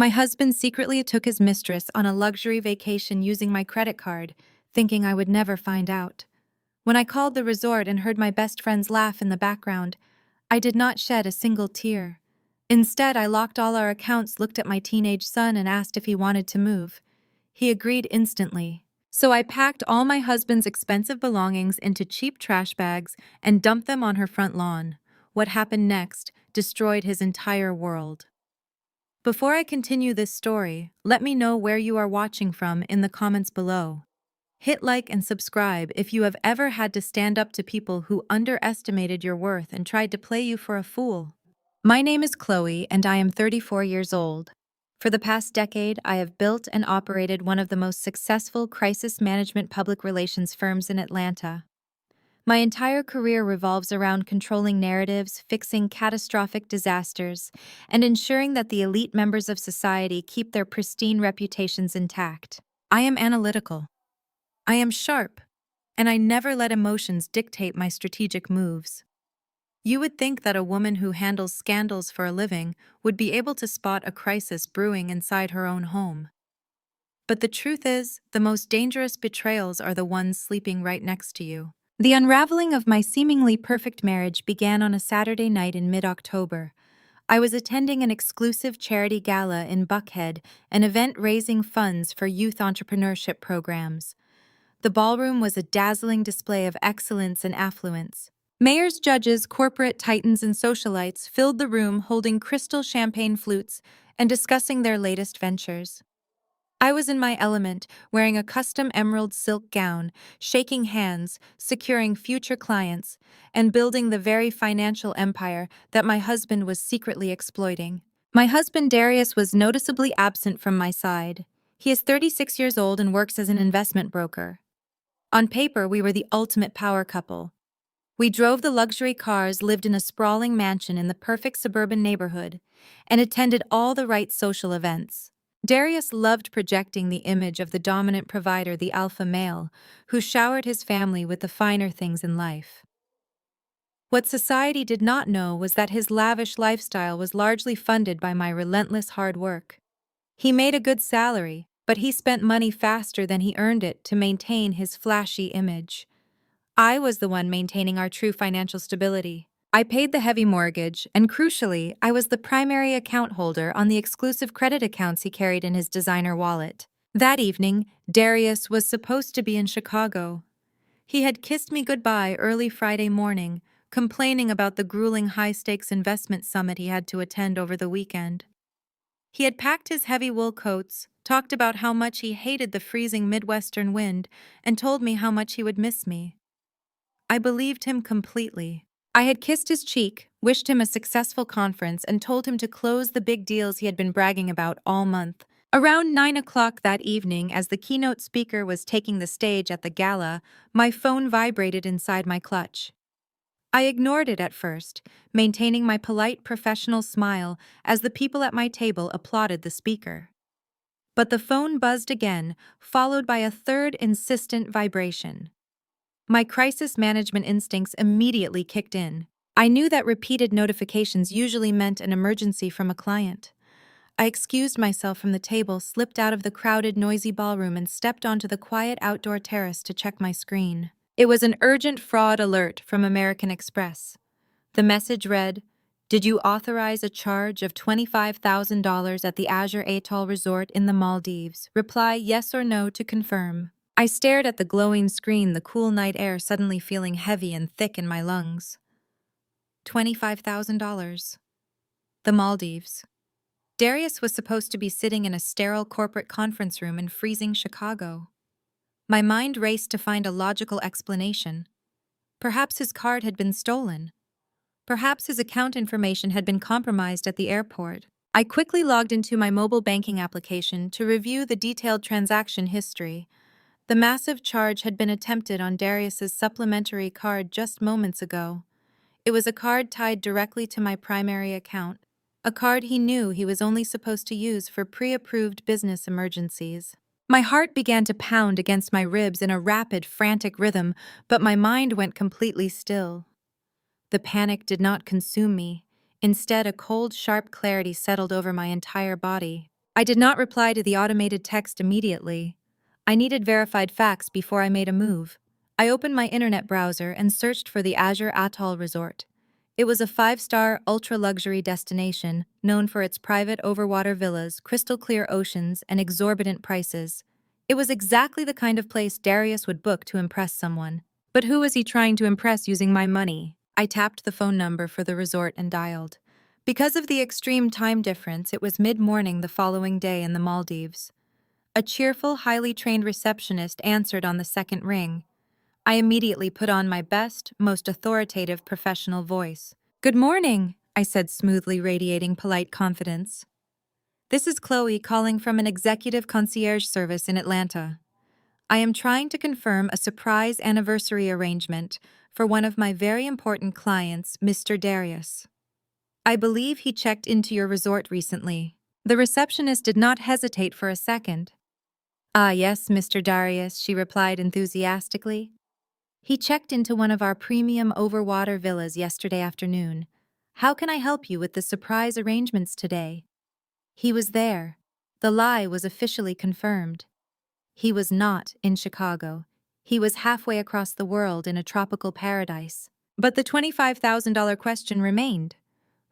My husband secretly took his mistress on a luxury vacation using my credit card, thinking I would never find out. When I called the resort and heard my best friend's laugh in the background, I did not shed a single tear. Instead, I locked all our accounts, looked at my teenage son, and asked if he wanted to move. He agreed instantly. So I packed all my husband's expensive belongings into cheap trash bags and dumped them on her front lawn. What happened next destroyed his entire world. Before I continue this story, let me know where you are watching from in the comments below. Hit like and subscribe if you have ever had to stand up to people who underestimated your worth and tried to play you for a fool. My name is Chloe, and I am 34 years old. For the past decade, I have built and operated one of the most successful crisis management public relations firms in Atlanta. My entire career revolves around controlling narratives, fixing catastrophic disasters, and ensuring that the elite members of society keep their pristine reputations intact. I am analytical. I am sharp, and I never let emotions dictate my strategic moves. You would think that a woman who handles scandals for a living would be able to spot a crisis brewing inside her own home. But the truth is, the most dangerous betrayals are the ones sleeping right next to you. The unraveling of my seemingly perfect marriage began on a Saturday night in mid-October. I was attending an exclusive charity gala in Buckhead, an event raising funds for youth entrepreneurship programs. The ballroom was a dazzling display of excellence and affluence. Mayors, judges, corporate titans, and socialites filled the room holding crystal champagne flutes and discussing their latest ventures. I was in my element, wearing a custom emerald silk gown, shaking hands, securing future clients, and building the very financial empire that my husband was secretly exploiting. My husband Darius was noticeably absent from my side. He is 36 years old and works as an investment broker. On paper, we were the ultimate power couple. We drove the luxury cars, lived in a sprawling mansion in the perfect suburban neighborhood, and attended all the right social events. Darius loved projecting the image of the dominant provider, the alpha male, who showered his family with the finer things in life. What society did not know was that his lavish lifestyle was largely funded by my relentless hard work. He made a good salary, but he spent money faster than he earned it to maintain his flashy image. I was the one maintaining our true financial stability. I paid the heavy mortgage, and crucially, I was the primary account holder on the exclusive credit accounts he carried in his designer wallet. That evening, Darius was supposed to be in Chicago. He had kissed me goodbye early Friday morning, complaining about the grueling high-stakes investment summit he had to attend over the weekend. He had packed his heavy wool coats, talked about how much he hated the freezing Midwestern wind, and told me how much he would miss me. I believed him completely. I had kissed his cheek, wished him a successful conference, and told him to close the big deals he had been bragging about all month. Around 9 o'clock that evening, as the keynote speaker was taking the stage at the gala, my phone vibrated inside my clutch. I ignored it at first, maintaining my polite professional smile as the people at my table applauded the speaker. But the phone buzzed again, followed by a third insistent vibration. My crisis management instincts immediately kicked in. I knew that repeated notifications usually meant an emergency from a client. I excused myself from the table, slipped out of the crowded, noisy ballroom, and stepped onto the quiet outdoor terrace to check my screen. It was an urgent fraud alert from American Express. The message read, "Did you authorize a charge of $25,000 at the Azure Atoll Resort in the Maldives? Reply yes or no to confirm." I stared at the glowing screen, the cool night air suddenly feeling heavy and thick in my lungs. $25,000. The Maldives. Darius was supposed to be sitting in a sterile corporate conference room in freezing Chicago. My mind raced to find a logical explanation. Perhaps his card had been stolen. Perhaps his account information had been compromised at the airport. I quickly logged into my mobile banking application to review the detailed transaction history. The massive charge had been attempted on Darius's supplementary card just moments ago. It was a card tied directly to my primary account, a card he knew he was only supposed to use for pre-approved business emergencies. My heart began to pound against my ribs in a rapid, frantic rhythm, but my mind went completely still. The panic did not consume me. Instead, a cold, sharp clarity settled over my entire body. I did not reply to the automated text immediately. I needed verified facts before I made a move. I opened my internet browser and searched for the Azure Atoll Resort. It was a five-star, ultra-luxury destination known for its private overwater villas, crystal-clear oceans, and exorbitant prices. It was exactly the kind of place Darius would book to impress someone. But who was he trying to impress using my money? I tapped the phone number for the resort and dialed. Because of the extreme time difference, it was mid-morning the following day in the Maldives. A cheerful, highly trained receptionist answered on the second ring. I immediately put on my best, most authoritative professional voice. "Good morning," I said smoothly, radiating polite confidence. "This is Chloe calling from an executive concierge service in Atlanta. I am trying to confirm a surprise anniversary arrangement for one of my very important clients, Mr. Darius. I believe he checked into your resort recently." The receptionist did not hesitate for a second. "Ah, yes, Mr. Darius," she replied enthusiastically. "He checked into one of our premium overwater villas yesterday afternoon. How can I help you with the surprise arrangements today?" He was there. The lie was officially confirmed. He was not in Chicago. He was halfway across the world in a tropical paradise. But the $25,000 question remained.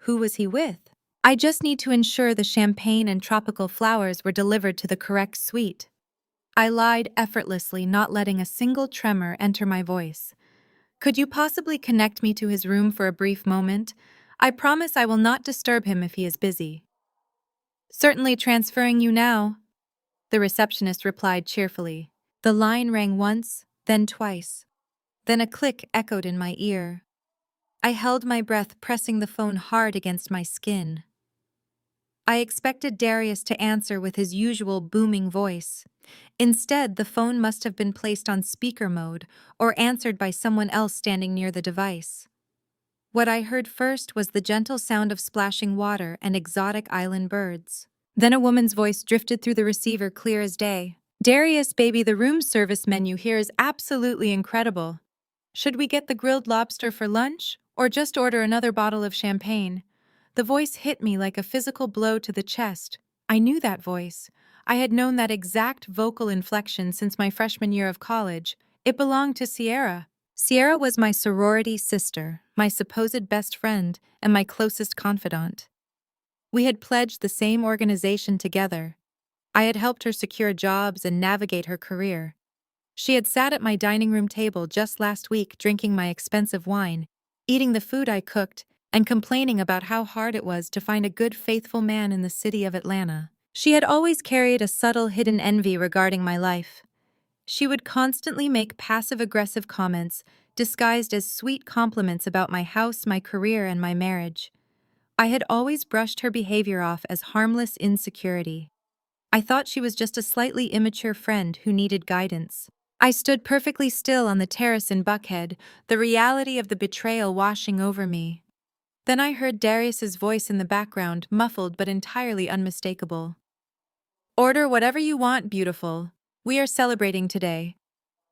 Who was he with? I just need to ensure the champagne and tropical flowers were delivered to the correct suite. I lied effortlessly, not letting a single tremor enter my voice. "Could you possibly connect me to his room for a brief moment? I promise I will not disturb him if he is busy." "Certainly, transferring you now," the receptionist replied cheerfully. The line rang once, then twice. Then a click echoed in my ear. I held my breath, pressing the phone hard against my skin. I expected Darius to answer with his usual booming voice. Instead, the phone must have been placed on speaker mode or answered by someone else standing near the device. What I heard first was the gentle sound of splashing water and exotic island birds. Then a woman's voice drifted through the receiver, clear as day. "Darius, baby, the room service menu here is absolutely incredible. Should we get the grilled lobster for lunch, or just order another bottle of champagne?" The voice hit me like a physical blow to the chest. I knew that voice. I had known that exact vocal inflection since my freshman year of college. It belonged to Sierra. Sierra was my sorority sister, my supposed best friend, and my closest confidant. We had pledged the same organization together. I had helped her secure jobs and navigate her career. She had sat at my dining room table just last week drinking my expensive wine, eating the food I cooked, and complaining about how hard it was to find a good, faithful man in the city of Atlanta. She had always carried a subtle, hidden envy regarding my life. She would constantly make passive-aggressive comments, disguised as sweet compliments about my house, my career, and my marriage. I had always brushed her behavior off as harmless insecurity. I thought she was just a slightly immature friend who needed guidance. I stood perfectly still on the terrace in Buckhead, the reality of the betrayal washing over me. Then I heard Darius's voice in the background, muffled but entirely unmistakable. "Order whatever you want, beautiful. We are celebrating today.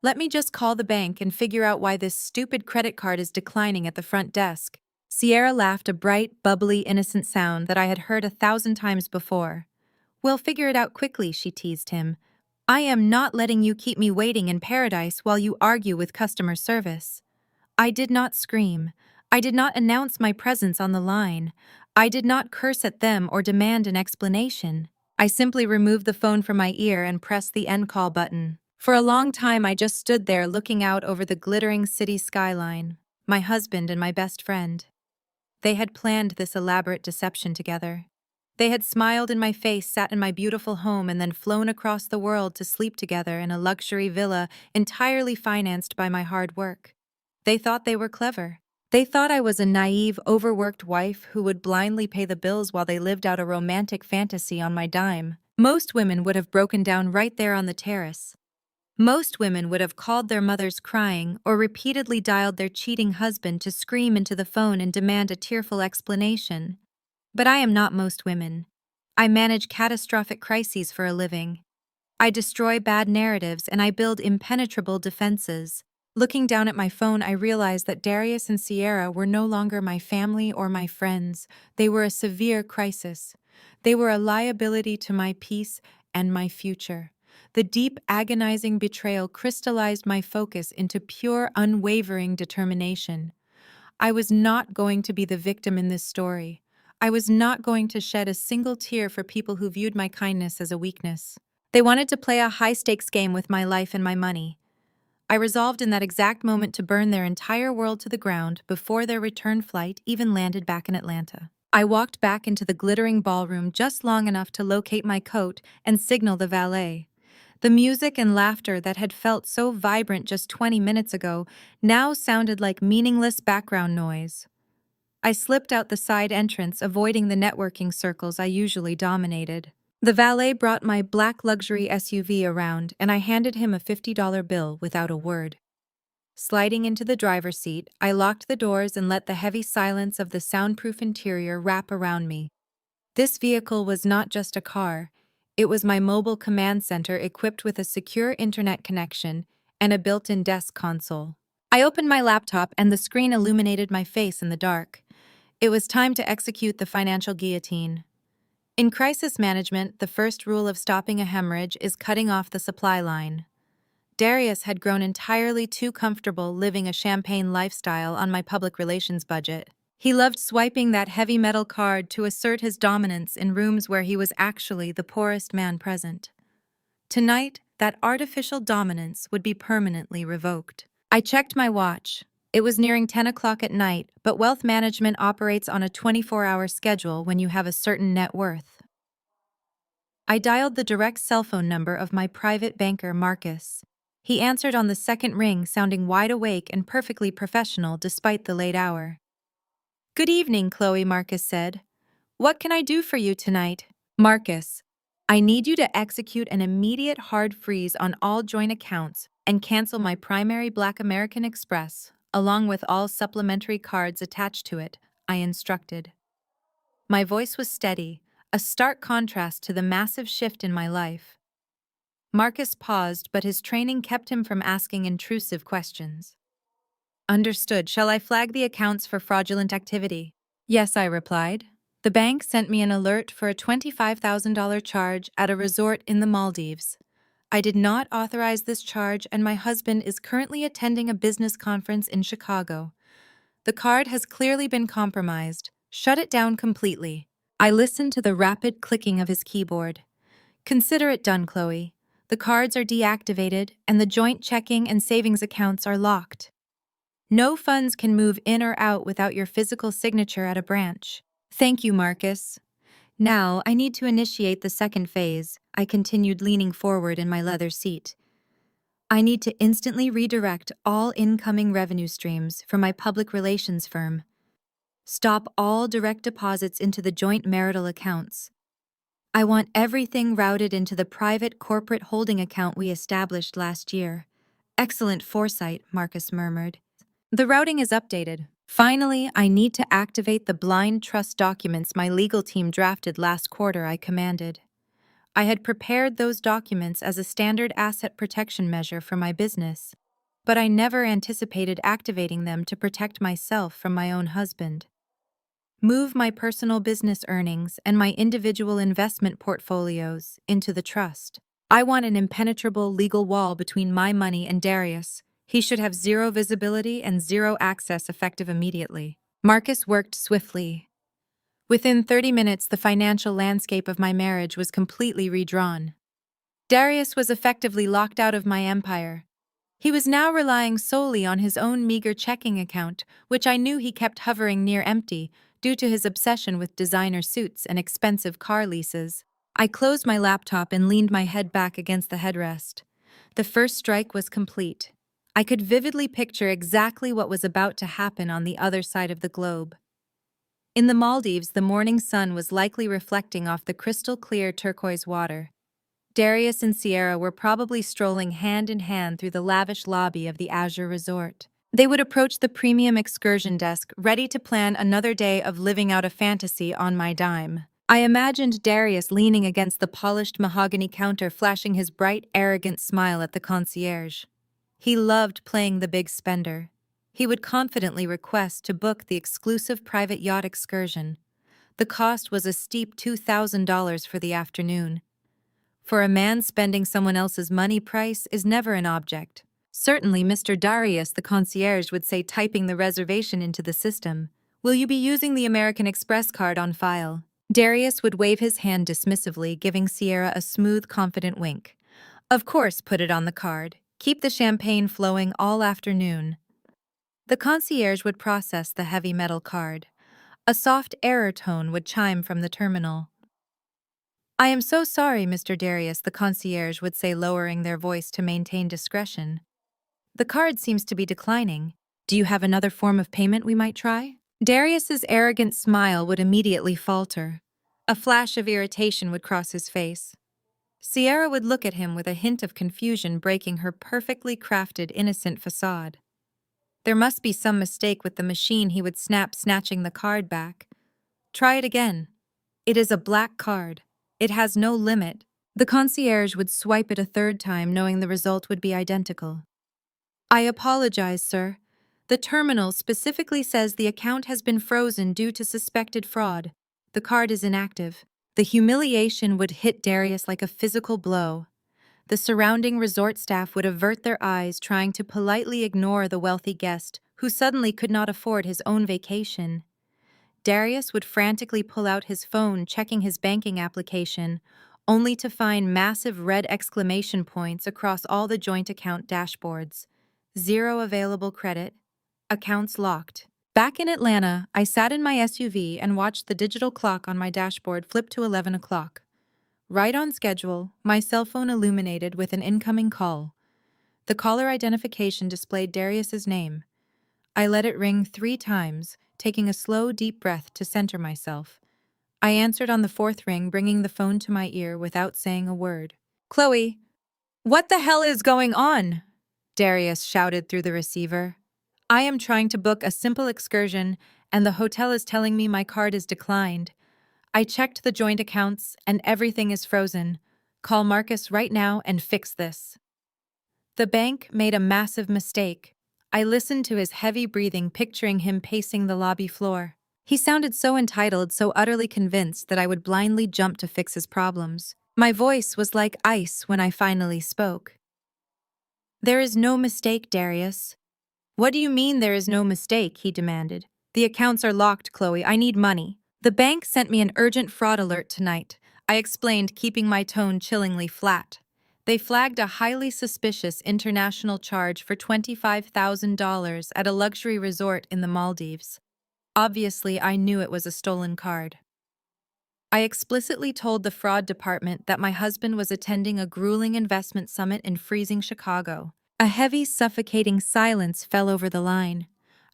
Let me just call the bank and figure out why this stupid credit card is declining at the front desk." Sierra laughed, a bright, bubbly, innocent sound that I had heard 1,000 times before. "We'll figure it out quickly," she teased him. "I am not letting you keep me waiting in paradise while you argue with customer service." I did not scream. I did not announce my presence on the line. I did not curse at them or demand an explanation. I simply removed the phone from my ear and pressed the end call button. For a long time, I just stood there looking out over the glittering city skyline, my husband and my best friend. They had planned this elaborate deception together. They had smiled in my face, sat in my beautiful home, and then flown across the world to sleep together in a luxury villa entirely financed by my hard work. They thought they were clever. They thought I was a naive, overworked wife who would blindly pay the bills while they lived out a romantic fantasy on my dime. Most women would have broken down right there on the terrace. Most women would have called their mothers crying or repeatedly dialed their cheating husband to scream into the phone and demand a tearful explanation. But I am not most women. I manage catastrophic crises for a living. I destroy bad narratives and I build impenetrable defenses. Looking down at my phone, I realized that Darius and Sierra were no longer my family or my friends. They were a severe crisis. They were a liability to my peace and my future. The deep, agonizing betrayal crystallized my focus into pure, unwavering determination. I was not going to be the victim in this story. I was not going to shed a single tear for people who viewed my kindness as a weakness. They wanted to play a high-stakes game with my life and my money. I resolved in that exact moment to burn their entire world to the ground before their return flight even landed back in Atlanta. I walked back into the glittering ballroom just long enough to locate my coat and signal the valet. The music and laughter that had felt so vibrant just 20 minutes ago now sounded like meaningless background noise. I slipped out the side entrance, avoiding the networking circles I usually dominated. The valet brought my black luxury SUV around, and I handed him a $50 bill without a word. Sliding into the driver's seat, I locked the doors and let the heavy silence of the soundproof interior wrap around me. This vehicle was not just a car. It was my mobile command center equipped with a secure internet connection and a built-in desk console. I opened my laptop and the screen illuminated my face in the dark. It was time to execute the financial guillotine. In crisis management, the first rule of stopping a hemorrhage is cutting off the supply line. Darius had grown entirely too comfortable living a champagne lifestyle on my public relations budget. He loved swiping that heavy metal card to assert his dominance in rooms where he was actually the poorest man present. Tonight, that artificial dominance would be permanently revoked. I checked my watch. It was nearing 10 o'clock at night, but wealth management operates on a 24-hour schedule when you have a certain net worth. I dialed the direct cell phone number of my private banker, Marcus. He answered on the second ring, sounding wide awake and perfectly professional despite the late hour. "Good evening, Chloe," Marcus said. "What can I do for you tonight?" "Marcus, I need you to execute an immediate hard freeze on all joint accounts and cancel my primary Black American Express, along with all supplementary cards attached to it," I instructed. My voice was steady, a stark contrast to the massive shift in my life. Marcus paused, but his training kept him from asking intrusive questions. "Understood. Shall I flag the accounts for fraudulent activity?" "Yes," I replied. "The bank sent me an alert for a $25,000 charge at a resort in the Maldives. I did not authorize this charge, and my husband is currently attending a business conference in Chicago. The card has clearly been compromised. Shut it down completely." I listened to the rapid clicking of his keyboard. "Consider it done, Chloe. The cards are deactivated, and the joint checking and savings accounts are locked. No funds can move in or out without your physical signature at a branch." "Thank you, Marcus. Now, I need to initiate the second phase," I continued, leaning forward in my leather seat. "I need to instantly redirect all incoming revenue streams from my public relations firm. Stop all direct deposits into the joint marital accounts. I want everything routed into the private corporate holding account we established last year." "Excellent foresight," Marcus murmured. "The routing is updated. Finally, I need to activate the blind trust documents my legal team drafted last quarter," I commanded. I had prepared those documents as a standard asset protection measure for my business, but I never anticipated activating them to protect myself from my own husband. Move my personal business earnings and my individual investment portfolios into the trust. I want an impenetrable legal wall between my money and Darius. He should have zero visibility and zero access effective immediately. Marcus worked swiftly. Within 30 minutes, the financial landscape of my marriage was completely redrawn. Darius was effectively locked out of my empire. He was now relying solely on his own meager checking account, which I knew he kept hovering near empty due to his obsession with designer suits and expensive car leases. I closed my laptop and leaned my head back against the headrest. The first strike was complete. I could vividly picture exactly what was about to happen on the other side of the globe. In the Maldives, the morning sun was likely reflecting off the crystal-clear turquoise water. Darius and Sierra were probably strolling hand in hand through the lavish lobby of the Azure Resort. They would approach the premium excursion desk, ready to plan another day of living out a fantasy on my dime. I imagined Darius leaning against the polished mahogany counter, flashing his bright, arrogant smile at the concierge. He loved playing the big spender. He would confidently request to book the exclusive private yacht excursion. The cost was a steep $2,000 for the afternoon. For a man, spending someone else's money price is never an object. Certainly, Mr. Darius, the concierge, would say, typing the reservation into the system. Will you be using the American Express card on file? Darius would wave his hand dismissively, giving Sierra a smooth, confident wink. Of course, put it on the card. Keep the champagne flowing all afternoon. The concierge would process the heavy metal card. A soft error tone would chime from the terminal. I am so sorry, Mr. Darius, the concierge would say, lowering their voice to maintain discretion. The card seems to be declining. Do you have another form of payment we might try? Darius's arrogant smile would immediately falter. A flash of irritation would cross his face. Sierra would look at him with a hint of confusion breaking her perfectly crafted, innocent facade. There must be some mistake with the machine, he would snap, snatching the card back. Try it again. It is a black card. It has no limit. The concierge would swipe it a third time, knowing the result would be identical. I apologize, sir. The terminal specifically says the account has been frozen due to suspected fraud. The card is inactive. The humiliation would hit Darius like a physical blow. The surrounding resort staff would avert their eyes, trying to politely ignore the wealthy guest who suddenly could not afford his own vacation. Darius would frantically pull out his phone, checking his banking application, only to find massive red exclamation points across all the joint account dashboards. 0 available credit. Accounts locked. Back in Atlanta, I sat in my SUV and watched the digital clock on my dashboard flip to 11 o'clock. Right on schedule, my cell phone illuminated with an incoming call. The caller identification displayed Darius's name. I let it ring 3 times, taking a slow, deep breath to center myself. I answered on the 4th ring, bringing the phone to my ear without saying a word. Chloe, what the hell is going on? Darius shouted through the receiver. I am trying to book a simple excursion, and the hotel is telling me my card is declined. I checked the joint accounts, and everything is frozen. Call Marcus right now and fix this. The bank made a massive mistake. I listened to his heavy breathing, picturing him pacing the lobby floor. He sounded so entitled, so utterly convinced that I would blindly jump to fix his problems. My voice was like ice when I finally spoke. There is no mistake, Darius. What do you mean there is no mistake? He demanded. The accounts are locked, Chloe. I need money. The bank sent me an urgent fraud alert tonight, I explained, keeping my tone chillingly flat. They flagged a highly suspicious international charge for $25,000 at a luxury resort in the Maldives. Obviously, I knew it was a stolen card. I explicitly told the fraud department that my husband was attending a grueling investment summit in freezing Chicago. A heavy, suffocating silence fell over the line.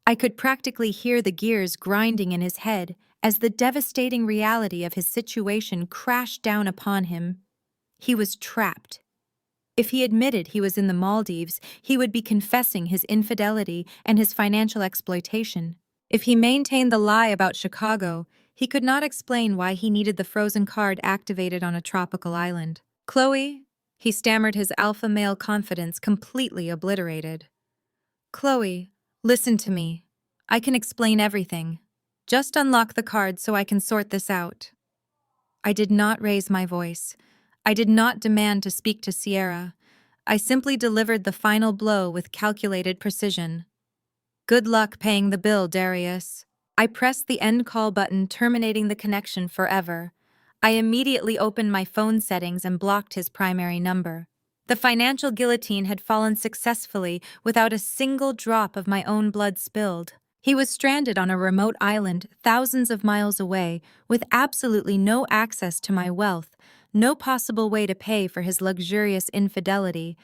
I could practically hear the gears grinding in his head as the devastating reality of his situation crashed down upon him. He was trapped. If he admitted he was in the Maldives, he would be confessing his infidelity and his financial exploitation. If he maintained the lie about Chicago, he could not explain why he needed the frozen card activated on a tropical island. Chloe, he stammered, his alpha male confidence completely obliterated. Chloe, listen to me. I can explain everything. Just unlock the card so I can sort this out. I did not raise my voice. I did not demand to speak to Sierra. I simply delivered the final blow with calculated precision. Good luck paying the bill, Darius. I pressed the end call button, terminating the connection forever. I immediately opened my phone settings and blocked his primary number. The financial guillotine had fallen successfully without a single drop of my own blood spilled. He was stranded on a remote island thousands of miles away, with absolutely no access to my wealth, no possible way to pay for his luxurious infidelity,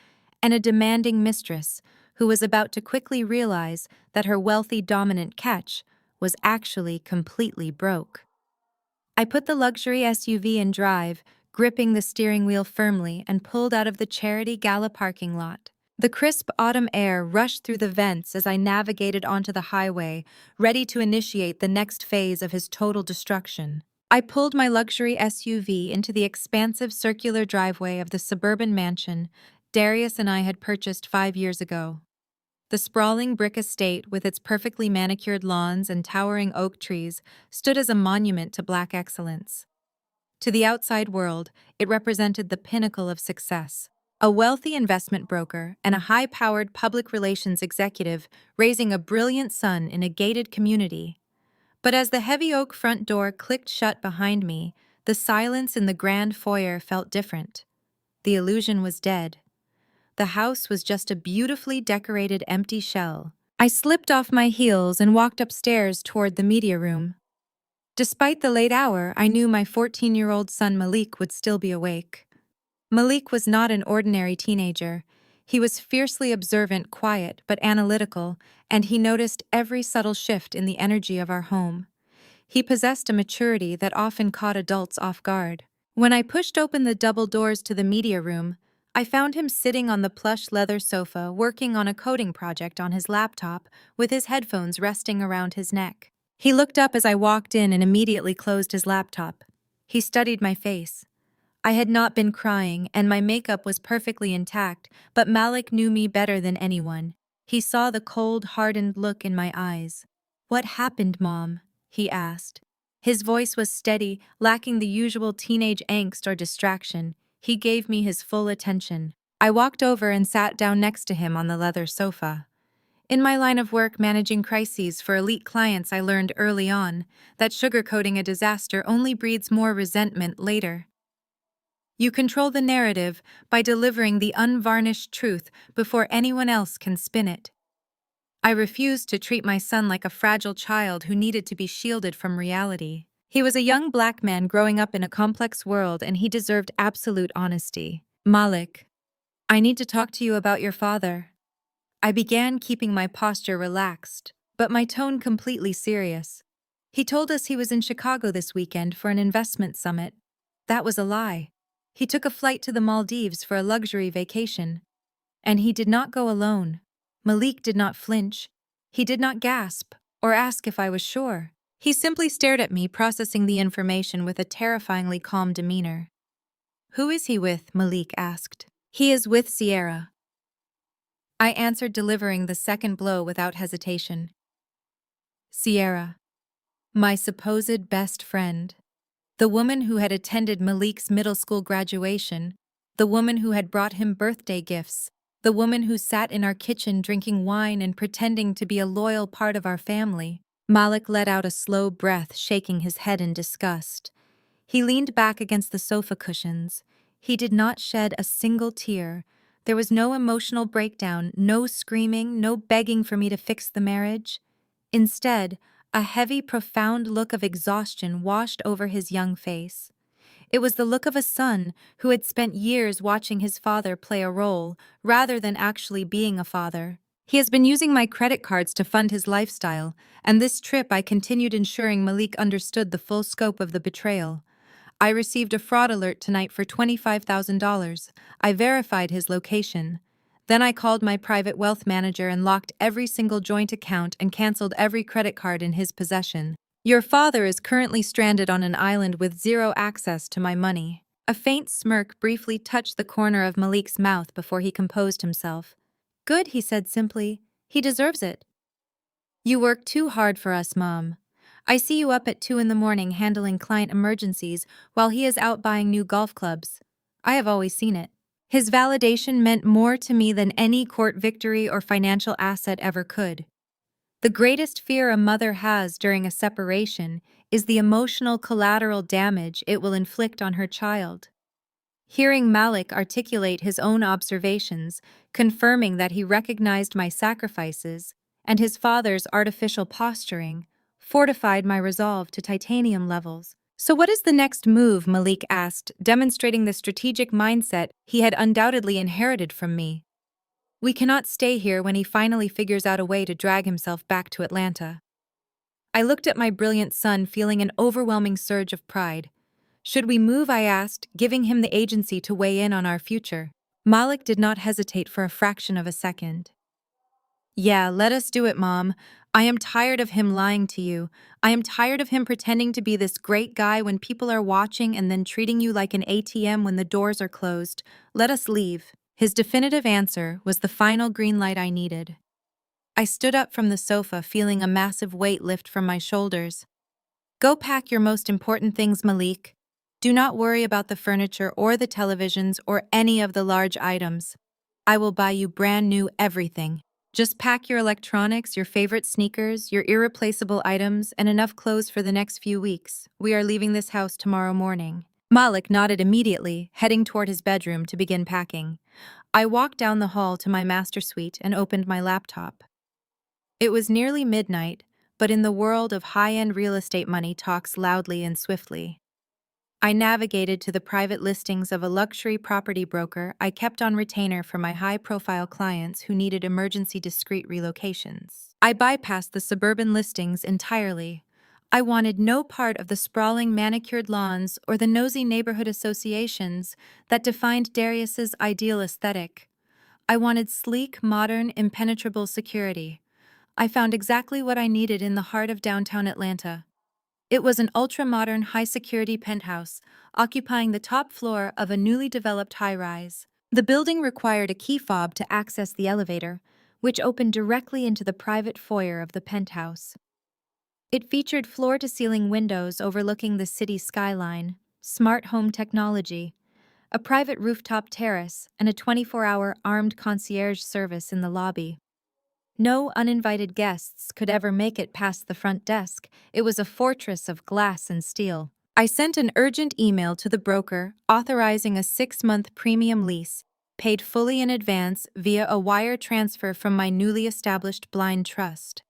and a demanding mistress who was about to quickly realize that her wealthy, dominant catch was actually completely broke. I put the luxury SUV in drive, gripping the steering wheel firmly, and pulled out of the Charity Gala parking lot. The crisp autumn air rushed through the vents as I navigated onto the highway, ready to initiate the next phase of his total destruction. I pulled my luxury SUV into the expansive circular driveway of the suburban mansion Darius and I had purchased 5 years ago. The sprawling brick estate, with its perfectly manicured lawns and towering oak trees, stood as a monument to Black excellence. To the outside world, it represented the pinnacle of success. A wealthy investment broker and a high-powered public relations executive raising a brilliant son in a gated community. But as the heavy oak front door clicked shut behind me, the silence in the grand foyer felt different. The illusion was dead. The house was just a beautifully decorated empty shell. I slipped off my heels and walked upstairs toward the media room. Despite the late hour, I knew my 14-year-old son Malik would still be awake. Malik was not an ordinary teenager. He was fiercely observant, quiet, but analytical, and he noticed every subtle shift in the energy of our home. He possessed a maturity that often caught adults off guard. When I pushed open the double doors to the media room, I found him sitting on the plush leather sofa working on a coding project on his laptop with his headphones resting around his neck. He looked up as I walked in and immediately closed his laptop. He studied my face. I had not been crying, and my makeup was perfectly intact, but Malik knew me better than anyone. He saw the cold, hardened look in my eyes. "What happened, Mom?" he asked. His voice was steady, lacking the usual teenage angst or distraction. He gave me his full attention. I walked over and sat down next to him on the leather sofa. In my line of work managing crises for elite clients, I learned early on that sugarcoating a disaster only breeds more resentment later. You control the narrative by delivering the unvarnished truth before anyone else can spin it. I refused to treat my son like a fragile child who needed to be shielded from reality. He was a young Black man growing up in a complex world, and he deserved absolute honesty. "Malik, I need to talk to you about your father." I began, keeping my posture relaxed, but my tone completely serious. "He told us he was in Chicago this weekend for an investment summit." That was a lie. He took a flight to the Maldives for a luxury vacation. And he did not go alone. Malik did not flinch. He did not gasp or ask if I was sure. He simply stared at me, processing the information with a terrifyingly calm demeanor. "Who is he with?" Malik asked. "He is with Sierra." I answered, delivering the second blow without hesitation. Sierra, my supposed best friend. The woman who had attended Malik's middle school graduation, the woman who had brought him birthday gifts, the woman who sat in our kitchen drinking wine and pretending to be a loyal part of our family. Malik let out a slow breath, shaking his head in disgust. He leaned back against the sofa cushions. He did not shed a single tear. There was no emotional breakdown, no screaming, no begging for me to fix the marriage. Instead, a heavy, profound look of exhaustion washed over his young face. It was the look of a son who had spent years watching his father play a role, rather than actually being a father. He has been using my credit cards to fund his lifestyle, and this trip I continued ensuring Malik understood the full scope of the betrayal. I received a fraud alert tonight for $25,000. I verified his location. Then I called my private wealth manager and locked every single joint account and canceled every credit card in his possession. Your father is currently stranded on an island with zero access to my money. A faint smirk briefly touched the corner of Malik's mouth before he composed himself. Good, he said simply. He deserves it. You work too hard for us, Mom. I see you up at 2 in the morning handling client emergencies while he is out buying new golf clubs. I have always seen it. His validation meant more to me than any court victory or financial asset ever could. The greatest fear a mother has during a separation is the emotional collateral damage it will inflict on her child. Hearing Malik articulate his own observations, confirming that he recognized my sacrifices and his father's artificial posturing, fortified my resolve to titanium levels. So what is the next move? Malik asked, demonstrating the strategic mindset he had undoubtedly inherited from me. We cannot stay here when he finally figures out a way to drag himself back to Atlanta. I looked at my brilliant son, feeling an overwhelming surge of pride. Should we move? I asked, giving him the agency to weigh in on our future. Malik did not hesitate for a fraction of a second. Yeah, let us do it, Mom. I am tired of him lying to you. I am tired of him pretending to be this great guy when people are watching and then treating you like an ATM when the doors are closed. Let us leave. His definitive answer was the final green light I needed. I stood up from the sofa, feeling a massive weight lift from my shoulders. Go pack your most important things, Malik. Do not worry about the furniture or the televisions or any of the large items. I will buy you brand new everything. Just pack your electronics, your favorite sneakers, your irreplaceable items, and enough clothes for the next few weeks. We are leaving this house tomorrow morning. Malik nodded immediately, heading toward his bedroom to begin packing. I walked down the hall to my master suite and opened my laptop. It was nearly midnight, but in the world of high-end real estate, money talks loudly and swiftly. I navigated to the private listings of a luxury property broker I kept on retainer for my high-profile clients who needed emergency discreet relocations. I bypassed the suburban listings entirely. I wanted no part of the sprawling manicured lawns or the nosy neighborhood associations that defined Darius's ideal aesthetic. I wanted sleek, modern, impenetrable security. I found exactly what I needed in the heart of downtown Atlanta. It was an ultra-modern, high-security penthouse, occupying the top floor of a newly developed high-rise. The building required a key fob to access the elevator, which opened directly into the private foyer of the penthouse. It featured floor-to-ceiling windows overlooking the city skyline, smart home technology, a private rooftop terrace, and a 24-hour armed concierge service in the lobby. No uninvited guests could ever make it past the front desk. It was a fortress of glass and steel. I sent an urgent email to the broker authorizing a 6-month premium lease, paid fully in advance via a wire transfer from my newly established blind trust.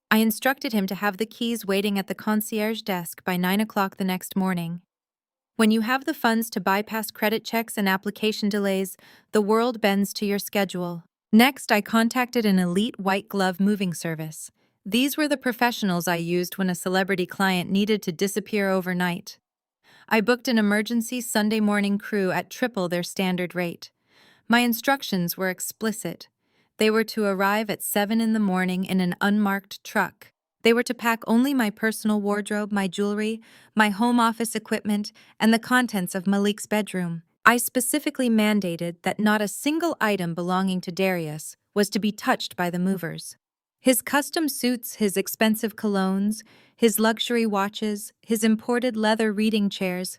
I instructed him to have the keys waiting at the concierge desk by 9 o'clock the next morning. When you have the funds to bypass credit checks and application delays, the world bends to your schedule. Next, I contacted an elite white-glove moving service. These were the professionals I used when a celebrity client needed to disappear overnight. I booked an emergency Sunday morning crew at triple their standard rate. My instructions were explicit. They were to arrive at 7 in the morning in an unmarked truck. They were to pack only my personal wardrobe, my jewelry, my home office equipment, and the contents of Malik's bedroom. I specifically mandated that not a single item belonging to Darius was to be touched by the movers. His custom suits, his expensive colognes, his luxury watches, his imported leather reading chairs,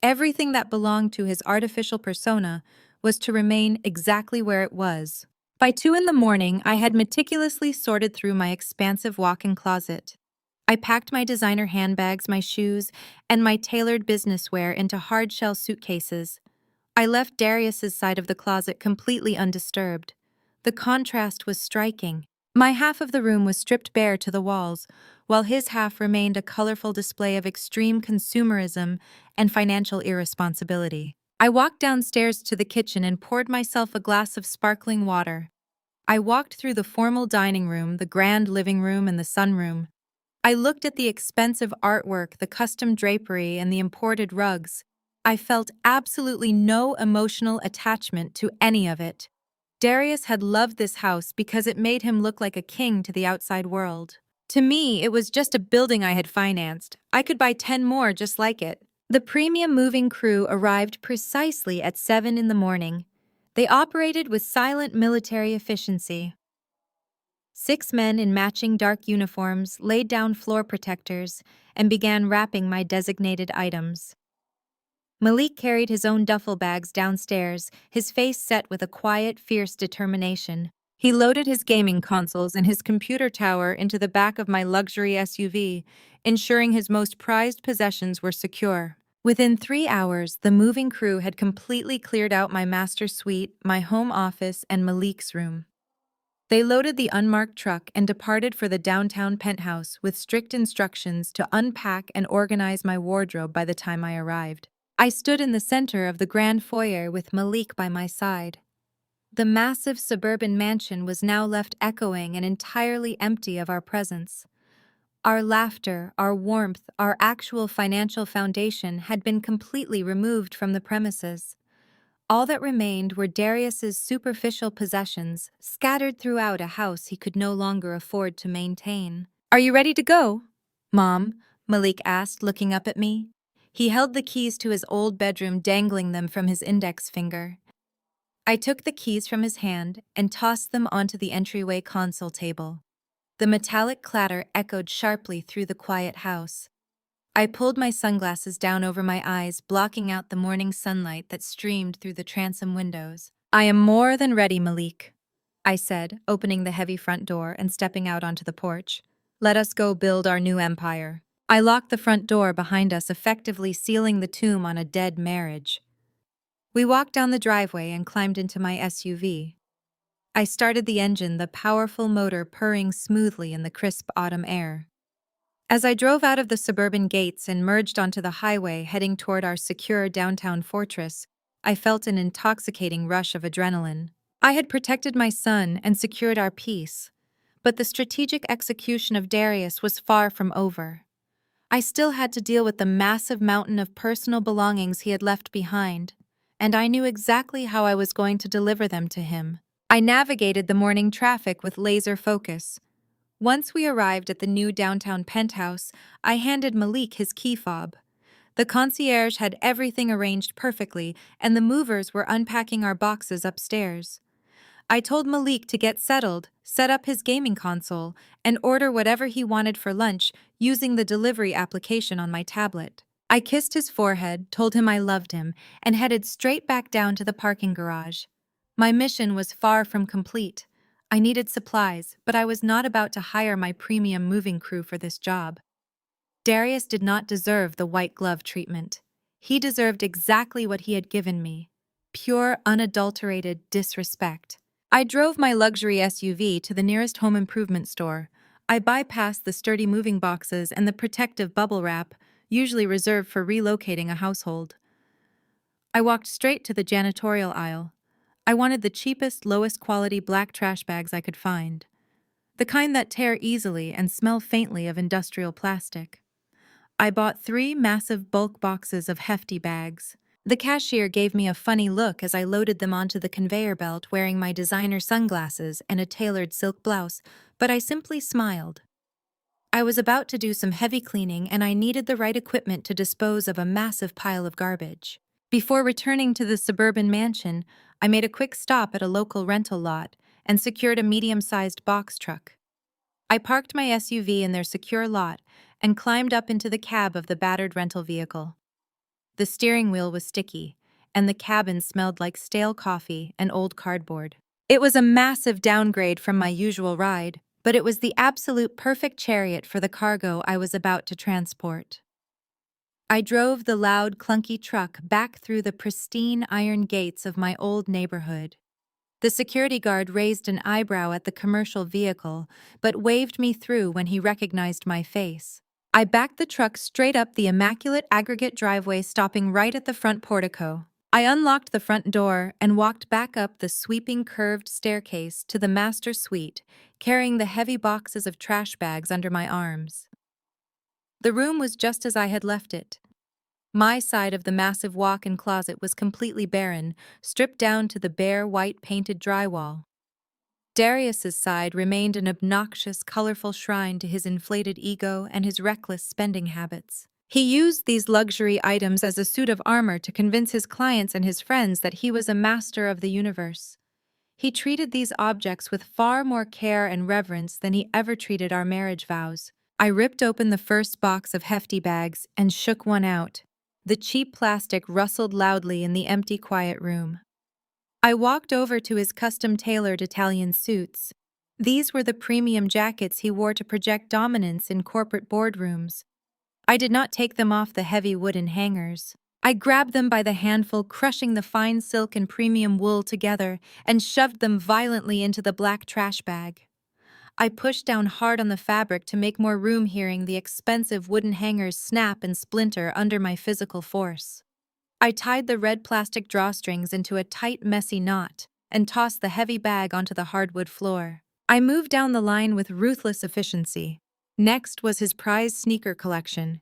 everything that belonged to his artificial persona was to remain exactly where it was. By 2 in the morning, I had meticulously sorted through my expansive walk-in closet. I packed my designer handbags, my shoes, and my tailored business wear into hard-shell suitcases. I left Darius's side of the closet completely undisturbed. The contrast was striking. My half of the room was stripped bare to the walls, while his half remained a colorful display of extreme consumerism and financial irresponsibility. I walked downstairs to the kitchen and poured myself a glass of sparkling water. I walked through the formal dining room, the grand living room, and the sunroom. I looked at the expensive artwork, the custom drapery, and the imported rugs. I felt absolutely no emotional attachment to any of it. Darius had loved this house because it made him look like a king to the outside world. To me, it was just a building I had financed. I could buy 10 more just like it. The premium moving crew arrived precisely at 7 in the morning. They operated with silent military efficiency. 6 men in matching dark uniforms laid down floor protectors and began wrapping my designated items. Malik carried his own duffel bags downstairs, his face set with a quiet, fierce determination. He loaded his gaming consoles and his computer tower into the back of my luxury SUV, ensuring his most prized possessions were secure. Within 3 hours, the moving crew had completely cleared out my master suite, my home office, and Malik's room. They loaded the unmarked truck and departed for the downtown penthouse with strict instructions to unpack and organize my wardrobe by the time I arrived. I stood in the center of the grand foyer with Malik by my side. The massive suburban mansion was now left echoing and entirely empty of our presence. Our laughter, our warmth, our actual financial foundation had been completely removed from the premises. All that remained were Darius's superficial possessions, scattered throughout a house he could no longer afford to maintain. "Are you ready to go, Mom?" Malik asked, looking up at me. He held the keys to his old bedroom, dangling them from his index finger. I took the keys from his hand and tossed them onto the entryway console table. The metallic clatter echoed sharply through the quiet house. I pulled my sunglasses down over my eyes, blocking out the morning sunlight that streamed through the transom windows. "I am more than ready, Malik," I said, opening the heavy front door and stepping out onto the porch. "Let us go build our new empire." I locked the front door behind us, effectively sealing the tomb on a dead marriage. We walked down the driveway and climbed into my SUV. I started the engine, the powerful motor purring smoothly in the crisp autumn air. As I drove out of the suburban gates and merged onto the highway heading toward our secure downtown fortress, I felt an intoxicating rush of adrenaline. I had protected my son and secured our peace, but the strategic execution of Darius was far from over. I still had to deal with the massive mountain of personal belongings he had left behind, and I knew exactly how I was going to deliver them to him. I navigated the morning traffic with laser focus. Once we arrived at the new downtown penthouse, I handed Malik his key fob. The concierge had everything arranged perfectly, and the movers were unpacking our boxes upstairs. I told Malik to get settled, set up his gaming console, and order whatever he wanted for lunch using the delivery application on my tablet. I kissed his forehead, told him I loved him, and headed straight back down to the parking garage. My mission was far from complete. I needed supplies, but I was not about to hire my premium moving crew for this job. Darius did not deserve the white glove treatment. He deserved exactly what he had given me: pure, unadulterated disrespect. I drove my luxury SUV to the nearest home improvement store. I bypassed the sturdy moving boxes and the protective bubble wrap, usually reserved for relocating a household. I walked straight to the janitorial aisle. I wanted the cheapest, lowest quality black trash bags I could find, the kind that tear easily and smell faintly of industrial plastic. I bought 3 massive bulk boxes of hefty bags. The cashier gave me a funny look as I loaded them onto the conveyor belt wearing my designer sunglasses and a tailored silk blouse, but I simply smiled. I was about to do some heavy cleaning and I needed the right equipment to dispose of a massive pile of garbage. Before returning to the suburban mansion, I made a quick stop at a local rental lot and secured a medium-sized box truck. I parked my SUV in their secure lot and climbed up into the cab of the battered rental vehicle. The steering wheel was sticky, and the cabin smelled like stale coffee and old cardboard. It was a massive downgrade from my usual ride, but it was the absolute perfect chariot for the cargo I was about to transport. I drove the loud, clunky truck back through the pristine iron gates of my old neighborhood. The security guard raised an eyebrow at the commercial vehicle, but waved me through when he recognized my face. I backed the truck straight up the immaculate aggregate driveway, stopping right at the front portico. I unlocked the front door and walked back up the sweeping curved staircase to the master suite, carrying the heavy boxes of trash bags under my arms. The room was just as I had left it. My side of the massive walk-in closet was completely barren, stripped down to the bare white painted drywall. Darius's side remained an obnoxious, colorful shrine to his inflated ego and his reckless spending habits. He used these luxury items as a suit of armor to convince his clients and his friends that he was a master of the universe. He treated these objects with far more care and reverence than he ever treated our marriage vows. I ripped open the first box of hefty bags and shook one out. The cheap plastic rustled loudly in the empty, quiet room. I walked over to his custom-tailored Italian suits. These were the premium jackets he wore to project dominance in corporate boardrooms. I did not take them off the heavy wooden hangers. I grabbed them by the handful, crushing the fine silk and premium wool together, and shoved them violently into the black trash bag. I pushed down hard on the fabric to make more room, hearing the expensive wooden hangers snap and splinter under my physical force. I tied the red plastic drawstrings into a tight, messy knot and tossed the heavy bag onto the hardwood floor. I moved down the line with ruthless efficiency. Next was his prized sneaker collection.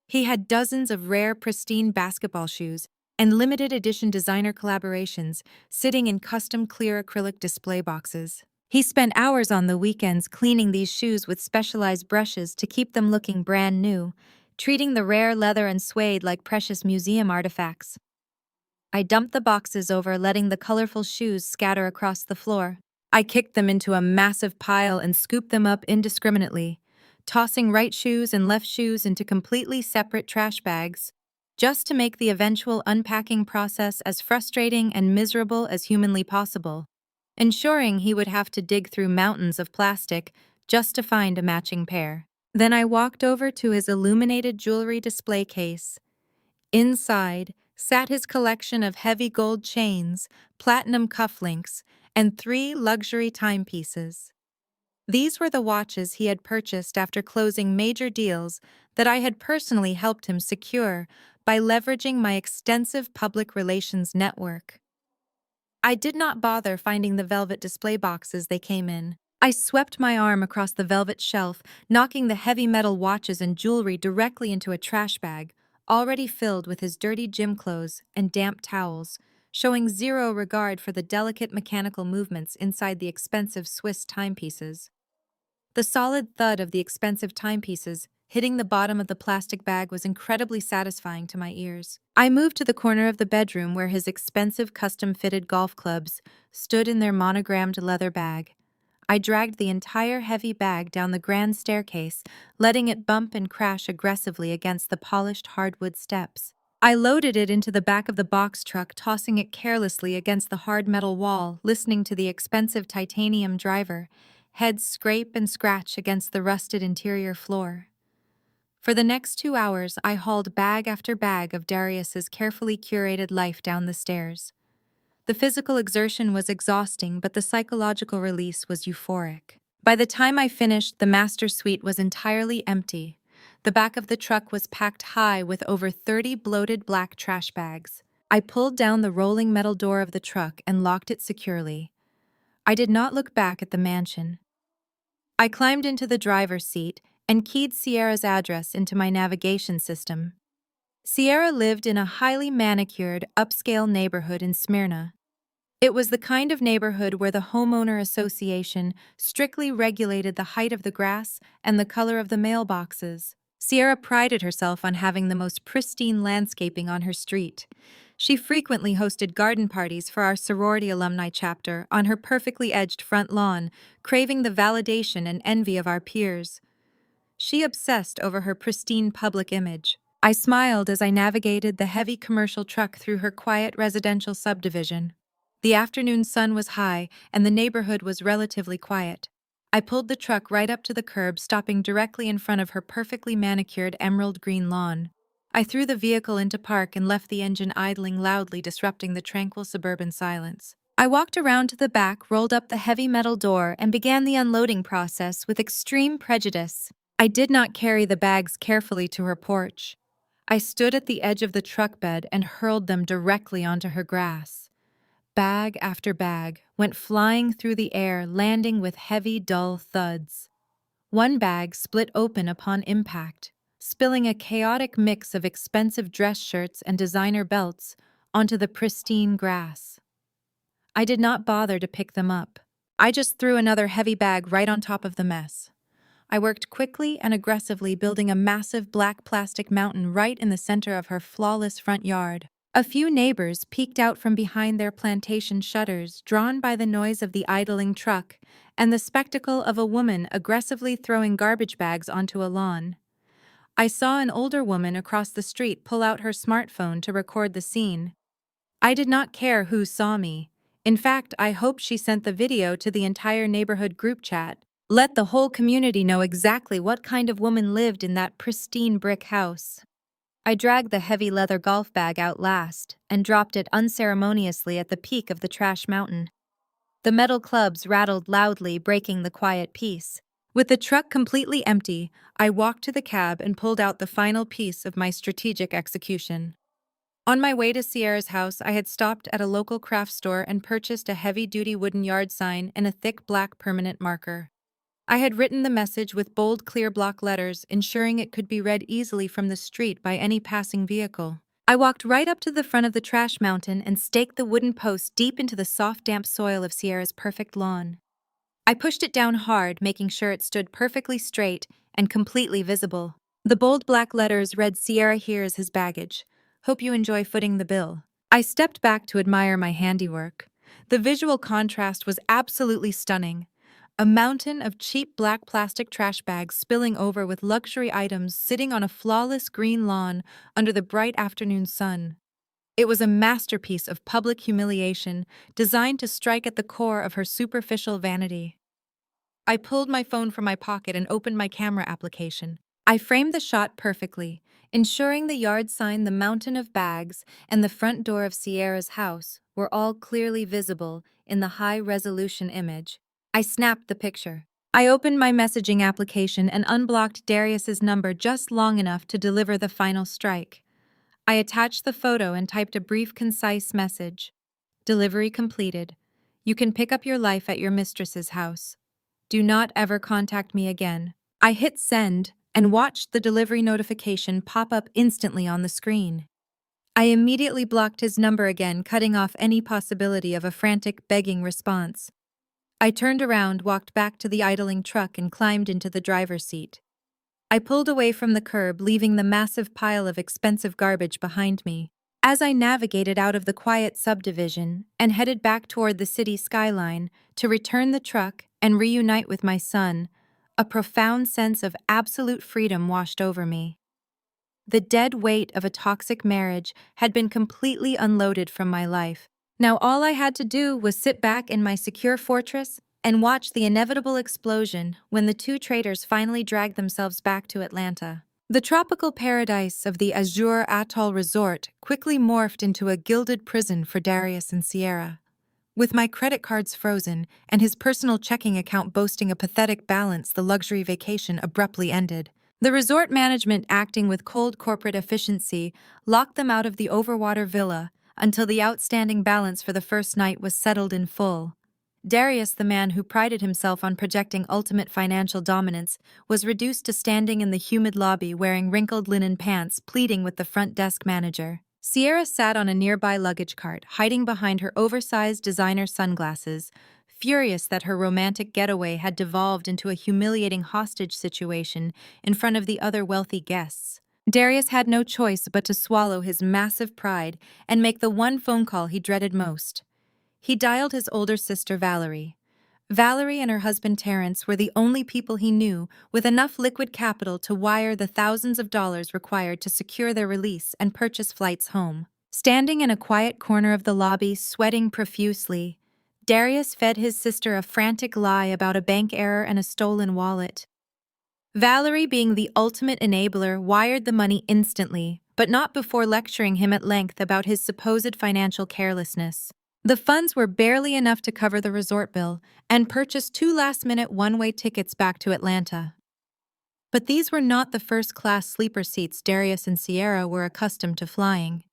He had dozens of rare, pristine basketball shoes and limited edition designer collaborations sitting in custom clear acrylic display boxes. He spent hours on the weekends cleaning these shoes with specialized brushes to keep them looking brand new, treating the rare leather and suede like precious museum artifacts. I dumped the boxes over, letting the colorful shoes scatter across the floor. I kicked them into a massive pile and scooped them up indiscriminately, tossing right shoes and left shoes into completely separate trash bags, just to make the eventual unpacking process as frustrating and miserable as humanly possible, ensuring he would have to dig through mountains of plastic just to find a matching pair. Then I walked over to his illuminated jewelry display case. Inside sat his collection of heavy gold chains, platinum cufflinks, and 3 luxury timepieces. These were the watches he had purchased after closing major deals that I had personally helped him secure by leveraging my extensive public relations network. I did not bother finding the velvet display boxes they came in. I swept my arm across the velvet shelf, knocking the heavy metal watches and jewelry directly into a trash bag, already filled with his dirty gym clothes and damp towels, showing zero regard for the delicate mechanical movements inside the expensive Swiss timepieces. The solid thud of the expensive timepieces hitting the bottom of the plastic bag was incredibly satisfying to my ears. I moved to the corner of the bedroom where his expensive custom-fitted golf clubs stood in their monogrammed leather bag. I dragged the entire heavy bag down the grand staircase, letting it bump and crash aggressively against the polished hardwood steps. I loaded it into the back of the box truck, tossing it carelessly against the hard metal wall, listening to the expensive titanium driver heads scrape and scratch against the rusted interior floor. For the next 2 hours, I hauled bag after bag of Darius's carefully curated life down the stairs. The physical exertion was exhausting, but the psychological release was euphoric. By the time I finished, the master suite was entirely empty. The back of the truck was packed high with over 30 bloated black trash bags. I pulled down the rolling metal door of the truck and locked it securely. I did not look back at the mansion. I climbed into the driver's seat and keyed Sierra's address into my navigation system. Sierra lived in a highly manicured, upscale neighborhood in Smyrna. It was the kind of neighborhood where the homeowner association strictly regulated the height of the grass and the color of the mailboxes. Sierra prided herself on having the most pristine landscaping on her street. She frequently hosted garden parties for our sorority alumni chapter on her perfectly edged front lawn, craving the validation and envy of our peers. She obsessed over her pristine public image. I smiled as I navigated the heavy commercial truck through her quiet residential subdivision. The afternoon sun was high, and the neighborhood was relatively quiet. I pulled the truck right up to the curb, stopping directly in front of her perfectly manicured emerald green lawn. I threw the vehicle into park and left the engine idling loudly, disrupting the tranquil suburban silence. I walked around to the back, rolled up the heavy metal door, and began the unloading process with extreme prejudice. I did not carry the bags carefully to her porch. I stood at the edge of the truck bed and hurled them directly onto her grass. Bag after bag went flying through the air, landing with heavy, dull thuds. One bag split open upon impact, spilling a chaotic mix of expensive dress shirts and designer belts onto the pristine grass. I did not bother to pick them up. I just threw another heavy bag right on top of the mess. I worked quickly and aggressively, building a massive black plastic mountain right in the center of her flawless front yard. A few neighbors peeked out from behind their plantation shutters, drawn by the noise of the idling truck and the spectacle of a woman aggressively throwing garbage bags onto a lawn. I saw an older woman across the street pull out her smartphone to record the scene. I did not care who saw me. In fact, I hoped she sent the video to the entire neighborhood group chat. Let the whole community know exactly what kind of woman lived in that pristine brick house. I dragged the heavy leather golf bag out last and dropped it unceremoniously at the peak of the trash mountain. The metal clubs rattled loudly, breaking the quiet peace. With the truck completely empty, I walked to the cab and pulled out the final piece of my strategic execution. On my way to Sierra's house, I had stopped at a local craft store and purchased a heavy-duty wooden yard sign and a thick black permanent marker. I had written the message with bold, clear block letters, ensuring it could be read easily from the street by any passing vehicle. I walked right up to the front of the trash mountain and staked the wooden post deep into the soft, damp soil of Sierra's perfect lawn. I pushed it down hard, making sure it stood perfectly straight and completely visible. The bold black letters read, "Sierra here's his baggage. Hope you enjoy footing the bill." I stepped back to admire my handiwork. The visual contrast was absolutely stunning. A mountain of cheap black plastic trash bags spilling over with luxury items sitting on a flawless green lawn under the bright afternoon sun. It was a masterpiece of public humiliation designed to strike at the core of her superficial vanity. I pulled my phone from my pocket and opened my camera application. I framed the shot perfectly, ensuring the yard sign, the mountain of bags, and the front door of Sierra's house were all clearly visible in the high-resolution image. I snapped the picture. I opened my messaging application and unblocked Darius's number just long enough to deliver the final strike. I attached the photo and typed a brief, concise message. Delivery completed. You can pick up your life at your mistress's house. Do not ever contact me again. I hit send and watched the delivery notification pop up instantly on the screen. I immediately blocked his number again, cutting off any possibility of a frantic, begging response. I turned around, walked back to the idling truck, and climbed into the driver's seat. I pulled away from the curb, leaving the massive pile of expensive garbage behind me. As I navigated out of the quiet subdivision and headed back toward the city skyline to return the truck and reunite with my son, a profound sense of absolute freedom washed over me. The dead weight of a toxic marriage had been completely unloaded from my life. Now all I had to do was sit back in my secure fortress and watch the inevitable explosion when the two traitors finally dragged themselves back to Atlanta. The tropical paradise of the Azure Atoll Resort quickly morphed into a gilded prison for Darius and Sierra. With my credit cards frozen and his personal checking account boasting a pathetic balance, the luxury vacation abruptly ended. The resort management, acting with cold corporate efficiency, locked them out of the overwater villa until the outstanding balance for the first night was settled in full. Darius, the man who prided himself on projecting ultimate financial dominance, was reduced to standing in the humid lobby wearing wrinkled linen pants, pleading with the front desk manager. Sierra sat on a nearby luggage cart, hiding behind her oversized designer sunglasses, furious that her romantic getaway had devolved into a humiliating hostage situation in front of the other wealthy guests. Darius had no choice but to swallow his massive pride and make the one phone call he dreaded most. He dialed his older sister, Valerie. Valerie and her husband, Terrence, were the only people he knew with enough liquid capital to wire the thousands of dollars required to secure their release and purchase flights home. Standing in a quiet corner of the lobby, sweating profusely, Darius fed his sister a frantic lie about a bank error and a stolen wallet. Valerie, being the ultimate enabler, wired the money instantly, but not before lecturing him at length about his supposed financial carelessness. The funds were barely enough to cover the resort bill and purchase 2 last-minute one-way tickets back to Atlanta. But these were not the first-class sleeper seats Darius and Sierra were accustomed to flying.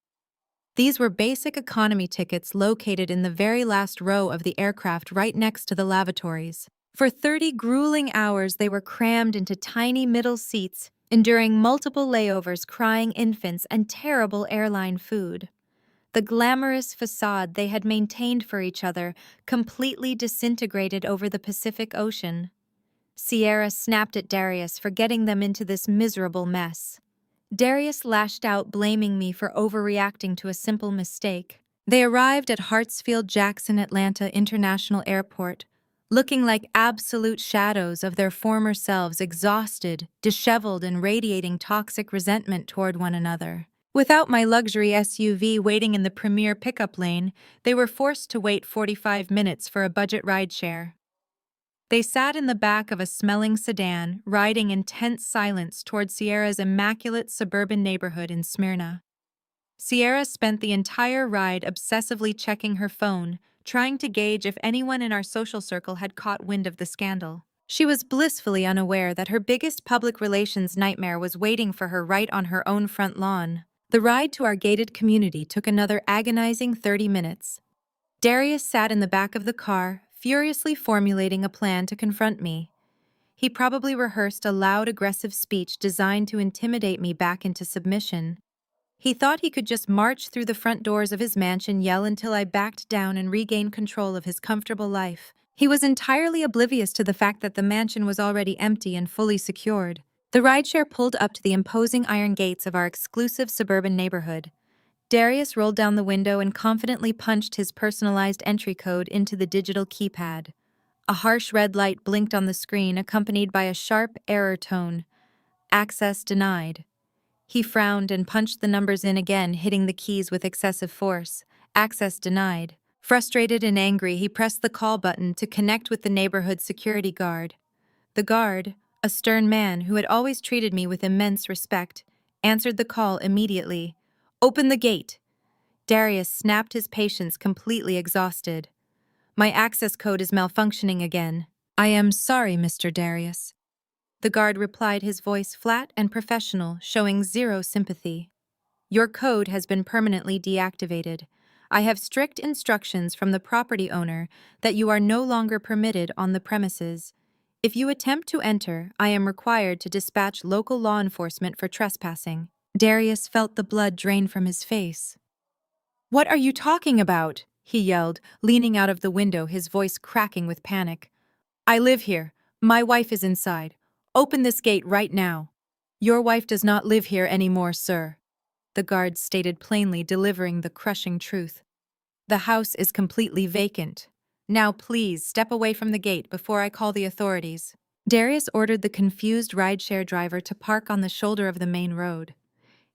These were basic economy tickets located in the very last row of the aircraft right next to the lavatories. For 30 grueling hours, they were crammed into tiny middle seats, enduring multiple layovers, crying infants, and terrible airline food. The glamorous facade they had maintained for each other completely disintegrated over the Pacific Ocean. Sierra snapped at Darius for getting them into this miserable mess. Darius lashed out, blaming me for overreacting to a simple mistake. They arrived at Hartsfield-Jackson Atlanta International Airport, looking like absolute shadows of their former selves, exhausted, disheveled, and radiating toxic resentment toward one another. Without my luxury SUV waiting in the premier pickup lane, they were forced to wait 45 minutes for a budget rideshare. They sat in the back of a smelling sedan, riding in tense silence toward Sierra's immaculate suburban neighborhood in Smyrna. Sierra spent the entire ride obsessively checking her phone, trying to gauge if anyone in our social circle had caught wind of the scandal. She was blissfully unaware that her biggest public relations nightmare was waiting for her right on her own front lawn. The ride to our gated community took another agonizing 30 minutes. Darius sat in the back of the car, furiously formulating a plan to confront me. He probably rehearsed a loud, aggressive speech designed to intimidate me back into submission. He thought he could just march through the front doors of his mansion, yell until I backed down, and regain control of his comfortable life. He was entirely oblivious to the fact that the mansion was already empty and fully secured. The rideshare pulled up to the imposing iron gates of our exclusive suburban neighborhood. Darius rolled down the window and confidently punched his personalized entry code into the digital keypad. A harsh red light blinked on the screen, accompanied by a sharp error tone. Access denied. He frowned and punched the numbers in again, hitting the keys with excessive force. Access denied. Frustrated and angry, he pressed the call button to connect with the neighborhood security guard. The guard, a stern man who had always treated me with immense respect, answered the call immediately. "Open the gate." Darius snapped his patience, completely exhausted. "My access code is malfunctioning again." "I am sorry, Mr. Darius." The guard replied, his voice flat and professional, showing zero sympathy. "Your code has been permanently deactivated. I have strict instructions from the property owner that you are no longer permitted on the premises. If you attempt to enter, I am required to dispatch local law enforcement for trespassing." Darius felt the blood drain from his face. "What are you talking about?" he yelled, leaning out of the window, his voice cracking with panic. "I live here. My wife is inside. Open this gate right now." "Your wife does not live here anymore, sir," the guard stated plainly, delivering the crushing truth. "The house is completely vacant. Now please step away from the gate before I call the authorities." Darius ordered the confused rideshare driver to park on the shoulder of the main road.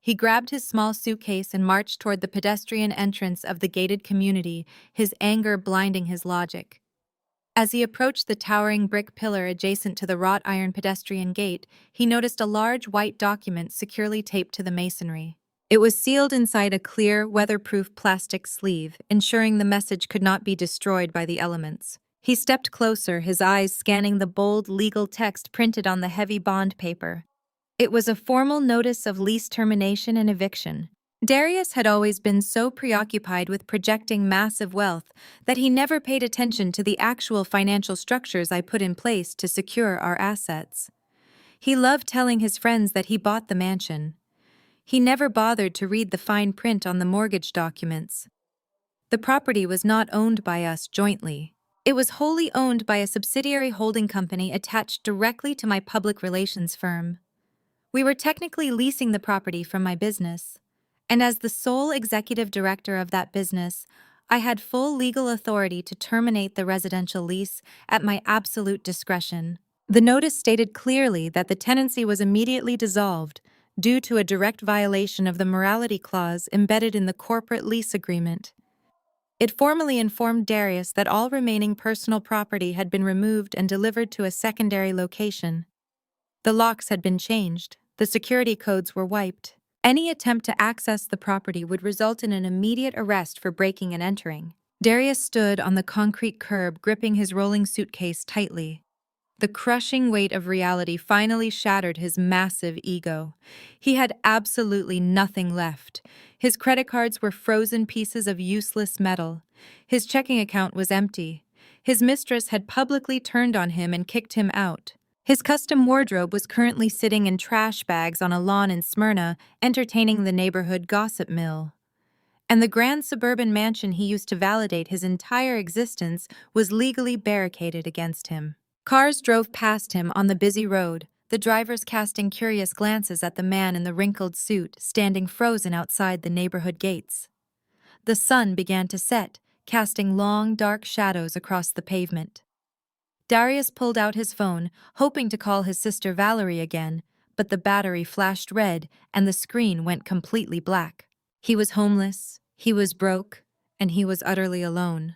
He grabbed his small suitcase and marched toward the pedestrian entrance of the gated community, his anger blinding his logic. As he approached the towering brick pillar adjacent to the wrought iron pedestrian gate, he noticed a large white document securely taped to the masonry. It was sealed inside a clear, weatherproof plastic sleeve, ensuring the message could not be destroyed by the elements. He stepped closer, his eyes scanning the bold legal text printed on the heavy bond paper. It was a formal notice of lease termination and eviction. Darius had always been so preoccupied with projecting massive wealth that he never paid attention to the actual financial structures I put in place to secure our assets. He loved telling his friends that he bought the mansion. He never bothered to read the fine print on the mortgage documents. The property was not owned by us jointly. It was wholly owned by a subsidiary holding company attached directly to my public relations firm. We were technically leasing the property from my business, and as the sole executive director of that business, I had full legal authority to terminate the residential lease at my absolute discretion. The notice stated clearly that the tenancy was immediately dissolved due to a direct violation of the morality clause embedded in the corporate lease agreement. It formally informed Darius that all remaining personal property had been removed and delivered to a secondary location. The locks had been changed. The security codes were wiped. Any attempt to access the property would result in an immediate arrest for breaking and entering. Darius stood on the concrete curb, gripping his rolling suitcase tightly. The crushing weight of reality finally shattered his massive ego. He had absolutely nothing left. His credit cards were frozen pieces of useless metal. His checking account was empty. His mistress had publicly turned on him and kicked him out. His custom wardrobe was currently sitting in trash bags on a lawn in Smyrna, entertaining the neighborhood gossip mill. And the grand suburban mansion he used to validate his entire existence was legally barricaded against him. Cars drove past him on the busy road, the drivers casting curious glances at the man in the wrinkled suit standing frozen outside the neighborhood gates. The sun began to set, casting long, dark shadows across the pavement. Darius pulled out his phone, hoping to call his sister Valerie again, but the battery flashed red and the screen went completely black. He was homeless, he was broke, and he was utterly alone.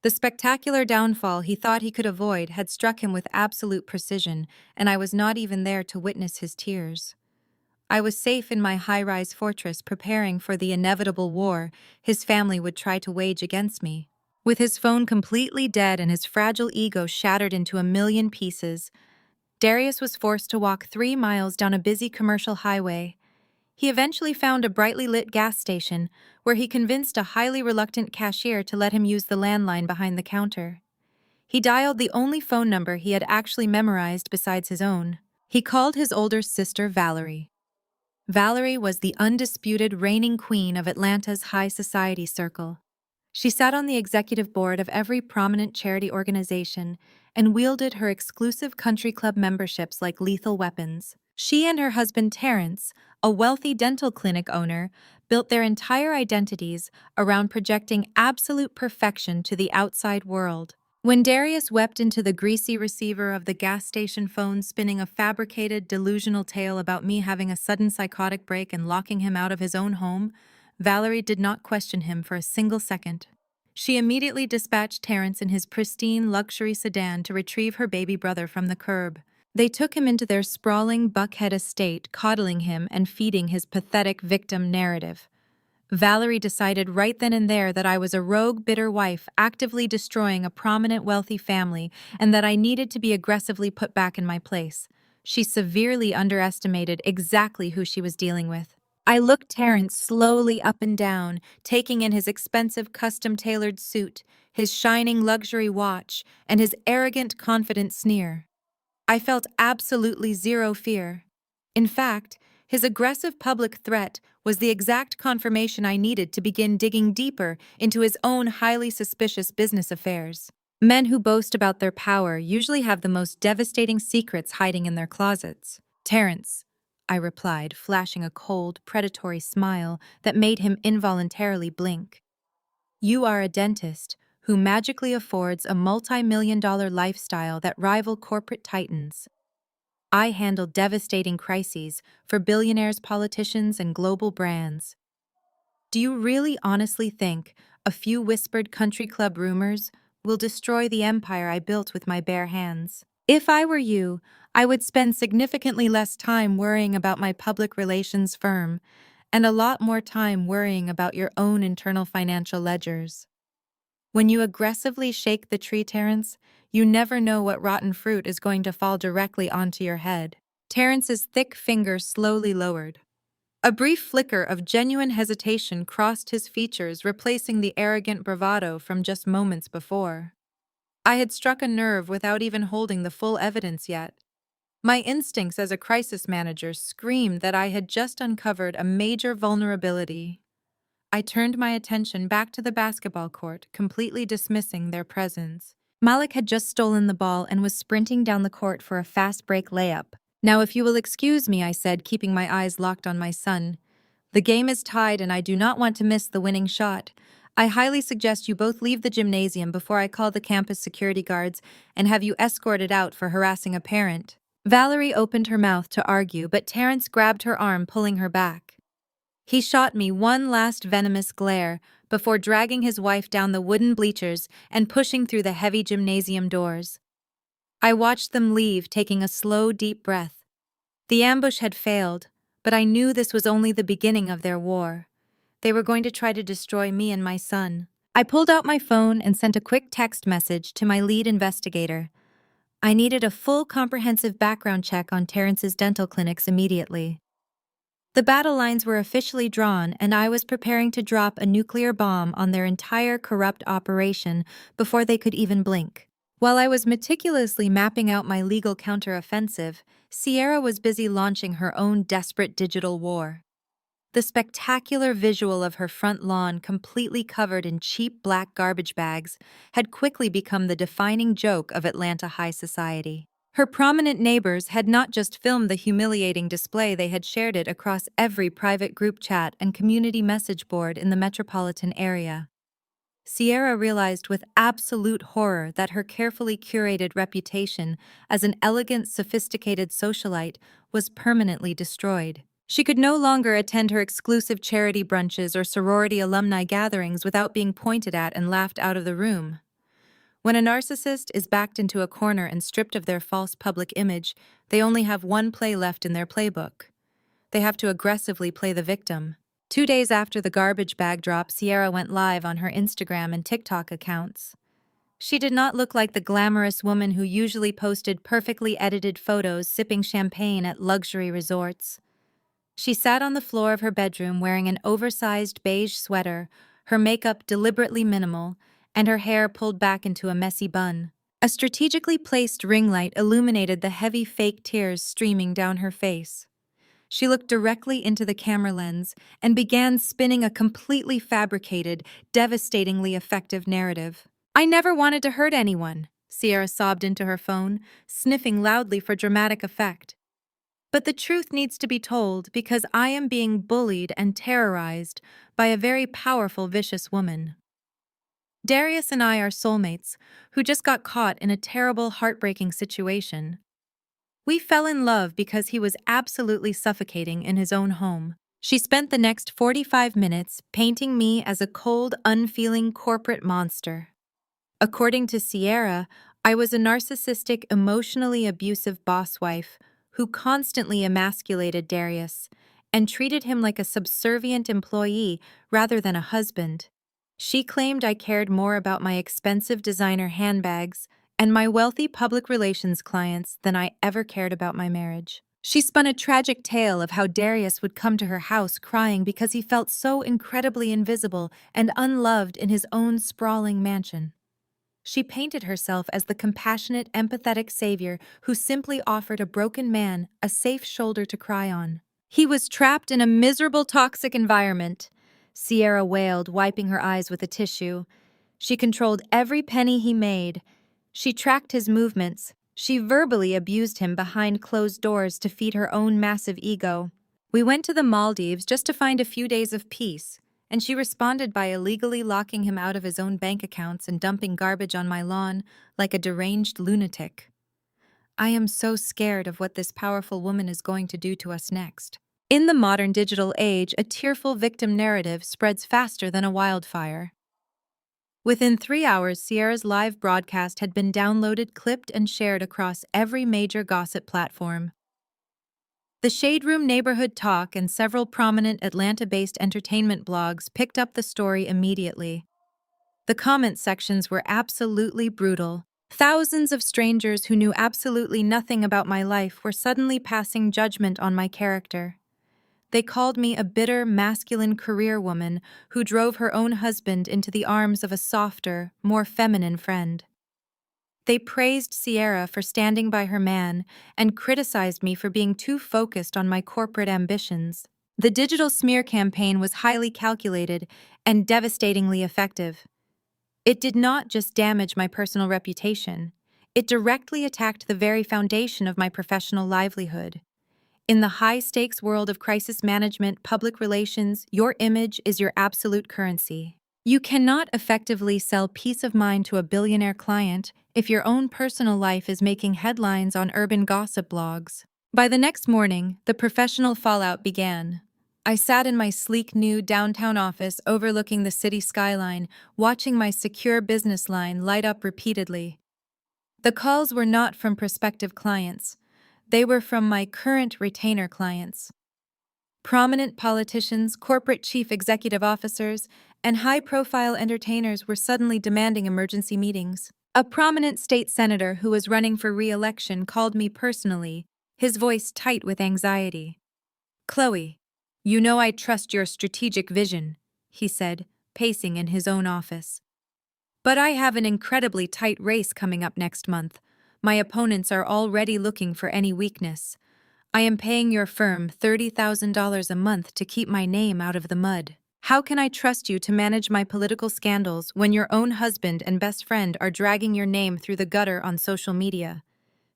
The spectacular downfall he thought he could avoid had struck him with absolute precision, and I was not even there to witness his tears. I was safe in my high-rise fortress, preparing for the inevitable war his family would try to wage against me. With his phone completely dead and his fragile ego shattered into a million pieces, Darius was forced to walk 3 miles down a busy commercial highway. He eventually found a brightly lit gas station, where he convinced a highly reluctant cashier to let him use the landline behind the counter. He dialed the only phone number he had actually memorized besides his own. He called his older sister Valerie. Valerie was the undisputed reigning queen of Atlanta's high society circle. She sat on the executive board of every prominent charity organization and wielded her exclusive country club memberships like lethal weapons. She and her husband Terrence, a wealthy dental clinic owner, built their entire identities around projecting absolute perfection to the outside world. When Darius wept into the greasy receiver of the gas station phone, spinning a fabricated, delusional tale about me having a sudden psychotic break and locking him out of his own home, Valerie did not question him for a single second. She immediately dispatched Terrence in his pristine, luxury sedan to retrieve her baby brother from the curb. They took him into their sprawling Buckhead estate, coddling him and feeding his pathetic victim narrative. Valerie decided right then and there that I was a rogue, bitter wife actively destroying a prominent, wealthy family and that I needed to be aggressively put back in my place. She severely underestimated exactly who she was dealing with. I looked Terrence slowly up and down, taking in his expensive custom-tailored suit, his shining luxury watch, and his arrogant, confident sneer. I felt absolutely zero fear. In fact, his aggressive public threat was the exact confirmation I needed to begin digging deeper into his own highly suspicious business affairs. Men who boast about their power usually have the most devastating secrets hiding in their closets. Terrence, I replied, flashing a cold, predatory smile that made him involuntarily blink. You are a dentist who magically affords a multi-million-dollar lifestyle that rival corporate titans. I handle devastating crises for billionaires, politicians, and global brands. Do you really honestly think a few whispered country club rumors will destroy the empire I built with my bare hands? If I were you, I would spend significantly less time worrying about my public relations firm and a lot more time worrying about your own internal financial ledgers. When you aggressively shake the tree, Terrence, you never know what rotten fruit is going to fall directly onto your head. Terrence's thick finger slowly lowered. A brief flicker of genuine hesitation crossed his features, replacing the arrogant bravado from just moments before. I had struck a nerve without even holding the full evidence yet. My instincts as a crisis manager screamed that I had just uncovered a major vulnerability. I turned my attention back to the basketball court, completely dismissing their presence. Malik had just stolen the ball and was sprinting down the court for a fast break layup. Now, if you will excuse me, I said, keeping my eyes locked on my son. The game is tied and I do not want to miss the winning shot. I highly suggest you both leave the gymnasium before I call the campus security guards and have you escorted out for harassing a parent. Valerie opened her mouth to argue, but Terrence grabbed her arm, pulling her back. He shot me one last venomous glare before dragging his wife down the wooden bleachers and pushing through the heavy gymnasium doors. I watched them leave, taking a slow, deep breath. The ambush had failed, but I knew this was only the beginning of their war. They were going to try to destroy me and my son. I pulled out my phone and sent a quick text message to my lead investigator. I needed a full, comprehensive background check on Terrence's dental clinics immediately. The battle lines were officially drawn, and I was preparing to drop a nuclear bomb on their entire corrupt operation before they could even blink. While I was meticulously mapping out my legal counteroffensive, Sierra was busy launching her own desperate digital war. The spectacular visual of her front lawn, completely covered in cheap black garbage bags, had quickly become the defining joke of Atlanta high society. Her prominent neighbors had not just filmed the humiliating display, they had shared it across every private group chat and community message board in the metropolitan area. Sierra realized with absolute horror that her carefully curated reputation as an elegant, sophisticated socialite was permanently destroyed. She could no longer attend her exclusive charity brunches or sorority alumni gatherings without being pointed at and laughed out of the room. When a narcissist is backed into a corner and stripped of their false public image, they only have one play left in their playbook. They have to aggressively play the victim. 2 days after the garbage bag drop, Sierra went live on her Instagram and TikTok accounts. She did not look like the glamorous woman who usually posted perfectly edited photos sipping champagne at luxury resorts. She sat on the floor of her bedroom wearing an oversized beige sweater, her makeup deliberately minimal, and her hair pulled back into a messy bun. A strategically placed ring light illuminated the heavy fake tears streaming down her face. She looked directly into the camera lens and began spinning a completely fabricated, devastatingly effective narrative. I never wanted to hurt anyone, Sierra sobbed into her phone, sniffing loudly for dramatic effect. But the truth needs to be told because I am being bullied and terrorized by a very powerful, vicious woman. Darius and I are soulmates who just got caught in a terrible, heartbreaking situation. We fell in love because he was absolutely suffocating in his own home. She spent the next 45 minutes painting me as a cold, unfeeling corporate monster. According to Sierra, I was a narcissistic, emotionally abusive boss wife who constantly emasculated Darius and treated him like a subservient employee rather than a husband. She claimed I cared more about my expensive designer handbags and my wealthy public relations clients than I ever cared about my marriage. She spun a tragic tale of how Darius would come to her house crying because he felt so incredibly invisible and unloved in his own sprawling mansion. She painted herself as the compassionate, empathetic savior who simply offered a broken man a safe shoulder to cry on. He was trapped in a miserable, toxic environment, Sierra wailed, wiping her eyes with a tissue. She controlled every penny he made. She tracked his movements. She verbally abused him behind closed doors to feed her own massive ego. We went to the Maldives just to find a few days of peace, and she responded by illegally locking him out of his own bank accounts and dumping garbage on my lawn like a deranged lunatic. I am so scared of what this powerful woman is going to do to us next. In the modern digital age, a tearful victim narrative spreads faster than a wildfire. Within 3 hours, Sierra's live broadcast had been downloaded, clipped, and shared across every major gossip platform. The Shade Room Neighborhood Talk and several prominent Atlanta-based entertainment blogs picked up the story immediately. The comment sections were absolutely brutal. Thousands of strangers who knew absolutely nothing about my life were suddenly passing judgment on my character. They called me a bitter, masculine career woman who drove her own husband into the arms of a softer, more feminine friend. They praised Sierra for standing by her man and criticized me for being too focused on my corporate ambitions. The digital smear campaign was highly calculated and devastatingly effective. It did not just damage my personal reputation, it directly attacked the very foundation of my professional livelihood. In the high-stakes world of crisis management, public relations, your image is your absolute currency. You cannot effectively sell peace of mind to a billionaire client if your own personal life is making headlines on urban gossip blogs. By the next morning, the professional fallout began. I sat in my sleek new downtown office overlooking the city skyline, watching my secure business line light up repeatedly. The calls were not from prospective clients. They were from my current retainer clients. Prominent politicians, corporate chief executive officers, and high-profile entertainers were suddenly demanding emergency meetings. A prominent state senator who was running for re-election called me personally, his voice tight with anxiety. "Chloe, you know I trust your strategic vision," he said, pacing in his own office. "But I have an incredibly tight race coming up next month. My opponents are already looking for any weakness. I am paying your firm $30,000 a month to keep my name out of the mud. How can I trust you to manage my political scandals when your own husband and best friend are dragging your name through the gutter on social media?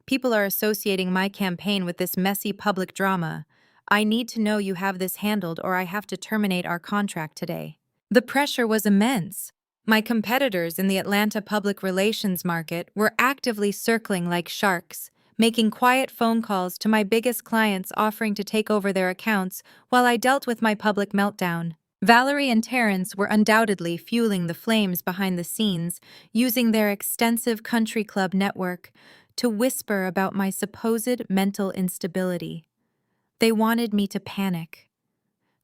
People are associating my campaign with this messy public drama. I need to know you have this handled or I have to terminate our contract today." The pressure was immense. My competitors in the Atlanta public relations market were actively circling like sharks, making quiet phone calls to my biggest clients offering to take over their accounts while I dealt with my public meltdown. Valerie and Terrence were undoubtedly fueling the flames behind the scenes, using their extensive country club network to whisper about my supposed mental instability. They wanted me to panic.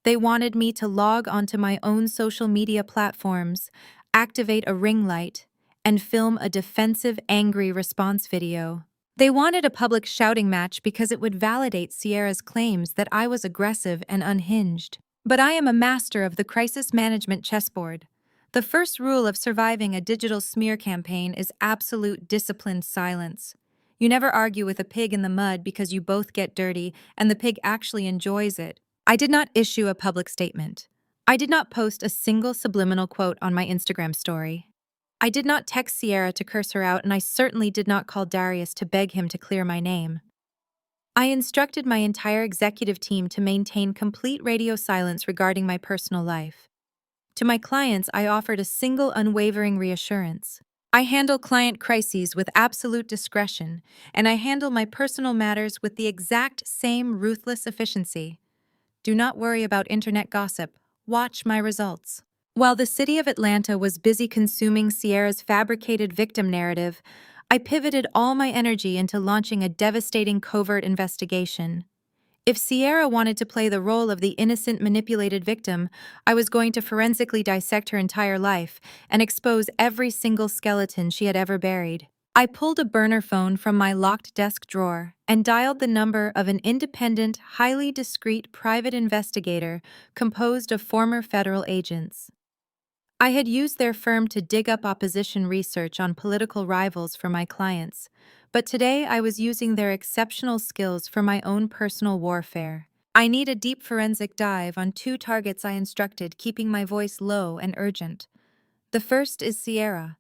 They wanted me to log onto my own social media platforms, activate a ring light, and film a defensive, angry response video. They wanted a public shouting match because it would validate Sierra's claims that I was aggressive and unhinged. But I am a master of the crisis management chessboard. The first rule of surviving a digital smear campaign is absolute disciplined silence. You never argue with a pig in the mud because you both get dirty and the pig actually enjoys it. I did not issue a public statement. I did not post a single subliminal quote on my Instagram story. I did not text Sierra to curse her out, and I certainly did not call Darius to beg him to clear my name. I instructed my entire executive team to maintain complete radio silence regarding my personal life. To my clients, I offered a single unwavering reassurance. I handle client crises with absolute discretion, and I handle my personal matters with the exact same ruthless efficiency. Do not worry about internet gossip. Watch my results. While the city of Atlanta was busy consuming Sierra's fabricated victim narrative, I pivoted all my energy into launching a devastating covert investigation. If Sierra wanted to play the role of the innocent manipulated victim, I was going to forensically dissect her entire life and expose every single skeleton she had ever buried. I pulled a burner phone from my locked desk drawer and dialed the number of an independent, highly discreet private investigator composed of former federal agents. I had used their firm to dig up opposition research on political rivals for my clients, but today I was using their exceptional skills for my own personal warfare. I need a deep forensic dive on two targets I instructed, keeping my voice low and urgent. The first is Sierra.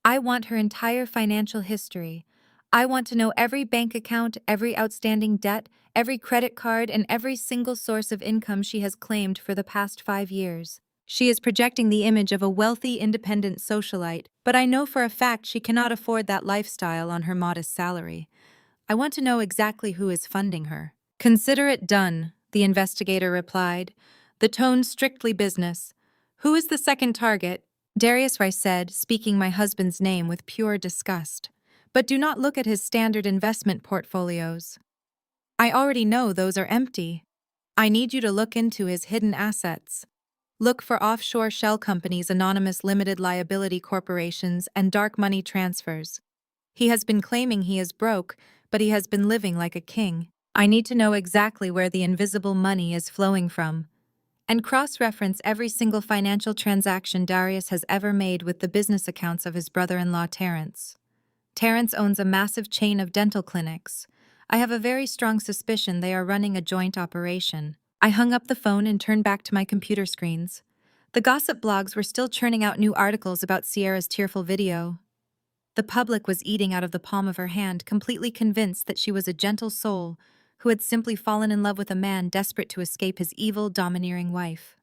I want her entire financial history. I want to know every bank account, every outstanding debt, every credit card, and every single source of income she has claimed for the past 5 years. She is projecting the image of a wealthy, independent socialite, but I know for a fact she cannot afford that lifestyle on her modest salary. I want to know exactly who is funding her. Consider it done, the investigator replied, the tone strictly business. Who is the second target? Darius Rice said, speaking my husband's name with pure disgust. But do not look at his standard investment portfolios. I already know those are empty. I need you to look into his hidden assets. Look for offshore shell companies, anonymous limited liability corporations, and dark money transfers. He has been claiming he is broke, but he has been living like a king. I need to know exactly where the invisible money is flowing from. And cross-reference every single financial transaction Darius has ever made with the business accounts of his brother-in-law Terrence. Terrence owns a massive chain of dental clinics. I have a very strong suspicion they are running a joint operation. I hung up the phone and turned back to my computer screens. The gossip blogs were still churning out new articles about Sierra's tearful video. The public was eating out of the palm of her hand, completely convinced that she was a gentle soul who had simply fallen in love with a man desperate to escape his evil, domineering wife.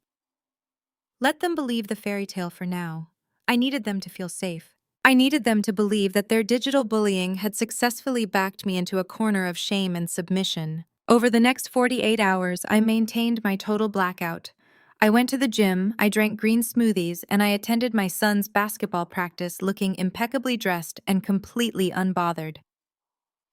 Let them believe the fairy tale for now. I needed them to feel safe. I needed them to believe that their digital bullying had successfully backed me into a corner of shame and submission. Over the next 48 hours, I maintained my total blackout. I went to the gym, I drank green smoothies, and I attended my son's basketball practice looking impeccably dressed and completely unbothered.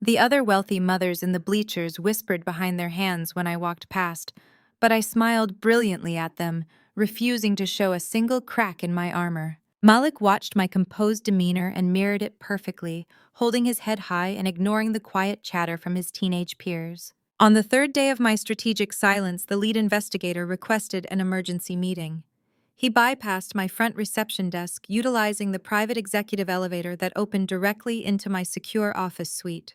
The other wealthy mothers in the bleachers whispered behind their hands when I walked past, but I smiled brilliantly at them, refusing to show a single crack in my armor. Malik watched my composed demeanor and mirrored it perfectly, holding his head high and ignoring the quiet chatter from his teenage peers. On the third day of my strategic silence, the lead investigator requested an emergency meeting. He bypassed my front reception desk, utilizing the private executive elevator that opened directly into my secure office suite.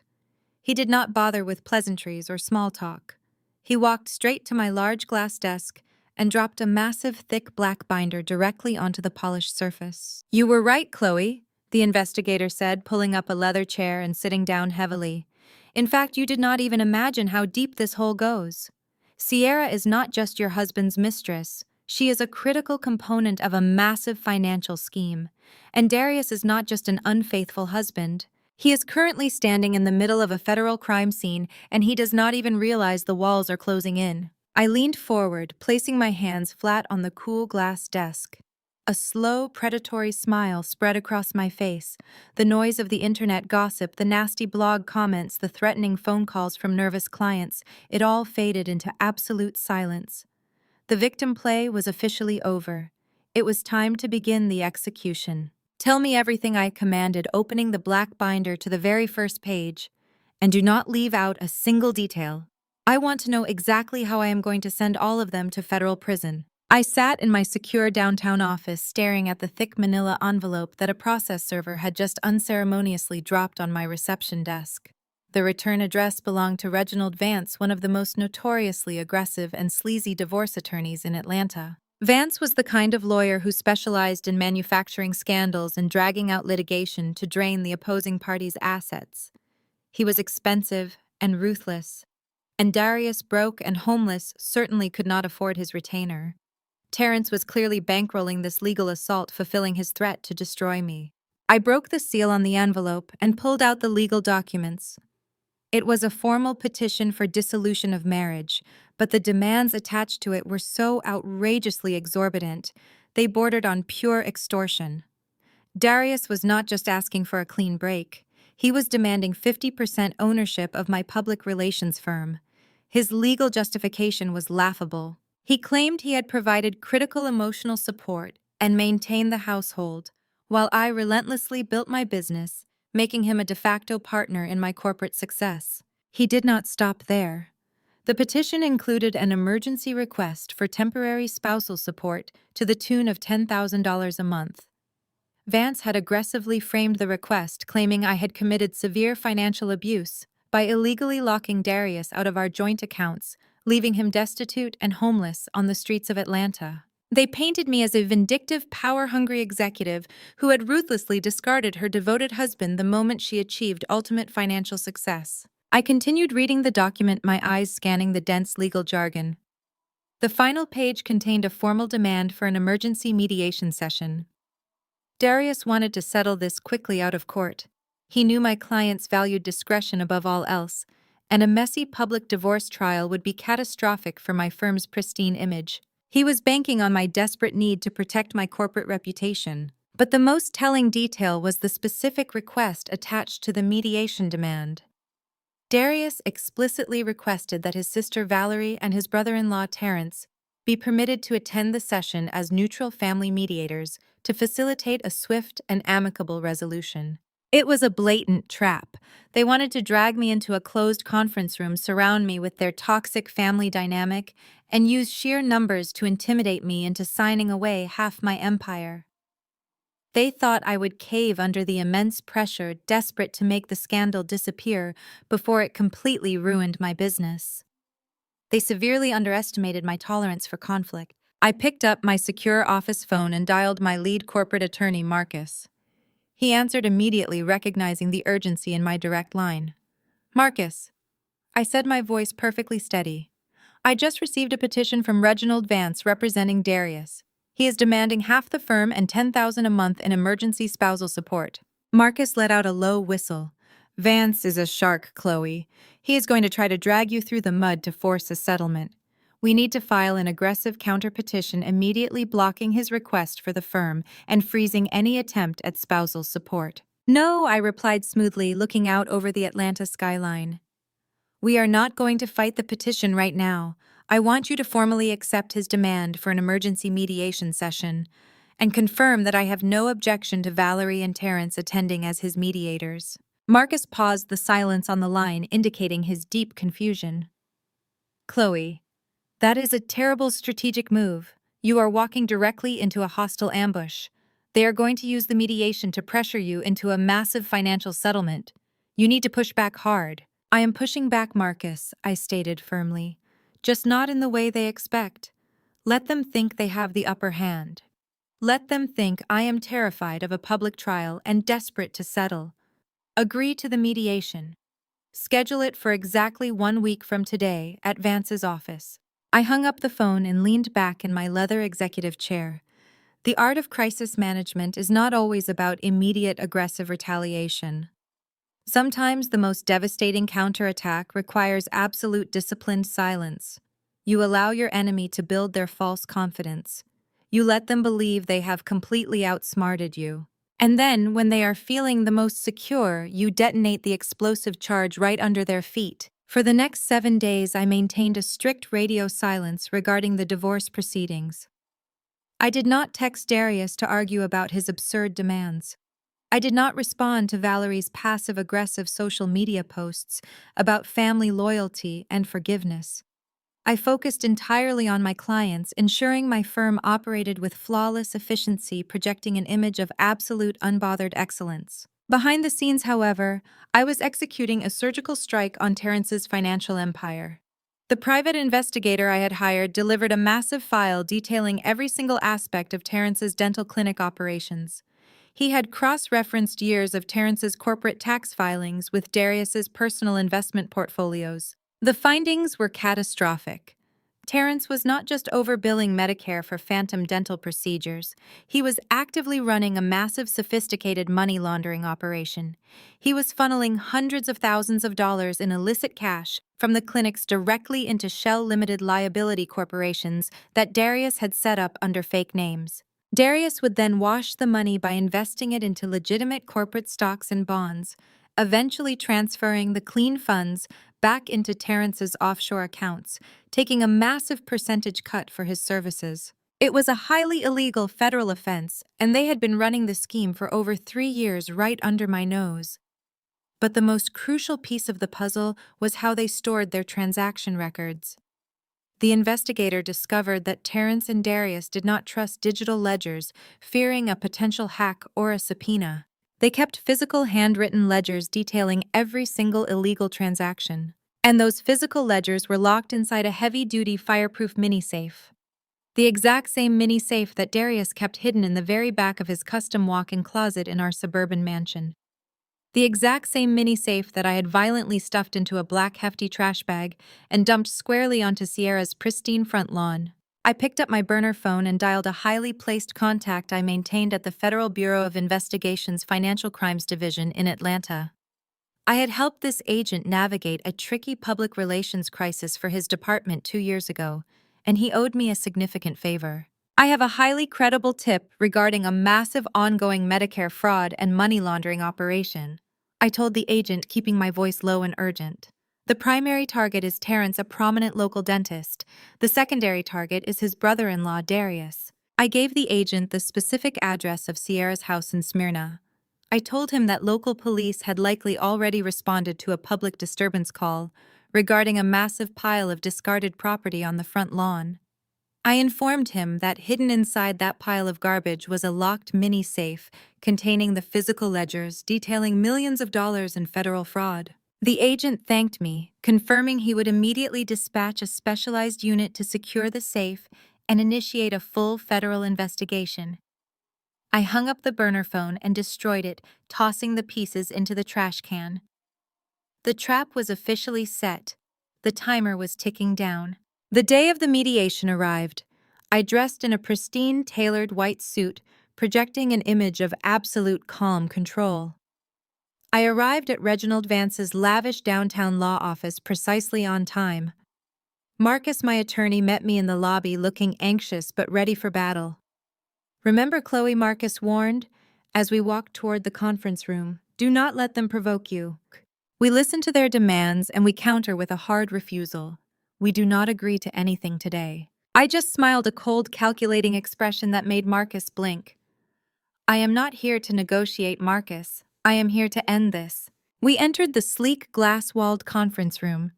He did not bother with pleasantries or small talk. He walked straight to my large glass desk and dropped a massive, thick black binder directly onto the polished surface. "You were right, Chloe," the investigator said, pulling up a leather chair and sitting down heavily. "In fact, you did not even imagine how deep this hole goes. Sierra is not just your husband's mistress. She is a critical component of a massive financial scheme. And Darius is not just an unfaithful husband. He is currently standing in the middle of a federal crime scene, and he does not even realize the walls are closing in." I leaned forward, placing my hands flat on the cool glass desk. A slow, predatory smile spread across my face. The noise of the internet gossip, the nasty blog comments, the threatening phone calls from nervous clients, it all faded into absolute silence. The victim play was officially over. It was time to begin the execution. "Tell me everything," I commanded, opening the black binder to the very first page. "And do not leave out a single detail. I want to know exactly how I am going to send all of them to federal prison." I sat in my secure downtown office, staring at the thick manila envelope that a process server had just unceremoniously dropped on my reception desk. The return address belonged to Reginald Vance, one of the most notoriously aggressive and sleazy divorce attorneys in Atlanta. Vance was the kind of lawyer who specialized in manufacturing scandals and dragging out litigation to drain the opposing party's assets. He was expensive and ruthless, And Darius, broke and homeless, certainly could not afford his retainer. Terrence was clearly bankrolling this legal assault, fulfilling his threat to destroy me. I broke the seal on the envelope and pulled out the legal documents. It was a formal petition for dissolution of marriage, but the demands attached to it were so outrageously exorbitant, they bordered on pure extortion. Darius was not just asking for a clean break. He was demanding 50% ownership of my public relations firm. His legal justification was laughable. He claimed he had provided critical emotional support and maintained the household, while I relentlessly built my business, making him a de facto partner in my corporate success. He did not stop there. The petition included an emergency request for temporary spousal support to the tune of $10,000 a month. Vance had aggressively framed the request, claiming I had committed severe financial abuse by illegally locking Darius out of our joint accounts, leaving him destitute and homeless on the streets of Atlanta. They painted me as a vindictive, power-hungry executive who had ruthlessly discarded her devoted husband the moment she achieved ultimate financial success. I continued reading the document, my eyes scanning the dense legal jargon. The final page contained a formal demand for an emergency mediation session. Darius wanted to settle this quickly out of court. He knew my clients valued discretion above all else, and a messy public divorce trial would be catastrophic for my firm's pristine image. He was banking on my desperate need to protect my corporate reputation. But the most telling detail was the specific request attached to the mediation demand. Darius explicitly requested that his sister Valerie and his brother-in-law Terrence be permitted to attend the session as neutral family mediators to facilitate a swift and amicable resolution. It was a blatant trap. They wanted to drag me into a closed conference room, surround me with their toxic family dynamic, and use sheer numbers to intimidate me into signing away half my empire. They thought I would cave under the immense pressure, desperate to make the scandal disappear before it completely ruined my business. They severely underestimated my tolerance for conflict. I picked up my secure office phone and dialed my lead corporate attorney, Marcus. He answered immediately, recognizing the urgency in my direct line. "Marcus," I said, my voice perfectly steady. "I just received a petition from Reginald Vance representing Darius. He is demanding half the firm and $10,000 a month in emergency spousal support." Marcus let out a low whistle. "Vance is a shark, Chloe. He is going to try to drag you through the mud to force a settlement. We need to file an aggressive counter-petition immediately blocking his request for the firm and freezing any attempt at spousal support." "No," I replied smoothly, looking out over the Atlanta skyline. "We are not going to fight the petition right now. I want you to formally accept his demand for an emergency mediation session and confirm that I have no objection to Valerie and Terrence attending as his mediators." Marcus paused, the silence on the line indicating his deep confusion. "Chloe, that is a terrible strategic move. You are walking directly into a hostile ambush. They are going to use the mediation to pressure you into a massive financial settlement. You need to push back hard." "I am pushing back, Marcus," I stated firmly. "Just not in the way they expect. Let them think they have the upper hand. Let them think I am terrified of a public trial and desperate to settle. Agree to the mediation. Schedule it for exactly 1 week from today at Vance's office." I hung up the phone and leaned back in my leather executive chair. The art of crisis management is not always about immediate aggressive retaliation. Sometimes the most devastating counterattack requires absolute disciplined silence. You allow your enemy to build their false confidence. You let them believe they have completely outsmarted you. And then, when they are feeling the most secure, you detonate the explosive charge right under their feet. For the next 7 days, I maintained a strict radio silence regarding the divorce proceedings. I did not text Darius to argue about his absurd demands. I did not respond to Valerie's passive-aggressive social media posts about family loyalty and forgiveness. I focused entirely on my clients, ensuring my firm operated with flawless efficiency, projecting an image of absolute unbothered excellence. Behind the scenes, however, I was executing a surgical strike on Terrence's financial empire. The private investigator I had hired delivered a massive file detailing every single aspect of Terrence's dental clinic operations. He had cross-referenced years of Terrence's corporate tax filings with Darius's personal investment portfolios. The findings were catastrophic. Terrence was not just overbilling Medicare for phantom dental procedures, he was actively running a massive sophisticated money laundering operation. He was funneling hundreds of thousands of dollars in illicit cash from the clinics directly into shell limited liability corporations that Darius had set up under fake names. Darius would then wash the money by investing it into legitimate corporate stocks and bonds, eventually transferring the clean funds back into Terrence's offshore accounts, taking a massive percentage cut for his services. It was a highly illegal federal offense, and they had been running the scheme for over 3 years right under my nose. But the most crucial piece of the puzzle was how they stored their transaction records. The investigator discovered that Terrence and Darius did not trust digital ledgers, fearing a potential hack or a subpoena. They kept physical handwritten ledgers detailing every single illegal transaction. And those physical ledgers were locked inside a heavy-duty fireproof mini-safe. The exact same mini-safe that Darius kept hidden in the very back of his custom walk-in closet in our suburban mansion. The exact same mini-safe that I had violently stuffed into a black hefty trash bag and dumped squarely onto Sierra's pristine front lawn. I picked up my burner phone and dialed a highly placed contact I maintained at the Federal Bureau of Investigation's Financial Crimes Division in Atlanta. I had helped this agent navigate a tricky public relations crisis for his department 2 years ago, and he owed me a significant favor. I have a highly credible tip regarding a massive ongoing Medicare fraud and money laundering operation, I told the agent, keeping my voice low and urgent. The primary target is Terrence, a prominent local dentist. The secondary target is his brother-in-law, Darius. I gave the agent the specific address of Sierra's house in Smyrna. I told him that local police had likely already responded to a public disturbance call regarding a massive pile of discarded property on the front lawn. I informed him that hidden inside that pile of garbage was a locked mini-safe containing the physical ledgers detailing millions of dollars in federal fraud. The agent thanked me, confirming he would immediately dispatch a specialized unit to secure the safe and initiate a full federal investigation. I hung up the burner phone and destroyed it, tossing the pieces into the trash can. The trap was officially set. The timer was ticking down. The day of the mediation arrived. I dressed in a pristine, tailored white suit, projecting an image of absolute calm control. I arrived at Reginald Vance's lavish downtown law office precisely on time. Marcus, my attorney, met me in the lobby looking anxious but ready for battle. "Remember," Chloe, Marcus warned, as we walked toward the conference room, "do not let them provoke you. We listen to their demands and we counter with a hard refusal. We do not agree to anything today." I just smiled, a cold, calculating expression that made Marcus blink. "I am not here to negotiate, Marcus. I am here to end this." We entered the sleek, glass-walled conference room.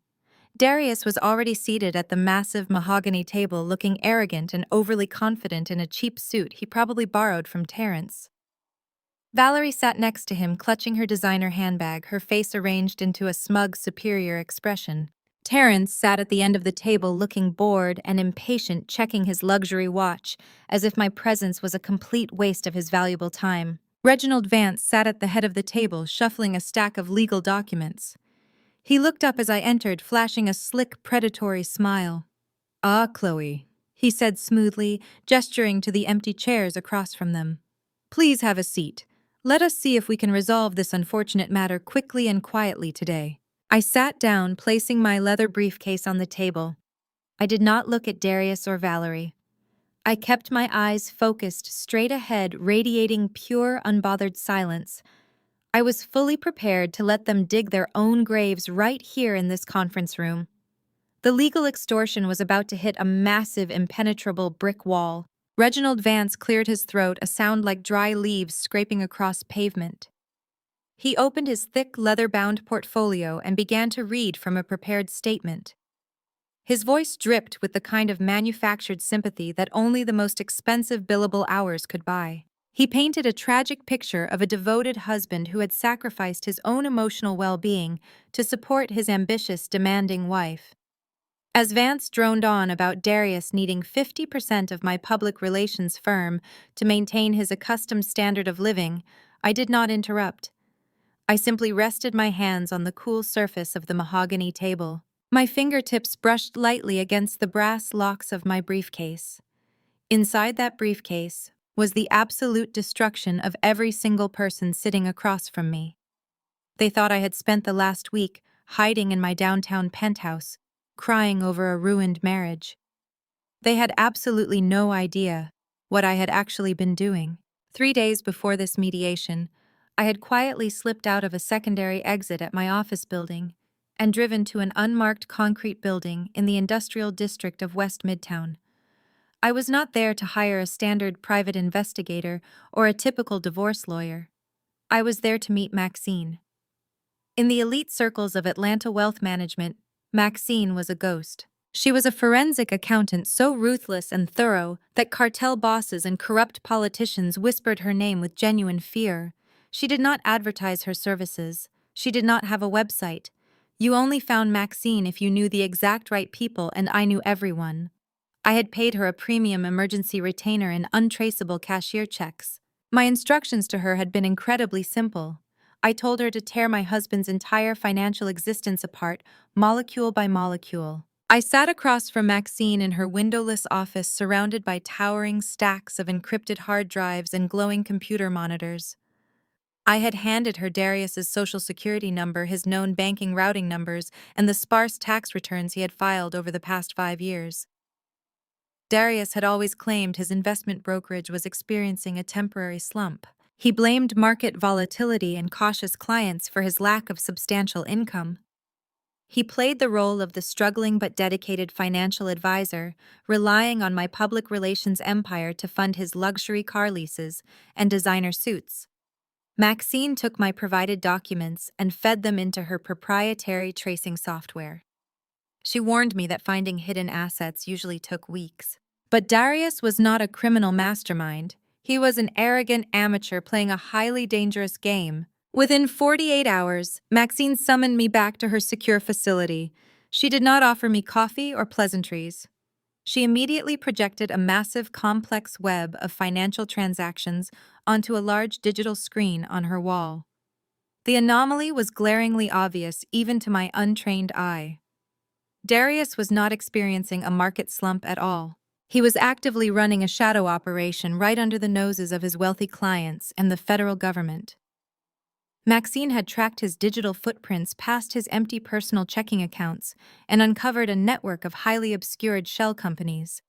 Darius was already seated at the massive mahogany table, looking arrogant and overly confident in a cheap suit he probably borrowed from Terrence. Valerie sat next to him, clutching her designer handbag, her face arranged into a smug, superior expression. Terrence sat at the end of the table, looking bored and impatient, checking his luxury watch, as if my presence was a complete waste of his valuable time. Reginald Vance sat at the head of the table, shuffling a stack of legal documents. He looked up as I entered, flashing a slick, predatory smile. "Ah, Chloe," he said smoothly, gesturing to the empty chairs across from them. "Please have a seat. Let us see if we can resolve this unfortunate matter quickly and quietly today." I sat down, placing my leather briefcase on the table. I did not look at Darius or Valerie. I kept my eyes focused straight ahead, radiating pure, unbothered silence. I was fully prepared to let them dig their own graves right here in this conference room. The legal extortion was about to hit a massive, impenetrable brick wall. Reginald Vance cleared his throat, a sound like dry leaves scraping across pavement. He opened his thick, leather-bound portfolio and began to read from a prepared statement. His voice dripped with the kind of manufactured sympathy that only the most expensive billable hours could buy. He painted a tragic picture of a devoted husband who had sacrificed his own emotional well-being to support his ambitious, demanding wife. As Vance droned on about Darius needing 50% of my public relations firm to maintain his accustomed standard of living, I did not interrupt. I simply rested my hands on the cool surface of the mahogany table. My fingertips brushed lightly against the brass locks of my briefcase. Inside that briefcase was the absolute destruction of every single person sitting across from me. They thought I had spent the last week hiding in my downtown penthouse, crying over a ruined marriage. They had absolutely no idea what I had actually been doing. 3 days before this mediation, I had quietly slipped out of a secondary exit at my office building and driven to an unmarked concrete building in the industrial district of West Midtown. I was not there to hire a standard private investigator or a typical divorce lawyer. I was there to meet Maxine. In the elite circles of Atlanta wealth management, Maxine was a ghost. She was a forensic accountant so ruthless and thorough that cartel bosses and corrupt politicians whispered her name with genuine fear. She did not advertise her services. She did not have a website. You only found Maxine if you knew the exact right people, and I knew everyone. I had paid her a premium emergency retainer and untraceable cashier checks. My instructions to her had been incredibly simple. I told her to tear my husband's entire financial existence apart, molecule by molecule. I sat across from Maxine in her windowless office surrounded by towering stacks of encrypted hard drives and glowing computer monitors. I had handed her Darius's social security number, his known banking routing numbers, and the sparse tax returns he had filed over the past 5 years. Darius had always claimed his investment brokerage was experiencing a temporary slump. He blamed market volatility and cautious clients for his lack of substantial income. He played the role of the struggling but dedicated financial advisor, relying on my public relations empire to fund his luxury car leases and designer suits. Maxine took my provided documents and fed them into her proprietary tracing software. She warned me that finding hidden assets usually took weeks. But Darius was not a criminal mastermind. He was an arrogant amateur playing a highly dangerous game. Within 48 hours, Maxine summoned me back to her secure facility. She did not offer me coffee or pleasantries. She immediately projected a massive, complex web of financial transactions onto a large digital screen on her wall. The anomaly was glaringly obvious even to my untrained eye. Darius was not experiencing a market slump at all. He was actively running a shadow operation right under the noses of his wealthy clients and the federal government. Maxine had tracked his digital footprints past his empty personal checking accounts and uncovered a network of highly obscured shell companies.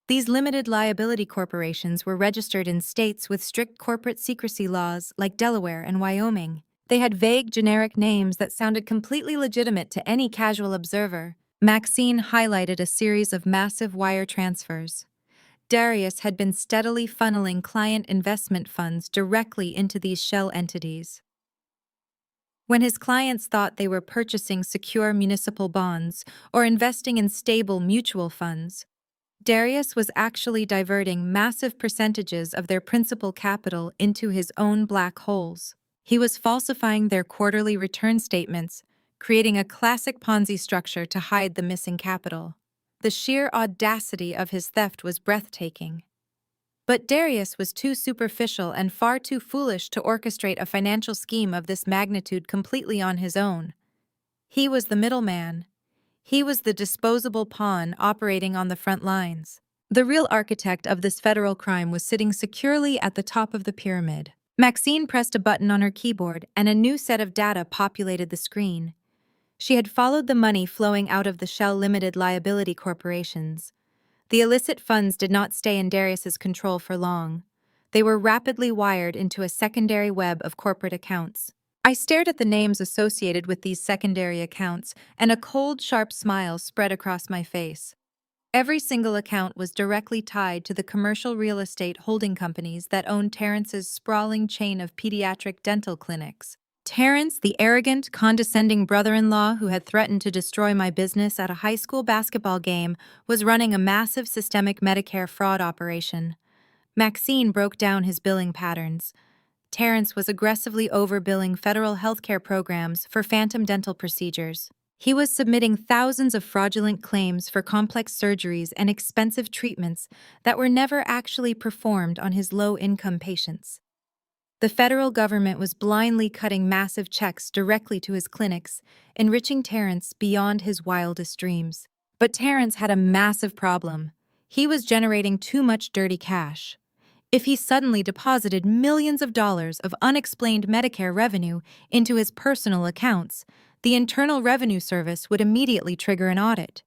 These limited liability corporations were registered in states with strict corporate secrecy laws like Delaware and Wyoming. They had vague, generic names that sounded completely legitimate to any casual observer. Maxine highlighted a series of massive wire transfers. Darius had been steadily funneling client investment funds directly into these shell entities. When his clients thought they were purchasing secure municipal bonds or investing in stable mutual funds, Darius was actually diverting massive percentages of their principal capital into his own black holes. He was falsifying their quarterly return statements, creating a classic Ponzi structure to hide the missing capital. The sheer audacity of his theft was breathtaking. But Darius was too superficial and far too foolish to orchestrate a financial scheme of this magnitude completely on his own. He was the middleman. He was the disposable pawn operating on the front lines. The real architect of this federal crime was sitting securely at the top of the pyramid. Maxine pressed a button on her keyboard, and a new set of data populated the screen. She had followed the money flowing out of the shell limited liability corporations. The illicit funds did not stay in Darius's control for long. They were rapidly wired into a secondary web of corporate accounts. I stared at the names associated with these secondary accounts, and a cold, sharp smile spread across my face. Every single account was directly tied to the commercial real estate holding companies that owned Terrence's sprawling chain of pediatric dental clinics. Terrence, the arrogant, condescending brother-in-law who had threatened to destroy my business at a high school basketball game, was running a massive systemic Medicare fraud operation. Maxine broke down his billing patterns. Terrence was aggressively overbilling federal healthcare programs for phantom dental procedures. He was submitting thousands of fraudulent claims for complex surgeries and expensive treatments that were never actually performed on his low-income patients. The federal government was blindly cutting massive checks directly to his clinics, enriching Terrence beyond his wildest dreams. But Terrence had a massive problem. He was generating too much dirty cash. If he suddenly deposited millions of dollars of unexplained Medicare revenue into his personal accounts, the Internal Revenue Service would immediately trigger an audit.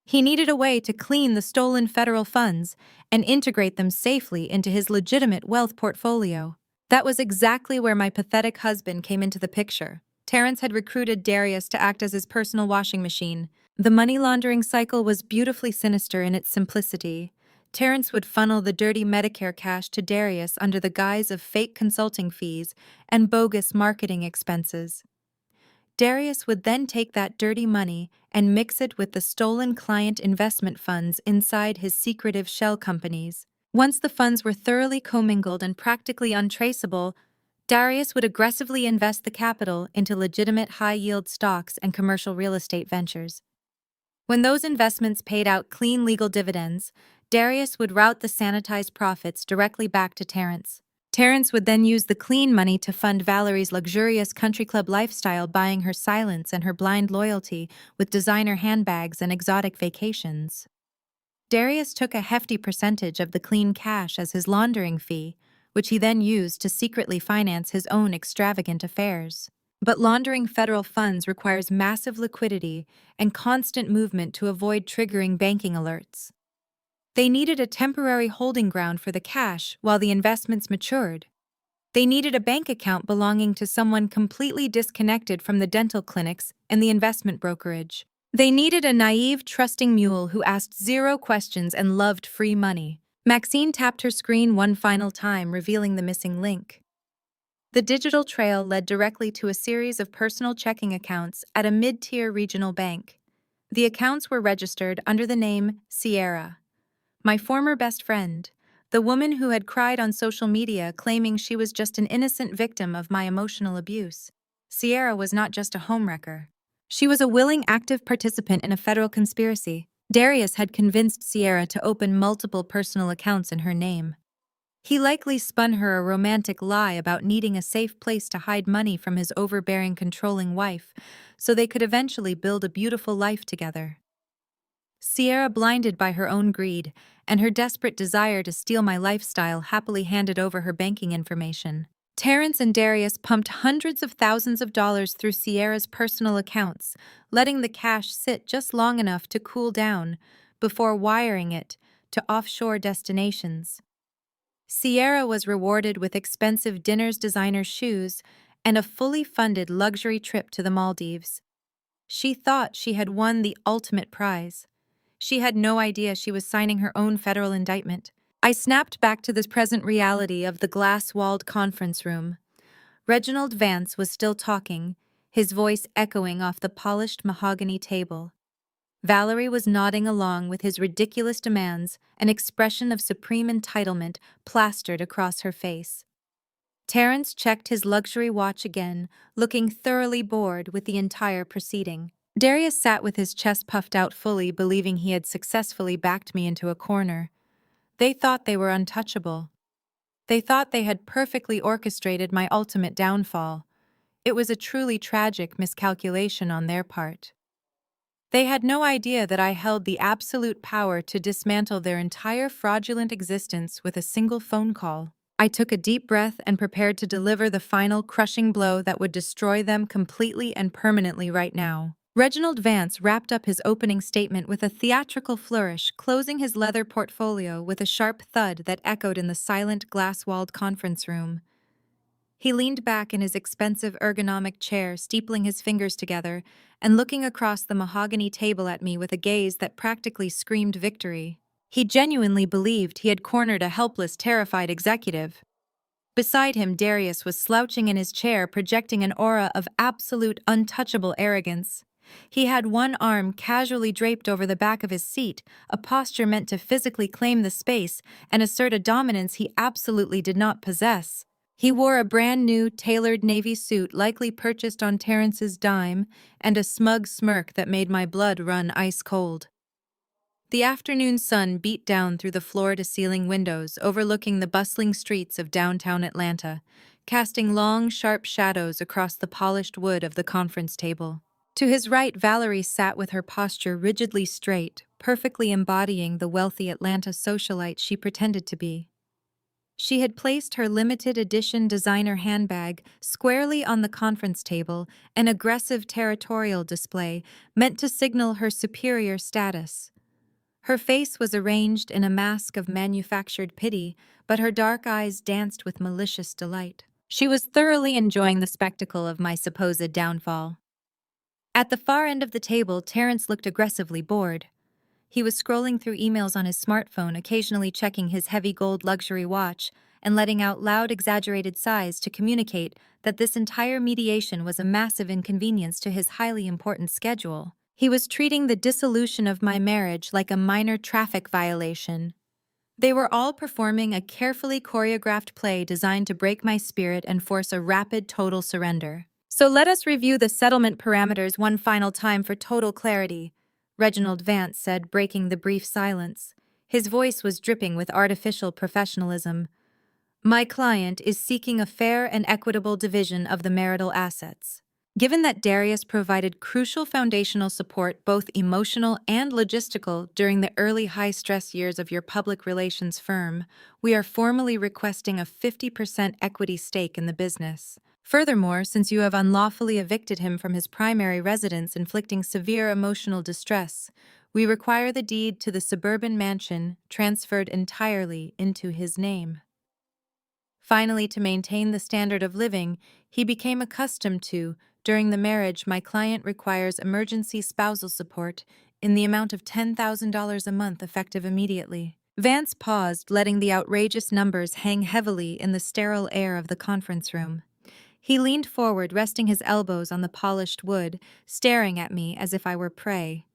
He needed a way to clean the stolen federal funds and integrate them safely into his legitimate wealth portfolio. That was exactly where my pathetic husband came into the picture. Terrence had recruited Darius to act as his personal washing machine. The money laundering cycle was beautifully sinister in its simplicity. Terrence would funnel the dirty Medicare cash to Darius under the guise of fake consulting fees and bogus marketing expenses. Darius would then take that dirty money and mix it with the stolen client investment funds inside his secretive shell companies. Once the funds were thoroughly commingled and practically untraceable, Darius would aggressively invest the capital into legitimate high-yield stocks and commercial real estate ventures. When those investments paid out clean legal dividends, Darius would route the sanitized profits directly back to Terrence. Terrence would then use the clean money to fund Valerie's luxurious country club lifestyle, buying her silence and her blind loyalty with designer handbags and exotic vacations. Darius took a hefty percentage of the clean cash as his laundering fee, which he then used to secretly finance his own extravagant affairs. But laundering federal funds requires massive liquidity and constant movement to avoid triggering banking alerts. They needed a temporary holding ground for the cash while the investments matured. They needed a bank account belonging to someone completely disconnected from the dental clinics and the investment brokerage. They needed a naive, trusting mule who asked zero questions and loved free money. Maxine tapped her screen one final time, revealing the missing link. The digital trail led directly to a series of personal checking accounts at a mid-tier regional bank. The accounts were registered under the name Sierra, my former best friend, the woman who had cried on social media claiming she was just an innocent victim of my emotional abuse. Sierra was not just a homewrecker. She was a willing, active participant in a federal conspiracy. Darius had convinced Sierra to open multiple personal accounts in her name. He likely spun her a romantic lie about needing a safe place to hide money from his overbearing, controlling wife, so they could eventually build a beautiful life together. Sierra, blinded by her own greed and her desperate desire to steal my lifestyle, happily handed over her banking information. Terrence and Darius pumped hundreds of thousands of dollars through Sierra's personal accounts, letting the cash sit just long enough to cool down before wiring it to offshore destinations. Sierra was rewarded with expensive dinners, designer shoes, and a fully funded luxury trip to the Maldives. She thought she had won the ultimate prize. She had no idea she was signing her own federal indictment. I snapped back to the present reality of the glass-walled conference room. Reginald Vance was still talking, his voice echoing off the polished mahogany table. Valerie was nodding along with his ridiculous demands, an expression of supreme entitlement plastered across her face. Terrence checked his luxury watch again, looking thoroughly bored with the entire proceeding. Darius sat with his chest puffed out fully, believing he had successfully backed me into a corner. They thought they were untouchable. They thought they had perfectly orchestrated my ultimate downfall. It was a truly tragic miscalculation on their part. They had no idea that I held the absolute power to dismantle their entire fraudulent existence with a single phone call. I took a deep breath and prepared to deliver the final crushing blow that would destroy them completely and permanently right now. Reginald Vance wrapped up his opening statement with a theatrical flourish, closing his leather portfolio with a sharp thud that echoed in the silent, glass-walled conference room. He leaned back in his expensive ergonomic chair, steepling his fingers together and looking across the mahogany table at me with a gaze that practically screamed victory. He genuinely believed he had cornered a helpless, terrified executive. Beside him, Darius was slouching in his chair, projecting an aura of absolute, untouchable arrogance. He had one arm casually draped over the back of his seat, a posture meant to physically claim the space and assert a dominance he absolutely did not possess. He wore a brand-new, tailored navy suit likely purchased on Terrence's dime, and a smug smirk that made my blood run ice-cold. The afternoon sun beat down through the floor-to-ceiling windows overlooking the bustling streets of downtown Atlanta, casting long, sharp shadows across the polished wood of the conference table. To his right, Valerie sat with her posture rigidly straight, perfectly embodying the wealthy Atlanta socialite she pretended to be. She had placed her limited edition designer handbag squarely on the conference table, an aggressive territorial display meant to signal her superior status. Her face was arranged in a mask of manufactured pity, but her dark eyes danced with malicious delight. She was thoroughly enjoying the spectacle of my supposed downfall. At the far end of the table, Terrence looked aggressively bored. He was scrolling through emails on his smartphone, occasionally checking his heavy gold luxury watch and letting out loud, exaggerated sighs to communicate that this entire mediation was a massive inconvenience to his highly important schedule. He was treating the dissolution of my marriage like a minor traffic violation. They were all performing a carefully choreographed play designed to break my spirit and force a rapid, total surrender. So let us review the settlement parameters one final time for total clarity, Reginald Vance said, breaking the brief silence. His voice was dripping with artificial professionalism. My client is seeking a fair and equitable division of the marital assets. Given that Darius provided crucial foundational support, both emotional and logistical, during the early high-stress years of your public relations firm, we are formally requesting a 50% equity stake in the business. Furthermore, since you have unlawfully evicted him from his primary residence, inflicting severe emotional distress, we require the deed to the suburban mansion transferred entirely into his name. Finally, to maintain the standard of living he became accustomed to during the marriage, my client requires emergency spousal support in the amount of $10,000 a month effective immediately. Vance paused, letting the outrageous numbers hang heavily in the sterile air of the conference room. He leaned forward, resting his elbows on the polished wood, staring at me as if I were prey.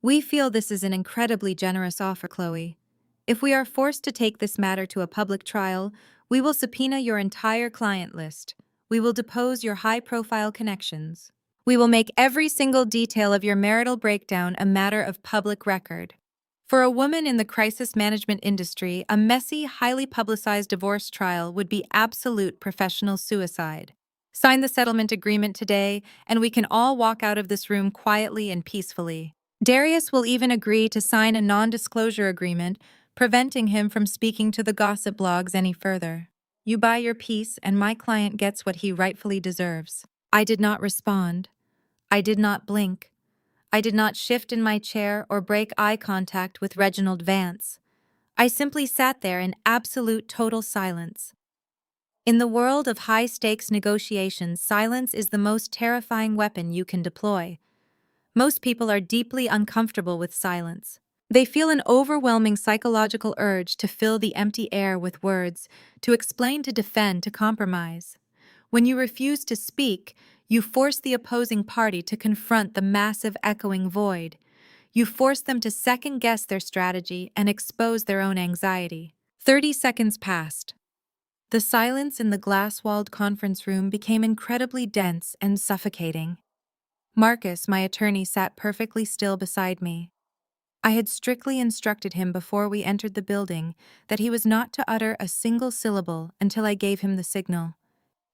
We feel this is an incredibly generous offer, Chloe. If we are forced to take this matter to a public trial, we will subpoena your entire client list. We will depose your high-profile connections. We will make every single detail of your marital breakdown a matter of public record. For a woman in the crisis management industry, a messy, highly publicized divorce trial would be absolute professional suicide. Sign the settlement agreement today, and we can all walk out of this room quietly and peacefully. Darius will even agree to sign a non-disclosure agreement, preventing him from speaking to the gossip blogs any further. You buy your peace, and my client gets what he rightfully deserves. I did not respond. I did not blink. I did not shift in my chair or break eye contact with Reginald Vance. I simply sat there in absolute total silence. In the world of high-stakes negotiations, silence is the most terrifying weapon you can deploy. Most people are deeply uncomfortable with silence. They feel an overwhelming psychological urge to fill the empty air with words, to explain, to defend, to compromise. When you refuse to speak, you force the opposing party to confront the massive echoing void. You force them to second-guess their strategy and expose their own anxiety. 30 seconds passed. The silence in the glass-walled conference room became incredibly dense and suffocating. Marcus, my attorney, sat perfectly still beside me. I had strictly instructed him before we entered the building that he was not to utter a single syllable until I gave him the signal.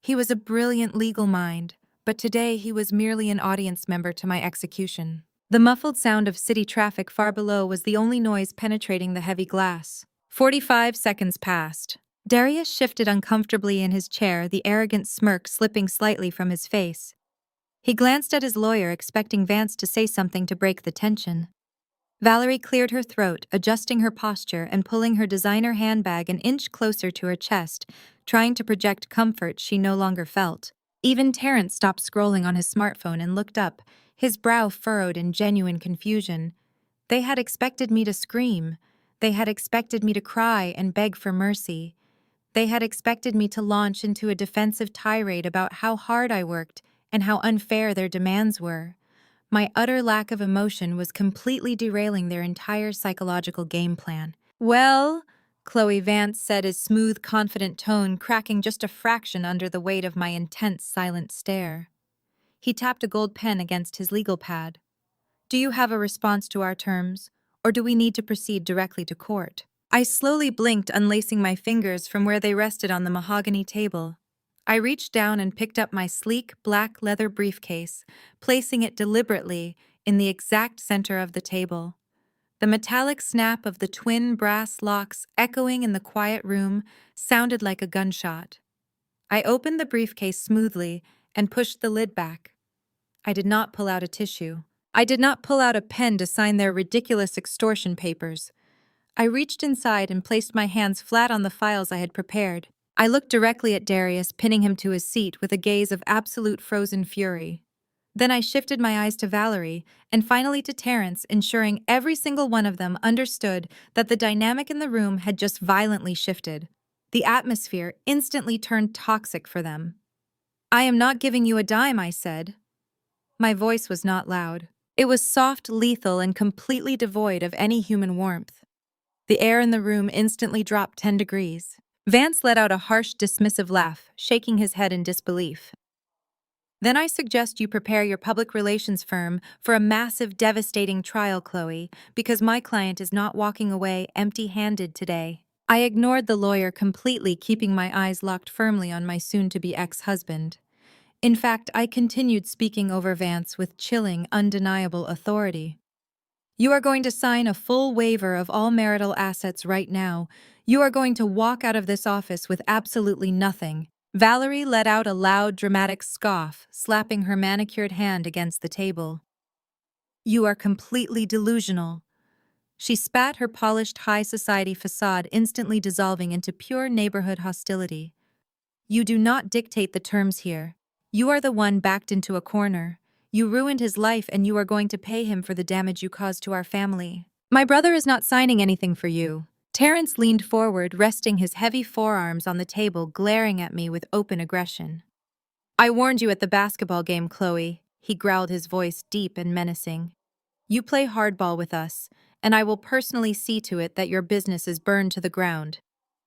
He was a brilliant legal mind, but today he was merely an audience member to my execution. The muffled sound of city traffic far below was the only noise penetrating the heavy glass. 45 seconds passed. Darius shifted uncomfortably in his chair, the arrogant smirk slipping slightly from his face. He glanced at his lawyer, expecting Vance to say something to break the tension. Valerie cleared her throat, adjusting her posture and pulling her designer handbag an inch closer to her chest, trying to project comfort she no longer felt. Even Terrence stopped scrolling on his smartphone and looked up, his brow furrowed in genuine confusion. They had expected me to scream. They had expected me to cry and beg for mercy. They had expected me to launch into a defensive tirade about how hard I worked and how unfair their demands were. My utter lack of emotion was completely derailing their entire psychological game plan. Well, Chloe Vance said, his smooth, confident tone cracking just a fraction under the weight of my intense, silent stare. He tapped a gold pen against his legal pad. Do you have a response to our terms, or do we need to proceed directly to court? I slowly blinked, unlacing my fingers from where they rested on the mahogany table. I reached down and picked up my sleek black leather briefcase, placing it deliberately in the exact center of the table. The metallic snap of the twin brass locks echoing in the quiet room sounded like a gunshot. I opened the briefcase smoothly and pushed the lid back. I did not pull out a tissue. I did not pull out a pen to sign their ridiculous extortion papers. I reached inside and placed my hands flat on the files I had prepared. I looked directly at Darius, pinning him to his seat with a gaze of absolute frozen fury. Then I shifted my eyes to Valerie, and finally to Terrence, ensuring every single one of them understood that the dynamic in the room had just violently shifted. The atmosphere instantly turned toxic for them. "I am not giving you a dime," I said. My voice was not loud. It was soft, lethal, and completely devoid of any human warmth. The air in the room instantly dropped 10 degrees. Vance let out a harsh, dismissive laugh, shaking his head in disbelief. "Then I suggest you prepare your public relations firm for a massive, devastating trial, Chloe, because my client is not walking away empty-handed today." I ignored the lawyer completely, keeping my eyes locked firmly on my soon-to-be ex-husband. In fact, I continued speaking over Vance with chilling, undeniable authority. "You are going to sign a full waiver of all marital assets right now. You are going to walk out of this office with absolutely nothing." Valerie let out a loud, dramatic scoff, slapping her manicured hand against the table. "You are completely delusional." She spat, her polished high society facade instantly dissolving into pure neighborhood hostility. "You do not dictate the terms here. You are the one backed into a corner. You ruined his life and you are going to pay him for the damage you caused to our family. My brother is not signing anything for you." Terrence leaned forward, resting his heavy forearms on the table, glaring at me with open aggression. "I warned you at the basketball game, Chloe," he growled, his voice deep and menacing. "You play hardball with us, and I will personally see to it that your business is burned to the ground.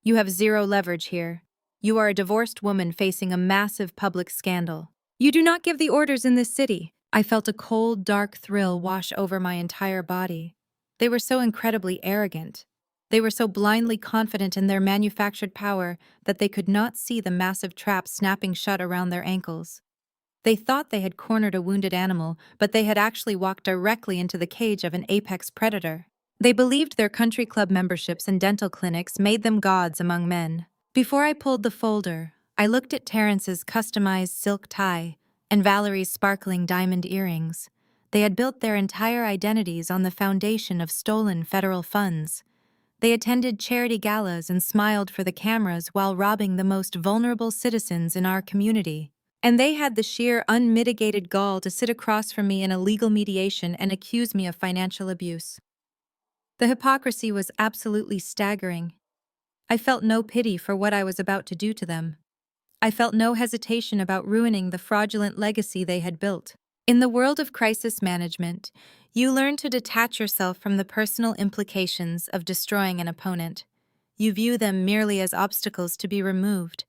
You have zero leverage here. You are a divorced woman facing a massive public scandal. You do not give the orders in this city." I felt a cold, dark thrill wash over my entire body. They were so incredibly arrogant. They were so blindly confident in their manufactured power that they could not see the massive trap snapping shut around their ankles. They thought they had cornered a wounded animal, but they had actually walked directly into the cage of an apex predator. They believed their country club memberships and dental clinics made them gods among men. Before I pulled the folder, I looked at Terrence's customized silk tie and Valerie's sparkling diamond earrings. They had built their entire identities on the foundation of stolen federal funds. They attended charity galas and smiled for the cameras while robbing the most vulnerable citizens in our community. And they had the sheer, unmitigated gall to sit across from me in a legal mediation and accuse me of financial abuse. The hypocrisy was absolutely staggering. I felt no pity for what I was about to do to them. I felt no hesitation about ruining the fraudulent legacy they had built. In the world of crisis management, you learn to detach yourself from the personal implications of destroying an opponent. You view them merely as obstacles to be removed.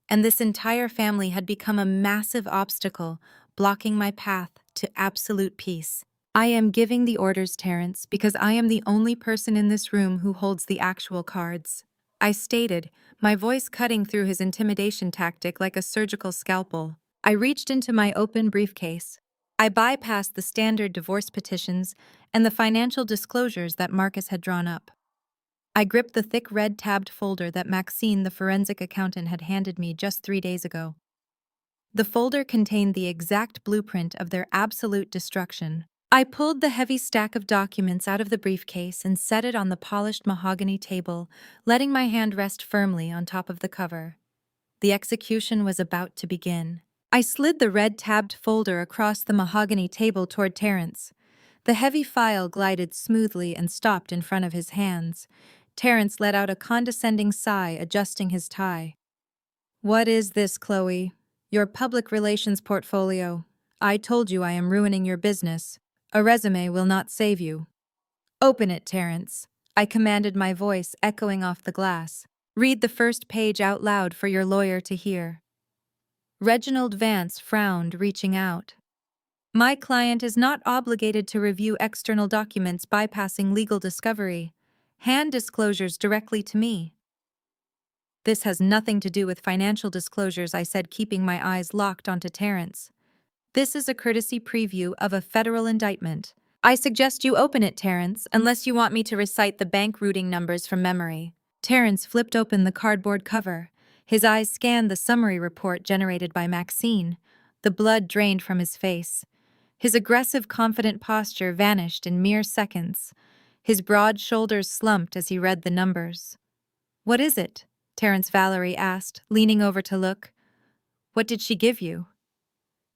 And this entire family had become a massive obstacle, blocking my path to absolute peace. "I am giving the orders, Terrence, because I am the only person in this room who holds the actual cards," I stated, my voice cutting through his intimidation tactic like a surgical scalpel. I reached into my open briefcase. I bypassed the standard divorce petitions and the financial disclosures that Marcus had drawn up. I gripped the thick red tabbed folder that Maxine, the forensic accountant, had handed me just 3 days ago. The folder contained the exact blueprint of their absolute destruction. I pulled the heavy stack of documents out of the briefcase and set it on the polished mahogany table, letting my hand rest firmly on top of the cover. The execution was about to begin. I slid the red tabbed folder across the mahogany table toward Terrence. The heavy file glided smoothly and stopped in front of his hands. Terrence let out a condescending sigh, adjusting his tie. "What is this, Chloe? Your public relations portfolio. I told you I am ruining your business. A resume will not save you." "Open it, Terrence," I commanded, my voice echoing off the glass. "Read the first page out loud for your lawyer to hear." Reginald Vance frowned, reaching out. "My client is not obligated to review external documents bypassing legal discovery. Hand disclosures directly to me." This has nothing to do with financial disclosures, I said, keeping my eyes locked onto Terrence. This is a courtesy preview of a federal indictment. I suggest you open it, Terrence, unless you want me to recite the bank routing numbers from memory. Terrence flipped open the cardboard cover. His eyes scanned the summary report generated by Maxine. The blood drained from his face. His aggressive, confident posture vanished in mere seconds. His broad shoulders slumped as he read the numbers. "What is it?" Terrence Valerie asked, leaning over to look. "What did she give you?"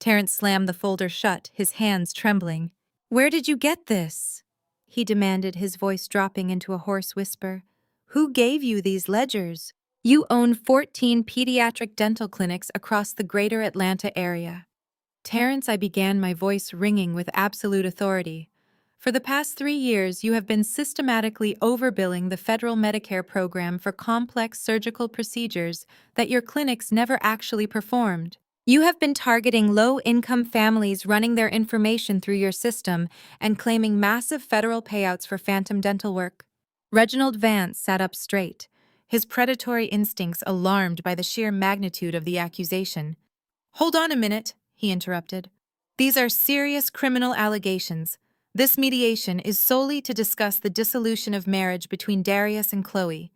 Terrence slammed the folder shut, his hands trembling. "Where did you get this?" he demanded, his voice dropping into a hoarse whisper. "Who gave you these ledgers? You own 14 pediatric dental clinics across the greater Atlanta area." "Terrence," I began, my voice ringing with absolute authority. "For the past 3 years, you have been systematically overbilling the federal Medicare program for complex surgical procedures that your clinics never actually performed. You have been targeting low-income families, running their information through your system, and claiming massive federal payouts for phantom dental work." Reginald Vance sat up straight, his predatory instincts alarmed by the sheer magnitude of the accusation. "Hold on a minute," he interrupted. "These are serious criminal allegations. This mediation is solely to discuss the dissolution of marriage between Darius and Chloe.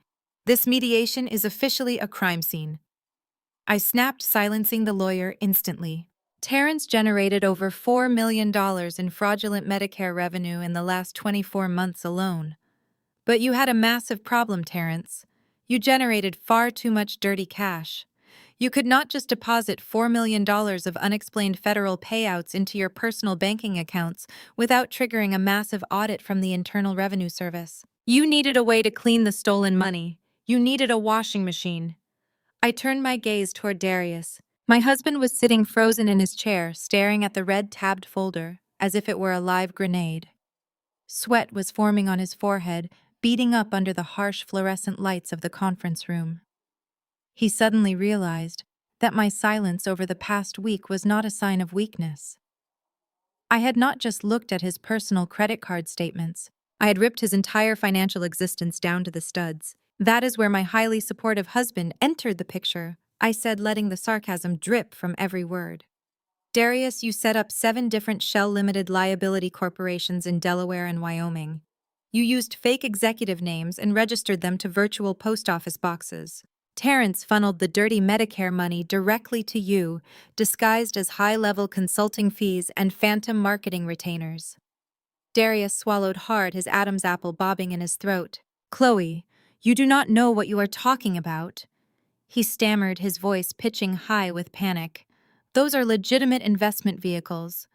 This mediation is officially a crime scene." I snapped, silencing the lawyer instantly. "Terrence generated over $4 million in fraudulent Medicare revenue in the last 24 months alone. But you had a massive problem, Terrence. You generated far too much dirty cash. You could not just deposit $4 million of unexplained federal payouts into your personal banking accounts without triggering a massive audit from the Internal Revenue Service. You needed a way to clean the stolen money. You needed a washing machine." I turned my gaze toward Darius. My husband was sitting frozen in his chair, staring at the red tabbed folder, as if it were a live grenade. Sweat was forming on his forehead, beating up under the harsh fluorescent lights of the conference room. He suddenly realized that my silence over the past week was not a sign of weakness. I had not just looked at his personal credit card statements. I had ripped his entire financial existence down to the studs. "That is where my highly supportive husband entered the picture," I said, letting the sarcasm drip from every word. "Darius, you set up 7 different shell limited liability corporations in Delaware and Wyoming. You used fake executive names and registered them to virtual post office boxes. Terrence funneled the dirty Medicare money directly to you, disguised as high-level consulting fees and phantom marketing retainers." Darius swallowed hard, his Adam's apple bobbing in his throat. "Chloe, you do not know what you are talking about," he stammered, his voice pitching high with panic. "Those are legitimate investment vehicles.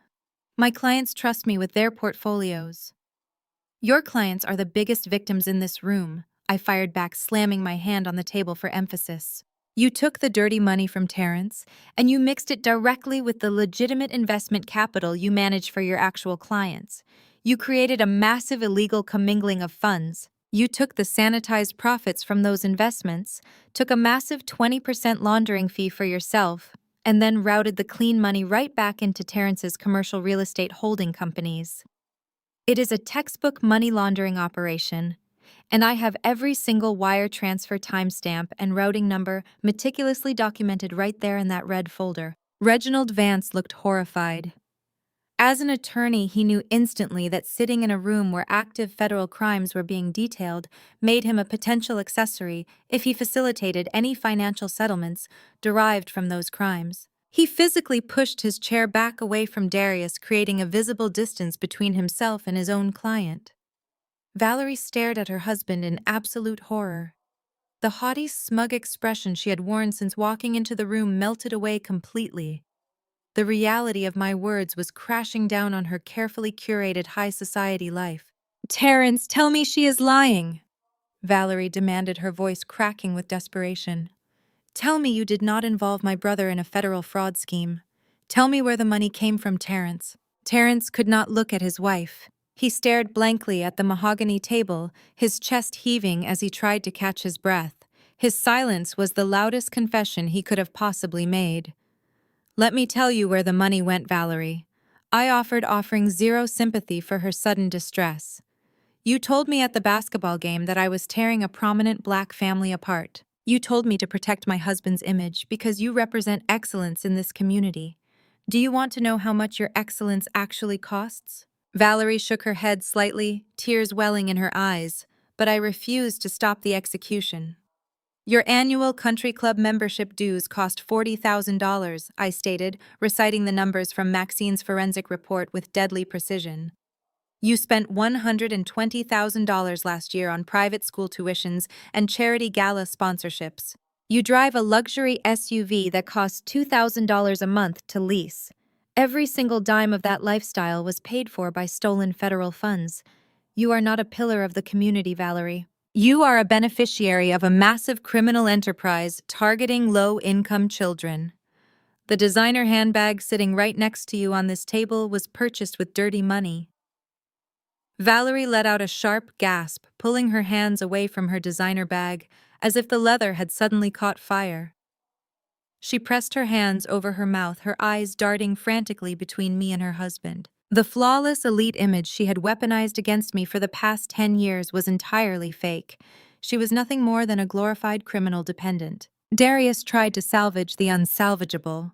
My clients trust me with their portfolios." "Your clients are the biggest victims in this room," I fired back, slamming my hand on the table for emphasis. "You took the dirty money from Terrence, and you mixed it directly with the legitimate investment capital you manage for your actual clients. You created a massive illegal commingling of funds. You took the sanitized profits from those investments, took a massive 20% laundering fee for yourself, and then routed the clean money right back into Terrence's commercial real estate holding companies. It is a textbook money laundering operation, and I have every single wire transfer timestamp and routing number meticulously documented right there in that red folder." Reginald Vance looked horrified. As an attorney, he knew instantly that sitting in a room where active federal crimes were being detailed made him a potential accessory if he facilitated any financial settlements derived from those crimes. He physically pushed his chair back away from Darius, creating a visible distance between himself and his own client. Valerie stared at her husband in absolute horror. The haughty, smug expression she had worn since walking into the room melted away completely. The reality of my words was crashing down on her carefully curated high society life. "Terrence, tell me she is lying," Valerie demanded, her voice cracking with desperation. "Tell me you did not involve my brother in a federal fraud scheme. Tell me where the money came from, Terrence." Terrence could not look at his wife. He stared blankly at the mahogany table, his chest heaving as he tried to catch his breath. His silence was the loudest confession he could have possibly made. "Let me tell you where the money went, Valerie." I offered, offering zero sympathy for her sudden distress. "You told me at the basketball game that I was tearing a prominent black family apart. You told me to protect my husband's image because you represent excellence in this community. Do you want to know how much your excellence actually costs? Valerie shook her head slightly, tears welling in her eyes, but I refused to stop the execution. Your annual country club membership dues cost $40,000, I stated, reciting the numbers from Maxine's forensic report with deadly precision. You spent $120,000 last year on private school tuitions and charity gala sponsorships. You drive a luxury SUV that costs $2,000 a month to lease. Every single dime of that lifestyle was paid for by stolen federal funds. You are not a pillar of the community, Valerie. You are a beneficiary of a massive criminal enterprise targeting low-income children. The designer handbag sitting right next to you on this table was purchased with dirty money. Valerie let out a sharp gasp, pulling her hands away from her designer bag, as if the leather had suddenly caught fire. She pressed her hands over her mouth, her eyes darting frantically between me and her husband. The flawless elite image she had weaponized against me for the past 10 years was entirely fake. She was nothing more than a glorified criminal dependent. Darius tried to salvage the unsalvageable.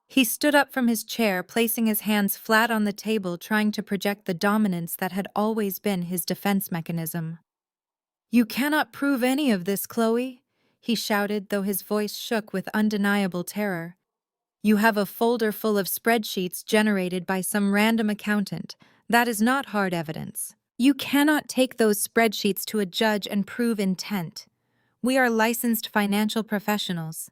He stood up from his chair, placing his hands flat on the table, trying to project the dominance that had always been his defense mechanism. "You cannot prove any of this, Chloe," he shouted, though his voice shook with undeniable terror. "You have a folder full of spreadsheets generated by some random accountant. That is not hard evidence. You cannot take those spreadsheets to a judge and prove intent. We are licensed financial professionals.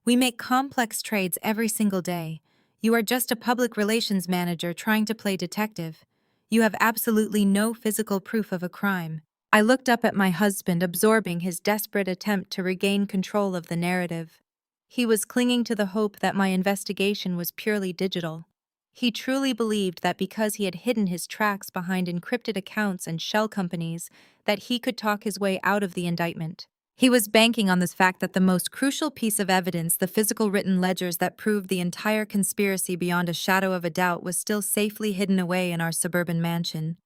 We make complex trades every single day. You are just a public relations manager trying to play detective. You have absolutely no physical proof of a crime." I looked up at my husband, absorbing his desperate attempt to regain control of the narrative. He was clinging to the hope that my investigation was purely digital. He truly believed that because he had hidden his tracks behind encrypted accounts and shell companies, that he could talk his way out of the indictment. He was banking on this fact that the most crucial piece of evidence, the physical written ledgers that proved the entire conspiracy beyond a shadow of a doubt, was still safely hidden away in our suburban mansion.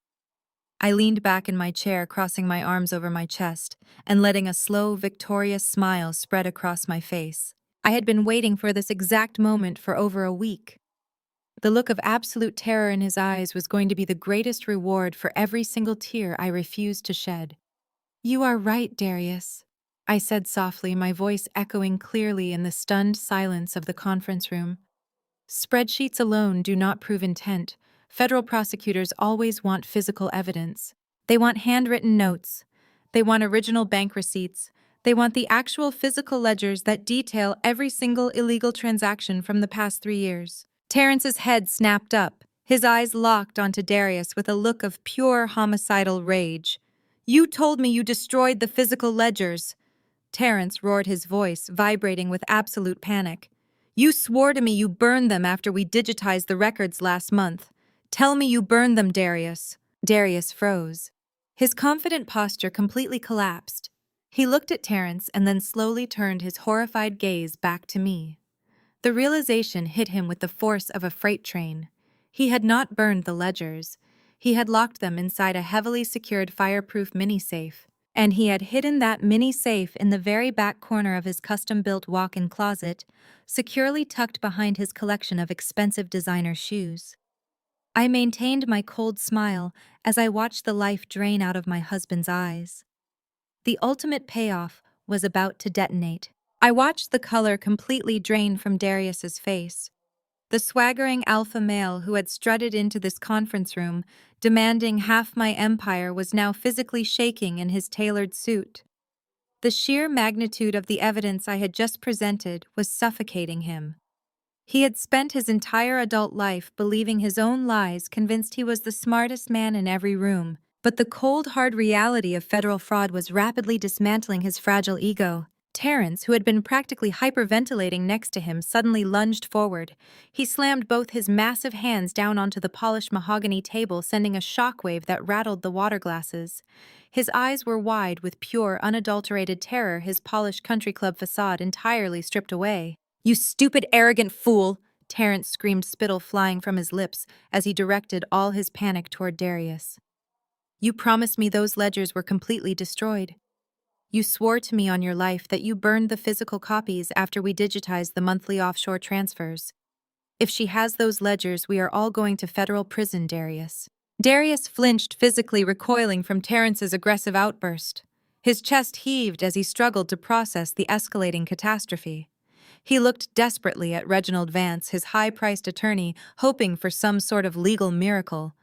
I leaned back in my chair, crossing my arms over my chest, and letting a slow, victorious smile spread across my face. I had been waiting for this exact moment for over a week. The look of absolute terror in his eyes was going to be the greatest reward for every single tear I refused to shed. "You are right, Darius," I said softly, my voice echoing clearly in the stunned silence of the conference room. "Spreadsheets alone do not prove intent. Federal prosecutors always want physical evidence. They want handwritten notes. They want original bank receipts. They want the actual physical ledgers that detail every single illegal transaction from the past 3 years." Terrence's head snapped up, his eyes locked onto Darius with a look of pure homicidal rage. "You told me you destroyed the physical ledgers." Terrence roared, his voice vibrating with absolute panic. "You swore to me you burned them after we digitized the records last month. Tell me you burned them, Darius." Darius froze. His confident posture completely collapsed. He looked at Terrence and then slowly turned his horrified gaze back to me. The realization hit him with the force of a freight train. He had not burned the ledgers. He had locked them inside a heavily secured fireproof mini-safe. And he had hidden that mini-safe in the very back corner of his custom-built walk-in closet, securely tucked behind his collection of expensive designer shoes. I maintained my cold smile as I watched the life drain out of my husband's eyes. The ultimate payoff was about to detonate. I watched the color completely drain from Darius's face. The swaggering alpha male who had strutted into this conference room, demanding half my empire, was now physically shaking in his tailored suit. The sheer magnitude of the evidence I had just presented was suffocating him. He had spent his entire adult life believing his own lies, convinced he was the smartest man in every room. But the cold, hard reality of federal fraud was rapidly dismantling his fragile ego. Terrence, who had been practically hyperventilating next to him, suddenly lunged forward. He slammed both his massive hands down onto the polished mahogany table, sending a shockwave that rattled the water glasses. His eyes were wide with pure, unadulterated terror, his polished country club facade entirely stripped away. "You stupid, arrogant fool!" Terrence screamed, spittle flying from his lips as he directed all his panic toward Darius. "You promised me those ledgers were completely destroyed. You swore to me on your life that you burned the physical copies after we digitized the monthly offshore transfers. If she has those ledgers, we are all going to federal prison, Darius. Darius flinched, physically recoiling from Terrence's aggressive outburst. His chest heaved as he struggled to process the escalating catastrophe. He looked desperately at Reginald Vance, his high-priced attorney, hoping for some sort of legal miracle.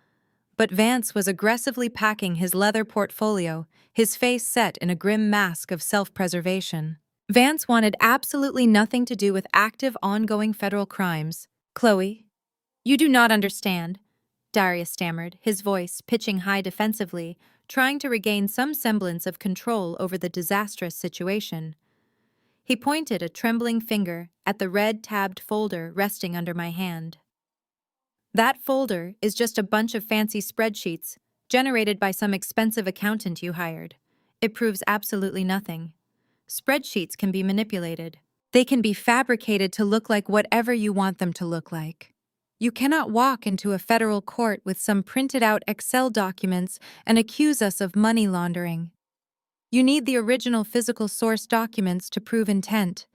But Vance was aggressively packing his leather portfolio, his face set in a grim mask of self-preservation. Vance wanted absolutely nothing to do with active, ongoing federal crimes. Chloe, you do not understand, Darius stammered, his voice pitching high defensively, trying to regain some semblance of control over the disastrous situation. He pointed a trembling finger at the red-tabbed folder resting under my hand. That folder is just a bunch of fancy spreadsheets generated by some expensive accountant you hired. It proves absolutely nothing. Spreadsheets can be manipulated. They can be fabricated to look like whatever you want them to look like. You cannot walk into a federal court with some printed-out Excel documents and accuse us of money laundering. You need the original physical source documents to prove intent.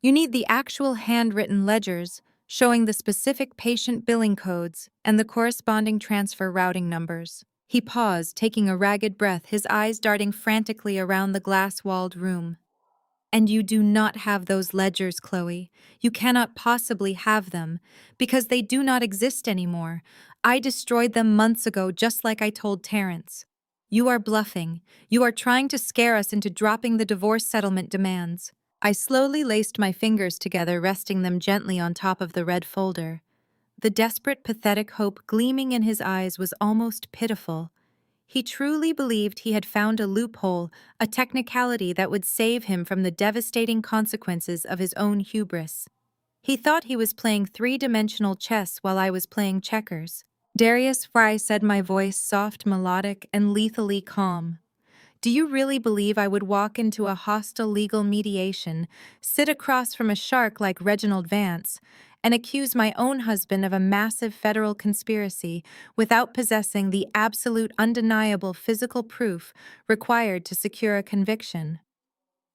You need the actual handwritten ledgers showing the specific patient billing codes and the corresponding transfer routing numbers. He paused, taking a ragged breath, his eyes darting frantically around the glass-walled room. And you do not have those ledgers, Chloe. You cannot possibly have them, because they do not exist anymore. I destroyed them months ago, just like I told Terrence. You are bluffing. You are trying to scare us into dropping the divorce settlement demands. I slowly laced my fingers together, resting them gently on top of the red folder. The desperate, pathetic hope gleaming in his eyes was almost pitiful. He truly believed he had found a loophole, a technicality that would save him from the devastating consequences of his own hubris. He thought he was playing three-dimensional chess while I was playing checkers. Darius Fry said, my voice soft, melodic, and lethally calm. Do you really believe I would walk into a hostile legal mediation, sit across from a shark like Reginald Vance, and accuse my own husband of a massive federal conspiracy without possessing the absolute, undeniable physical proof required to secure a conviction?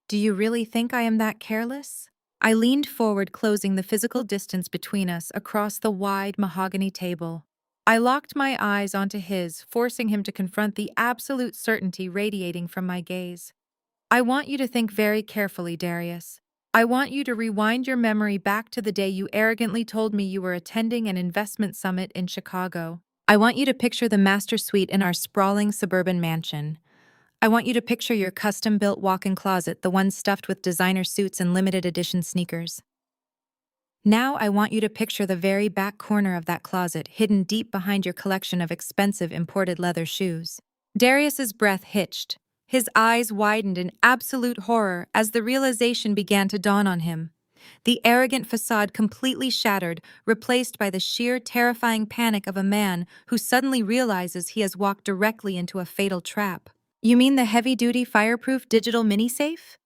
Do you really think I am that careless? I leaned forward, closing the physical distance between us across the wide mahogany table. I locked my eyes onto his, forcing him to confront the absolute certainty radiating from my gaze. I want you to think very carefully, Darius. I want you to rewind your memory back to the day you arrogantly told me you were attending an investment summit in Chicago. I want you to picture the master suite in our sprawling suburban mansion. I want you to picture your custom-built walk-in closet, the one stuffed with designer suits and limited edition sneakers. Now I want you to picture the very back corner of that closet, hidden deep behind your collection of expensive imported leather shoes. Darius's breath hitched. His eyes widened in absolute horror as the realization began to dawn on him. The arrogant facade completely shattered, replaced by the sheer, terrifying panic of a man who suddenly realizes he has walked directly into a fatal trap. You mean the heavy-duty, fireproof digital mini-safe?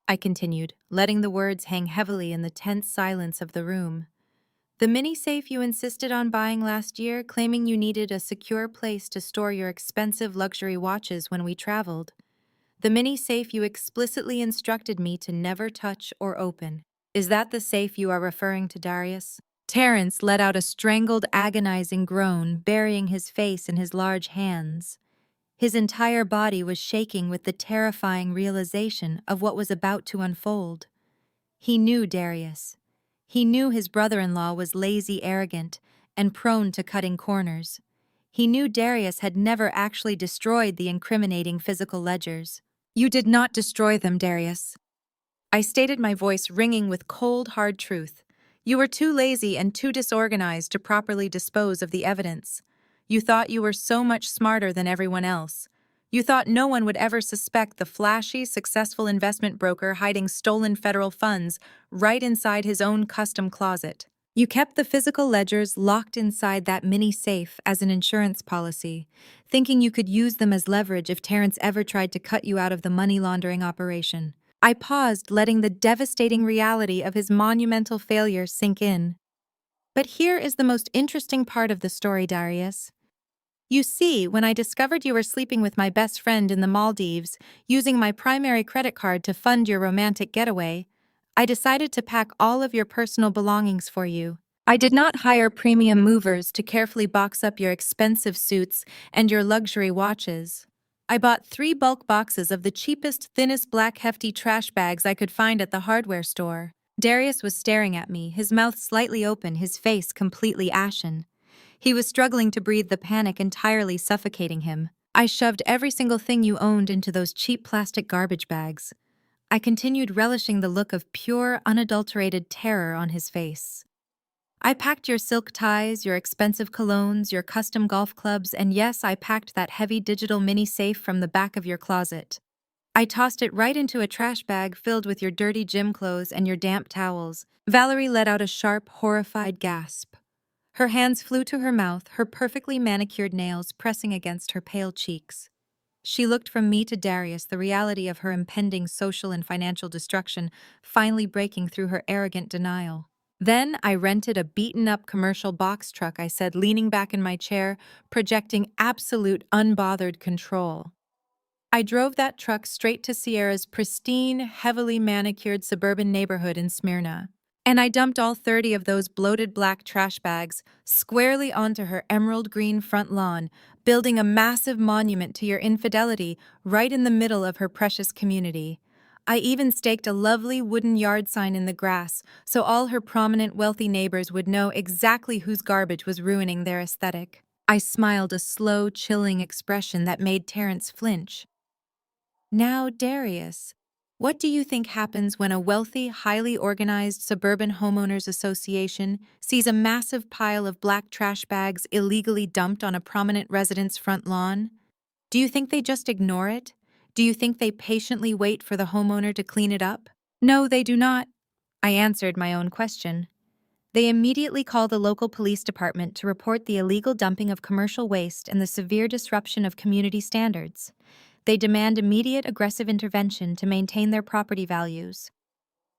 I continued, letting the words hang heavily in the tense silence of the room. The mini-safe you insisted on buying last year, claiming you needed a secure place to store your expensive luxury watches when we traveled. The mini-safe you explicitly instructed me to never touch or open. Is that the safe you are referring to, Darius? Terrence let out a strangled, agonizing groan, burying his face in his large hands. His entire body was shaking with the terrifying realization of what was about to unfold. He knew Darius. He knew his brother-in-law was lazy, arrogant, and prone to cutting corners. He knew Darius had never actually destroyed the incriminating physical ledgers. You did not destroy them, Darius. I stated, my voice ringing with cold, hard truth. You were too lazy and too disorganized to properly dispose of the evidence. You thought you were so much smarter than everyone else. You thought no one would ever suspect the flashy, successful investment broker hiding stolen federal funds right inside his own custom closet. You kept the physical ledgers locked inside that mini safe as an insurance policy, thinking you could use them as leverage if Terrence ever tried to cut you out of the money laundering operation. I paused, letting the devastating reality of his monumental failure sink in. But here is the most interesting part of the story, Darius. You see, when I discovered you were sleeping with my best friend in the Maldives, using my primary credit card to fund your romantic getaway, I decided to pack all of your personal belongings for you. I did not hire premium movers to carefully box up your expensive suits and your luxury watches. I bought 3 bulk boxes of the cheapest, thinnest black hefty trash bags I could find at the hardware store. Darius was staring at me, his mouth slightly open, his face completely ashen. He was struggling to breathe, the panic entirely suffocating him. I shoved every single thing you owned into those cheap plastic garbage bags. I continued, relishing the look of pure, unadulterated terror on his face. I packed your silk ties, your expensive colognes, your custom golf clubs, and yes, I packed that heavy digital mini safe from the back of your closet. I tossed it right into a trash bag filled with your dirty gym clothes and your damp towels. Valerie let out a sharp, horrified gasp. Her hands flew to her mouth, her perfectly manicured nails pressing against her pale cheeks. She looked from me to Darius, the reality of her impending social and financial destruction finally breaking through her arrogant denial. Then I rented a beaten-up commercial box truck, I said, leaning back in my chair, projecting absolute unbothered control. I drove that truck straight to Sierra's pristine, heavily manicured suburban neighborhood in Smyrna. And I dumped all 30 of those bloated black trash bags squarely onto her emerald green front lawn, building a massive monument to your infidelity right in the middle of her precious community. I even staked a lovely wooden yard sign in the grass so all her prominent wealthy neighbors would know exactly whose garbage was ruining their aesthetic. I smiled, a slow, chilling expression that made Terrence flinch. Now, Darius, what do you think happens when a wealthy, highly organized suburban homeowners association sees a massive pile of black trash bags illegally dumped on a prominent resident's front lawn? Do you think they just ignore it? Do you think they patiently wait for the homeowner to clean it up? No, they do not. I answered my own question. They immediately call the local police department to report the illegal dumping of commercial waste and the severe disruption of community standards. They demand immediate aggressive intervention to maintain their property values.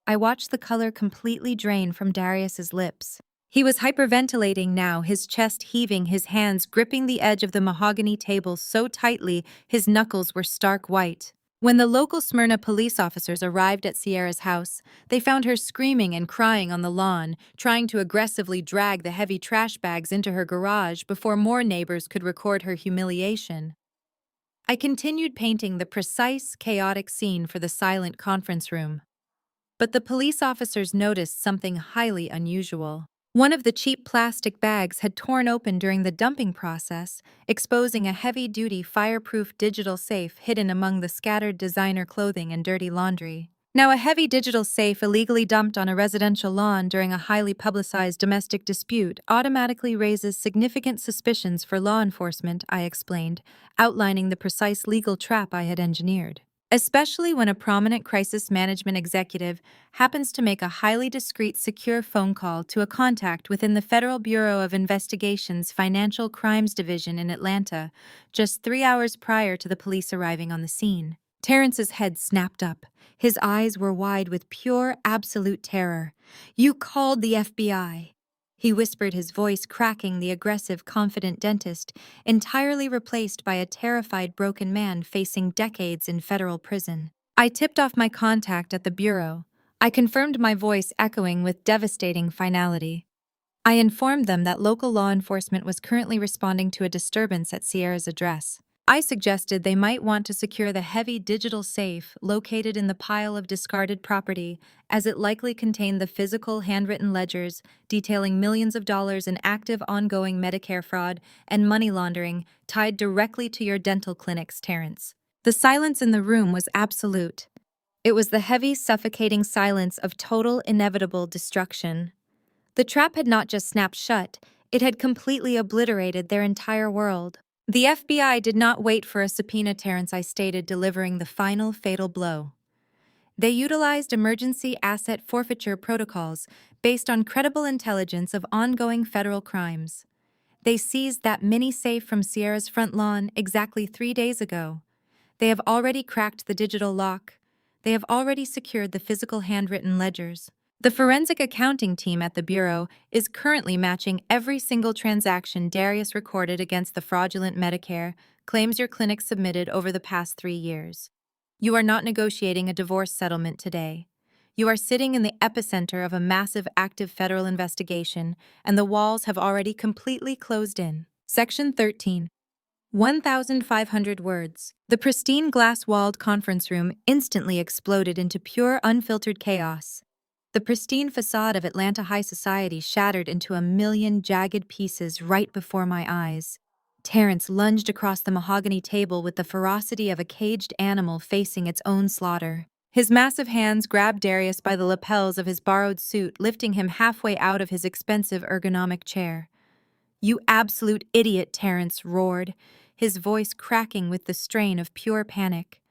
I watched the color completely drain from Darius's lips. He was hyperventilating now, his chest heaving, his hands gripping the edge of the mahogany table so tightly his knuckles were stark white. When the local Smyrna police officers arrived at Sierra's house, they found her screaming and crying on the lawn, trying to aggressively drag the heavy trash bags into her garage before more neighbors could record her humiliation. I continued painting the precise, chaotic scene for the silent conference room. But the police officers noticed something highly unusual. One of the cheap plastic bags had torn open during the dumping process, exposing a heavy-duty, fireproof digital safe hidden among the scattered designer clothing and dirty laundry. Now, a heavy digital safe illegally dumped on a residential lawn during a highly publicized domestic dispute automatically raises significant suspicions for law enforcement, I explained, outlining the precise legal trap I had engineered. Especially when a prominent crisis management executive happens to make a highly discreet, secure phone call to a contact within the Federal Bureau of Investigation's Financial Crimes Division in Atlanta, just 3 hours prior to the police arriving on the scene. Terrence's head snapped up. His eyes were wide with pure, absolute terror. "You called the FBI." He whispered, his voice cracking, the aggressive, confident dentist, entirely replaced by a terrified, broken man facing decades in federal prison. I tipped off my contact at the bureau. I confirmed, my voice echoing with devastating finality. I informed them that local law enforcement was currently responding to a disturbance at Sierra's address. I suggested they might want to secure the heavy digital safe located in the pile of discarded property, as it likely contained the physical handwritten ledgers detailing millions of dollars in active ongoing Medicare fraud and money laundering tied directly to your dental clinics, Terrence. The silence in the room was absolute. It was the heavy, suffocating silence of total, inevitable destruction. The trap had not just snapped shut, it had completely obliterated their entire world. The FBI did not wait for a subpoena, Terrence, I stated, delivering the final fatal blow. They utilized emergency asset forfeiture protocols based on credible intelligence of ongoing federal crimes. They seized that mini safe from Sierra's front lawn exactly 3 days ago. They have already cracked the digital lock. They have already secured the physical handwritten ledgers. The forensic accounting team at the Bureau is currently matching every single transaction Darius recorded against the fraudulent Medicare claims your clinic submitted over the past 3 years. You are not negotiating a divorce settlement today. You are sitting in the epicenter of a massive active federal investigation, and the walls have already completely closed in. Section 13. 1,500 words. The pristine glass-walled conference room instantly exploded into pure, unfiltered chaos. The pristine facade of Atlanta high society shattered into a million jagged pieces right before my eyes. Terrence lunged across the mahogany table with the ferocity of a caged animal facing its own slaughter. His massive hands grabbed Darius by the lapels of his borrowed suit, lifting him halfway out of his expensive ergonomic chair. "You absolute idiot," Terrence roared, his voice cracking with the strain of pure panic.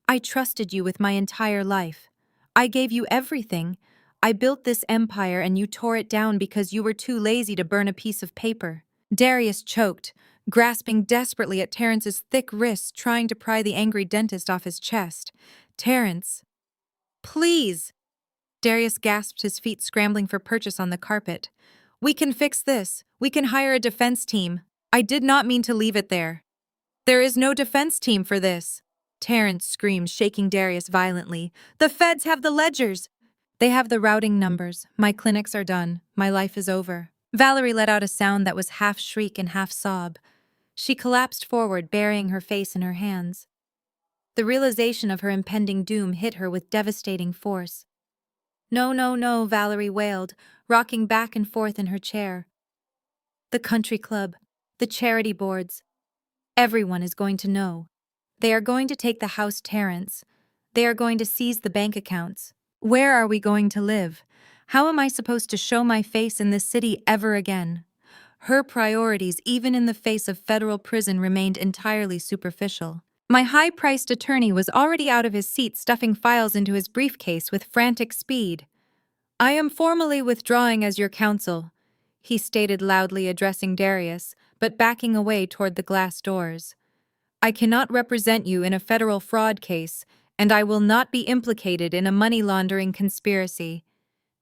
"I trusted you with my entire life. I gave you everything. I built this empire and you tore it down because you were too lazy to burn a piece of paper." Darius choked, grasping desperately at Terrence's thick wrists, trying to pry the angry dentist off his chest. "Terrence, please!" Darius gasped, his feet scrambling for purchase on the carpet. "We can fix this. We can hire a defense team. I did not mean to leave it there." "There is no defense team for this," Terrence screamed, shaking Darius violently. "The feds have the ledgers. They have the routing numbers. My clinics are done. My life is over." Valerie let out a sound that was half shriek and half sob. She collapsed forward, burying her face in her hands. The realization of her impending doom hit her with devastating force. "No, no, no," Valerie wailed, rocking back and forth in her chair. "The country club, the charity boards, everyone is going to know. They are going to take the house, Terrence. They are going to seize the bank accounts. Where are we going to live? How am I supposed to show my face in this city ever again?" Her priorities, even in the face of federal prison, remained entirely superficial. My high-priced attorney was already out of his seat, stuffing files into his briefcase with frantic speed. "I am formally withdrawing as your counsel," he stated loudly, addressing Darius, but backing away toward the glass doors. "I cannot represent you in a federal fraud case, and I will not be implicated in a money laundering conspiracy.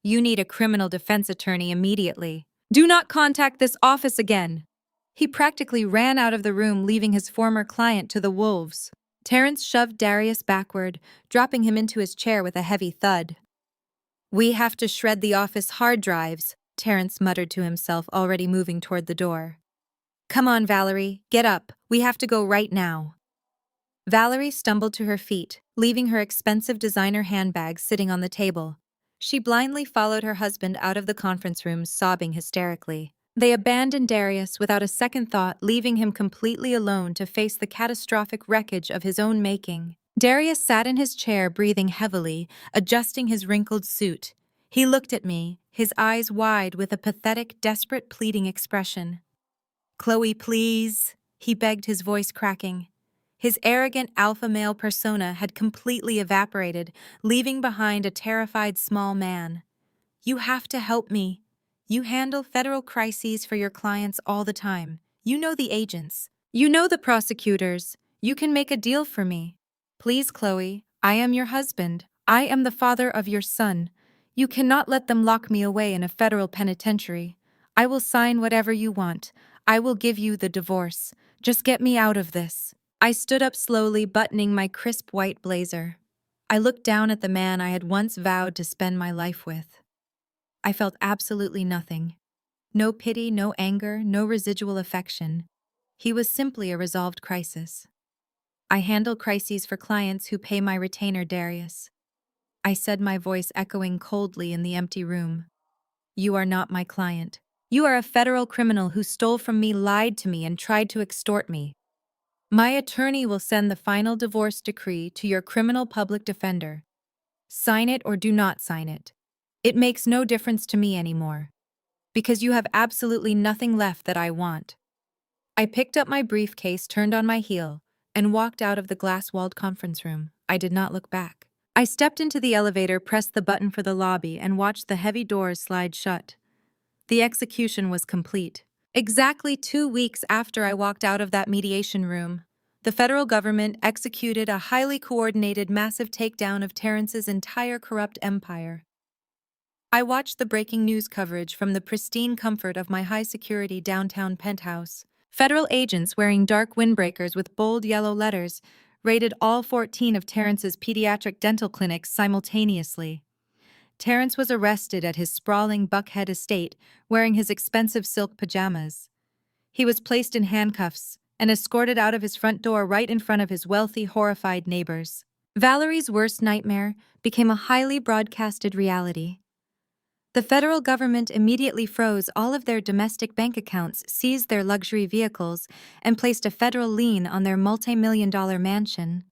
You need a criminal defense attorney immediately. Do not contact this office again." He practically ran out of the room, leaving his former client to the wolves. Terrence shoved Darius backward, dropping him into his chair with a heavy thud. "We have to shred the office hard drives," Terrence muttered to himself, already moving toward the door. "Come on, Valerie, get up. We have to go right now." Valerie stumbled to her feet, leaving her expensive designer handbag sitting on the table. She blindly followed her husband out of the conference room, sobbing hysterically. They abandoned Darius without a second thought, leaving him completely alone to face the catastrophic wreckage of his own making. Darius sat in his chair, breathing heavily, adjusting his wrinkled suit. He looked at me, his eyes wide with a pathetic, desperate, pleading expression. "Chloe, please," he begged, his voice cracking. His arrogant alpha male persona had completely evaporated, leaving behind a terrified small man. "You have to help me. You handle federal crises for your clients all the time. You know the agents. You know the prosecutors. You can make a deal for me. Please, Chloe, I am your husband. I am the father of your son. You cannot let them lock me away in a federal penitentiary. I will sign whatever you want. I will give you the divorce. Just get me out of this." I stood up slowly, buttoning my crisp white blazer. I looked down at the man I had once vowed to spend my life with. I felt absolutely nothing. No pity, no anger, no residual affection. He was simply a resolved crisis. "I handle crises for clients who pay my retainer, Darius," I said, my voice echoing coldly in the empty room. "You are not my client. You are a federal criminal who stole from me, lied to me, and tried to extort me. My attorney will send the final divorce decree to your criminal public defender. Sign it or do not sign it. It makes no difference to me anymore, because you have absolutely nothing left that I want." I picked up my briefcase, turned on my heel, and walked out of the glass-walled conference room. I did not look back. I stepped into the elevator, pressed the button for the lobby, and watched the heavy doors slide shut. The execution was complete. Exactly 2 weeks after I walked out of that mediation room, the federal government executed a highly coordinated, massive takedown of Terrence's entire corrupt empire. I watched the breaking news coverage from the pristine comfort of my high-security downtown penthouse. Federal agents wearing dark windbreakers with bold yellow letters raided all 14 of Terrence's pediatric dental clinics simultaneously. Terrence was arrested at his sprawling Buckhead estate wearing his expensive silk pajamas. He was placed in handcuffs and escorted out of his front door right in front of his wealthy, horrified neighbors. Valerie's worst nightmare became a highly broadcasted reality. The federal government immediately froze all of their domestic bank accounts, seized their luxury vehicles, and placed a federal lien on their multi-million-dollar mansion.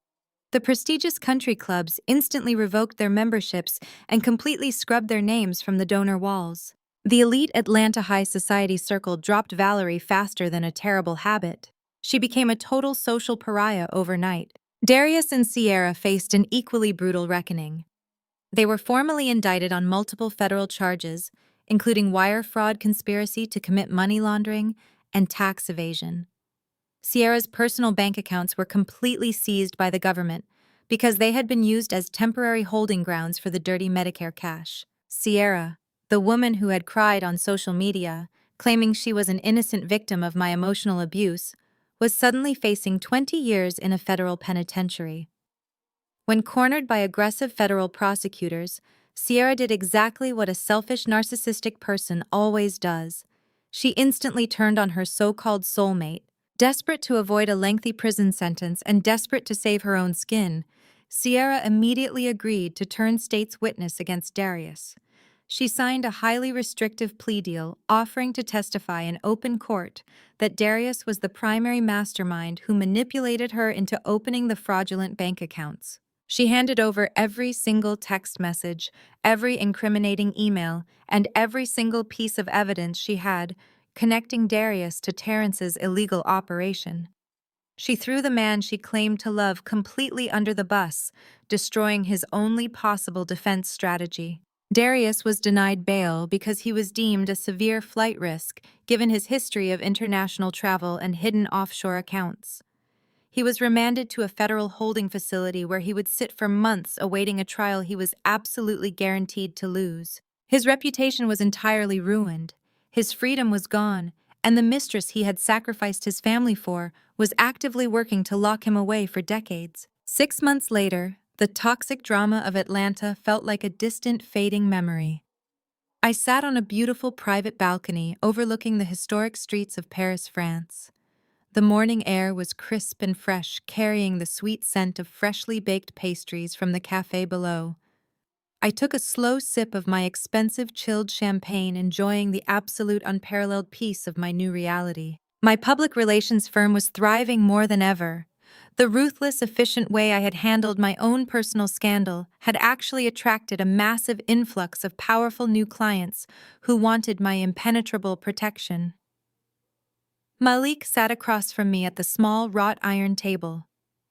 The prestigious country clubs instantly revoked their memberships and completely scrubbed their names from the donor walls. The elite Atlanta high society circle dropped Valerie faster than a terrible habit. She became a total social pariah overnight. Darius and Sierra faced an equally brutal reckoning. They were formally indicted on multiple federal charges, including wire fraud conspiracy to commit money laundering and tax evasion. Sierra's personal bank accounts were completely seized by the government because they had been used as temporary holding grounds for the dirty Medicare cash. Sierra, the woman who had cried on social media, claiming she was an innocent victim of my emotional abuse, was suddenly facing 20 years in a federal penitentiary. When cornered by aggressive federal prosecutors, Sierra did exactly what a selfish, narcissistic person always does. She instantly turned on her so-called soulmate. Desperate to avoid a lengthy prison sentence and desperate to save her own skin, Sierra immediately agreed to turn state's witness against Darius. She signed a highly restrictive plea deal offering to testify in open court that Darius was the primary mastermind who manipulated her into opening the fraudulent bank accounts. She handed over every single text message, every incriminating email, and every single piece of evidence she had connecting Darius to Terrence's illegal operation. She threw the man she claimed to love completely under the bus, destroying his only possible defense strategy. Darius was denied bail because he was deemed a severe flight risk given his history of international travel and hidden offshore accounts. He was remanded to a federal holding facility where he would sit for months awaiting a trial he was absolutely guaranteed to lose. His reputation was entirely ruined. His freedom was gone, and the mistress he had sacrificed his family for was actively working to lock him away for decades. 6 months later, the toxic drama of Atlanta felt like a distant, fading memory. I sat on a beautiful private balcony overlooking the historic streets of Paris, France. The morning air was crisp and fresh, carrying the sweet scent of freshly baked pastries from the cafe below. I took a slow sip of my expensive chilled champagne, enjoying the absolute unparalleled peace of my new reality. My public relations firm was thriving more than ever. The ruthless, efficient way I had handled my own personal scandal had actually attracted a massive influx of powerful new clients who wanted my impenetrable protection. Malik sat across from me at the small wrought iron table.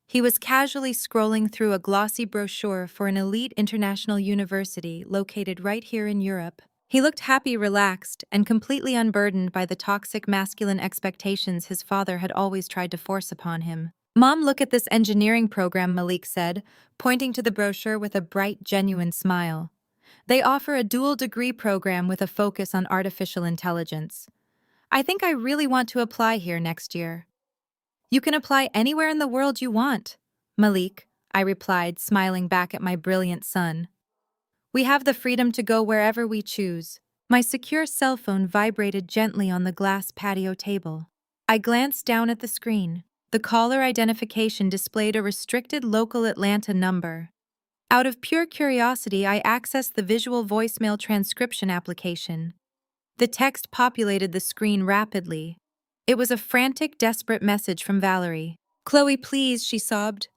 He was casually scrolling through a glossy brochure for an elite international university located right here in Europe. He looked happy, relaxed, and completely unburdened by the toxic masculine expectations his father had always tried to force upon him. "Mom, look at this engineering program," Malik said, pointing to the brochure with a bright, genuine smile. "They offer a dual degree program with a focus on artificial intelligence. I think I really want to apply here next year." "You can apply anywhere in the world you want, Malik," I replied, smiling back at my brilliant son. "We have the freedom to go wherever we choose." My secure cell phone vibrated gently on the glass patio table. I glanced down at the screen. The caller identification displayed a restricted local Atlanta number. Out of pure curiosity, I accessed the visual voicemail transcription application. The text populated the screen rapidly. It was a frantic, desperate message from Valerie. "Chloe, please," she sobbed.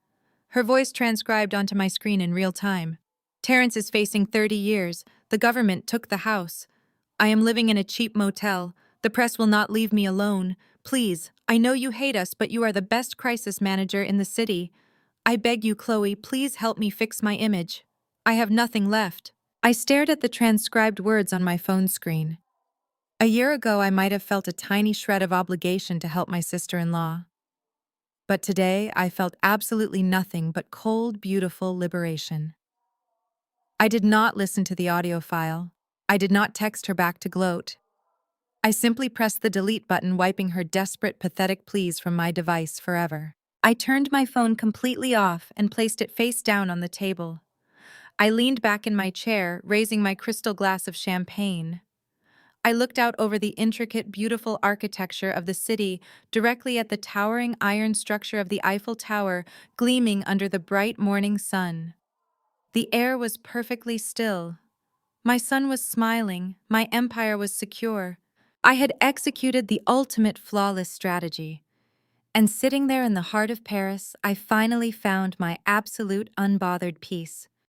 Her voice transcribed onto my screen in real time. "Terrence is facing 30 years. The government took the house. I am living in a cheap motel. The press will not leave me alone. Please, I know you hate us, but you are the best crisis manager in the city. I beg you, Chloe, please help me fix my image. I have nothing left." I stared at the transcribed words on my phone screen. A year ago, I might have felt a tiny shred of obligation to help my sister-in-law. But today, I felt absolutely nothing but cold, beautiful liberation. I did not listen to the audio file. I did not text her back to gloat. I simply pressed the delete button, wiping her desperate, pathetic pleas from my device forever. I turned my phone completely off and placed it face down on the table. I leaned back in my chair, raising my crystal glass of champagne. I looked out over the intricate, beautiful architecture of the city, directly at the towering iron structure of the Eiffel Tower gleaming under the bright morning sun. The air was perfectly still. My son was smiling, my empire was secure. I had executed the ultimate flawless strategy. And sitting there in the heart of Paris, I finally found my absolute unbothered peace.